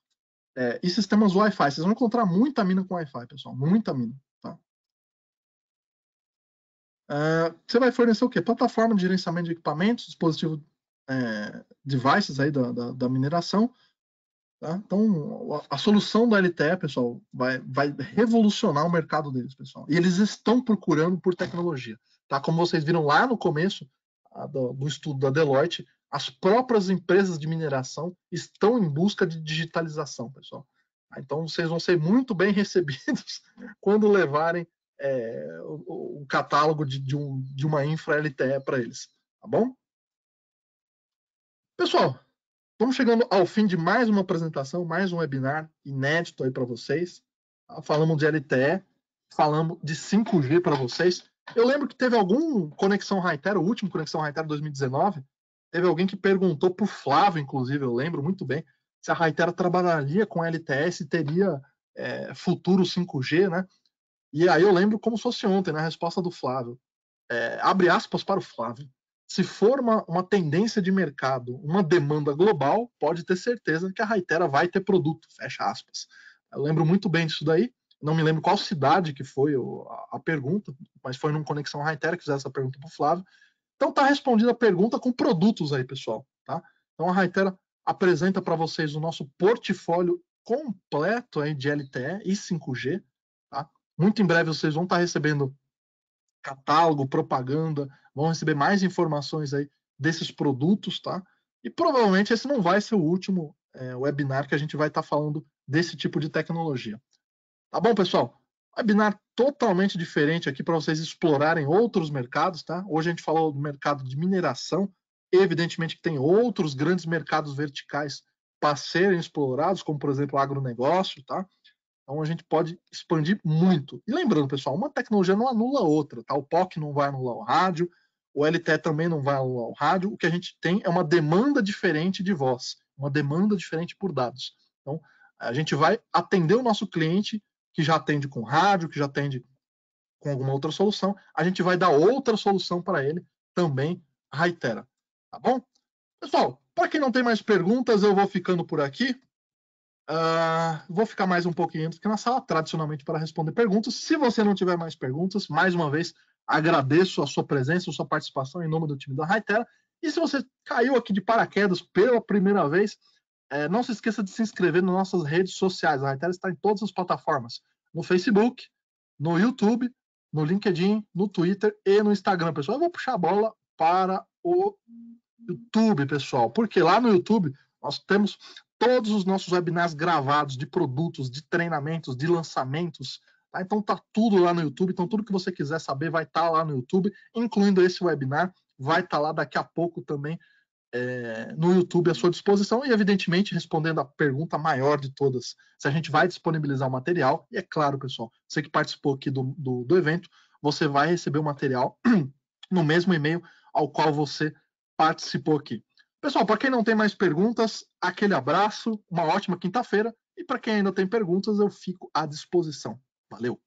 e sistemas Wi-Fi. Vocês vão encontrar muita mina com Wi-Fi, pessoal, muita mina. Tá? Você vai fornecer o quê? Plataforma de gerenciamento de equipamentos, dispositivo, devices aí da mineração. Tá? Então, a solução da LTE, pessoal, vai revolucionar o mercado deles, pessoal. E eles estão procurando por tecnologia. Tá? Como vocês viram lá no começo do estudo da Deloitte, as próprias empresas de mineração estão em busca de digitalização, pessoal. Então, vocês vão ser muito bem recebidos quando levarem o catálogo de uma infra LTE para eles. Tá bom? Pessoal, estamos chegando ao fim de mais uma apresentação, mais um webinar inédito aí para vocês. Falamos de LTE, falamos de 5G para vocês. Eu lembro que teve algum Conexão Hytera, o último Conexão Hytera 2019, teve alguém que perguntou para o Flávio, inclusive, eu lembro muito bem, se a Hytera trabalharia com LTE, se teria futuro 5G, né? E aí eu lembro como se fosse ontem, na resposta do Flávio. Abre aspas para o Flávio. Se for uma tendência de mercado, uma demanda global, pode ter certeza que a Hytera vai ter produto, fecha aspas. Eu lembro muito bem disso daí, não me lembro qual cidade que foi a pergunta, mas foi num Conexão Hytera que fizeram essa pergunta para o Flávio. Então tá respondida a pergunta com produtos aí, pessoal. Tá? Então a Hytera apresenta para vocês o nosso portfólio completo aí de LTE e 5G. Tá? Muito em breve vocês vão estar recebendo catálogo, propaganda, vão receber mais informações aí desses produtos, tá? E provavelmente esse não vai ser o último webinar que a gente vai estar falando desse tipo de tecnologia. Tá bom, pessoal? Webinar totalmente diferente aqui para vocês explorarem outros mercados, tá? Hoje a gente falou do mercado de mineração, evidentemente que tem outros grandes mercados verticais para serem explorados, como por exemplo o agronegócio, tá? Então a gente pode expandir muito. E lembrando, pessoal, uma tecnologia não anula a outra, tá? O POC não vai anular o rádio, o LTE também não vai anular o rádio. O que a gente tem é uma demanda diferente de voz, uma demanda diferente por dados. Então a gente vai atender o nosso cliente que já atende com rádio, que já atende com alguma outra solução, a gente vai dar outra solução para ele também, a Hytera. Tá bom? Pessoal, para quem não tem mais perguntas, eu vou ficando por aqui. Vou ficar mais um pouquinho aqui na sala, tradicionalmente, para responder perguntas. Se você não tiver mais perguntas, mais uma vez, agradeço a sua presença, a sua participação em nome do time da Hytera. E se você caiu aqui de paraquedas pela primeira vez, não se esqueça de se inscrever nas nossas redes sociais. A Hytera está em todas as plataformas, no Facebook, no YouTube, no LinkedIn, no Twitter e no Instagram, pessoal. Eu vou puxar a bola para o YouTube, pessoal, porque lá no YouTube nós temos todos os nossos webinars gravados de produtos, de treinamentos, de lançamentos. Tá? Então tá tudo lá no YouTube. Então tudo que você quiser saber vai estar lá no YouTube, incluindo esse webinar. Vai estar lá daqui a pouco também no YouTube à sua disposição e, evidentemente, respondendo a pergunta maior de todas, se a gente vai disponibilizar o material. E é claro, pessoal, você que participou aqui do evento, você vai receber o material no mesmo e-mail ao qual você participou aqui. Pessoal, para quem não tem mais perguntas, aquele abraço, uma ótima quinta-feira. E para quem ainda tem perguntas, eu fico à disposição. Valeu!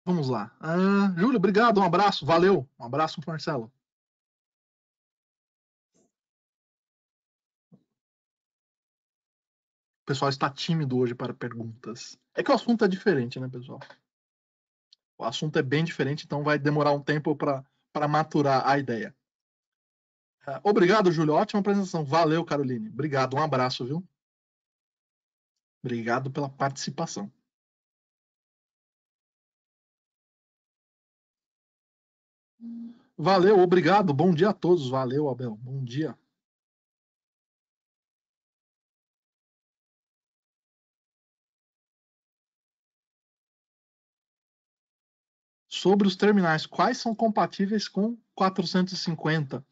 Vamos lá. Júlio, obrigado, um abraço, valeu. Um abraço para Marcelo. O pessoal está tímido hoje para perguntas. É que o assunto é diferente, né, pessoal? O assunto é bem diferente, então vai demorar um tempo para maturar a ideia. Obrigado, Júlio. Ótima apresentação. Valeu, Caroline. Obrigado. Um abraço, viu? Obrigado pela participação. Valeu, obrigado. Bom dia a todos. Valeu, Abel. Bom dia. sobre os terminais, quais são compatíveis com 450?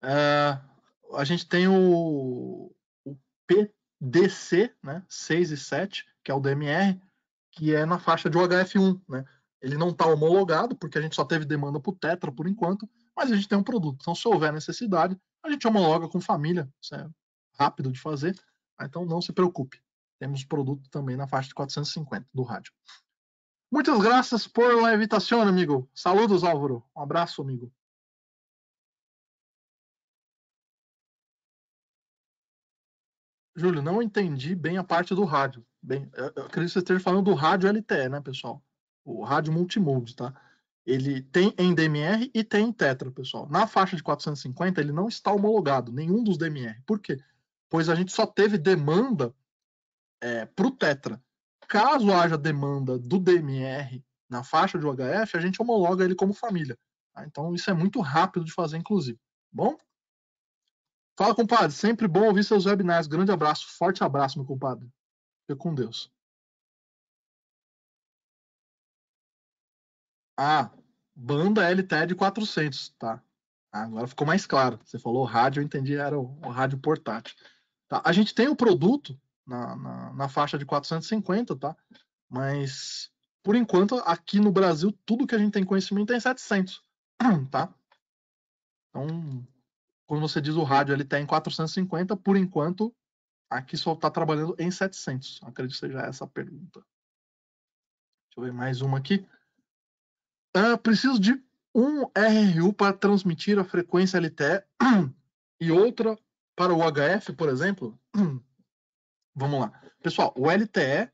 A gente tem o PDC, né, 6 e 7, que é o DMR, que é na faixa de UHF1, né? Ele não está homologado, porque a gente só teve demanda para o Tetra por enquanto, mas a gente tem um produto. Então, se houver necessidade, a gente homologa com família. Isso é rápido de fazer. Então, não se preocupe. Temos produto também na faixa de 450 do rádio. Muitas graças por la invitação, amigo. Saludos, Álvaro. Um abraço, amigo. Júlio, não entendi bem a parte do rádio. Bem, eu acredito que você esteja falando do rádio LTE, né, pessoal? O rádio multimode, tá? Ele tem em DMR e tem em Tetra, pessoal. Na faixa de 450, ele não está homologado, nenhum dos DMR. Por quê? Pois a gente só teve demanda para o Tetra. Caso haja demanda do DMR na faixa de UHF, a gente homologa ele como família. Tá? Então, isso é muito rápido de fazer, inclusive. Bom? Fala, compadre. Sempre bom ouvir seus webinars. Grande abraço. Forte abraço, meu compadre. Fica com Deus. Banda LTE de 400, tá? Agora ficou mais claro. Você falou rádio, eu entendi, era o rádio portátil. Tá? A gente tem o produto na faixa de 450, tá? Mas, por enquanto, aqui no Brasil, tudo que a gente tem conhecimento é em 700, tá? Então, quando você diz o rádio LTE em 450, por enquanto, aqui só está trabalhando em 700. Acredito que seja essa a pergunta. Deixa eu ver mais uma aqui. Preciso de um RRU para transmitir a frequência LTE e outra para o HF, por exemplo. Vamos lá. Pessoal, o LTE,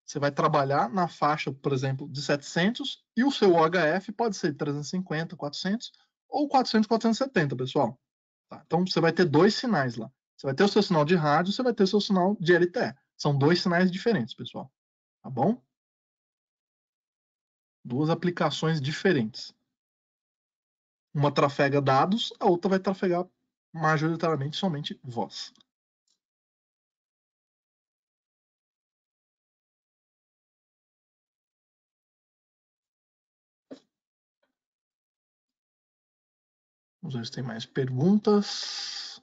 você vai trabalhar na faixa, por exemplo, de 700 e o seu HF pode ser 350, 400 ou 400, 470, pessoal. Tá? Então, você vai ter dois sinais lá. Você vai ter o seu sinal de rádio, você vai ter o seu sinal de LTE. São dois sinais diferentes, pessoal. Tá bom? Duas aplicações diferentes. Uma trafega dados, a outra vai trafegar majoritariamente somente voz. Vamos ver se tem mais perguntas.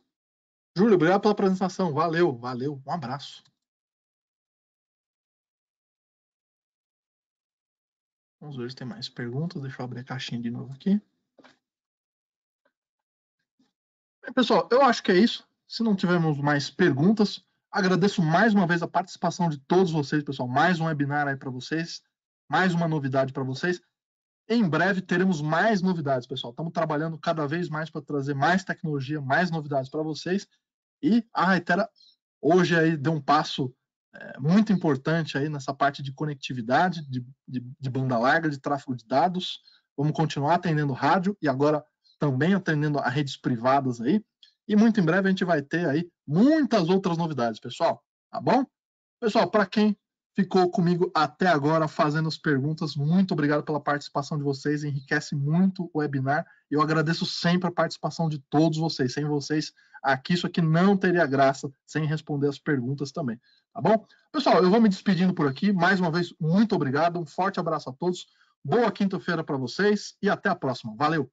Júlio, obrigado pela apresentação. Valeu, valeu. Um abraço. Vamos ver se tem mais perguntas. Deixa eu abrir a caixinha de novo aqui. Bem, pessoal, eu acho que é isso. Se não tivermos mais perguntas, agradeço mais uma vez a participação de todos vocês, pessoal. Mais um webinar aí para vocês. Mais uma novidade para vocês. Em breve teremos mais novidades, pessoal. Estamos trabalhando cada vez mais para trazer mais tecnologia, mais novidades para vocês. E a Hytera hoje aí deu um passo muito importante aí nessa parte de conectividade, de banda larga, de tráfego de dados. Vamos continuar atendendo rádio e agora também atendendo a redes privadas aí. E muito em breve a gente vai ter aí muitas outras novidades, pessoal. Tá bom? Pessoal, para quem ficou comigo até agora fazendo as perguntas, muito obrigado pela participação de vocês, enriquece muito o webinar e eu agradeço sempre a participação de todos vocês. Sem vocês, isso aqui não teria graça sem responder as perguntas também, tá bom? Pessoal, eu vou me despedindo por aqui, mais uma vez, muito obrigado, um forte abraço a todos, boa quinta-feira para vocês e até a próxima. Valeu!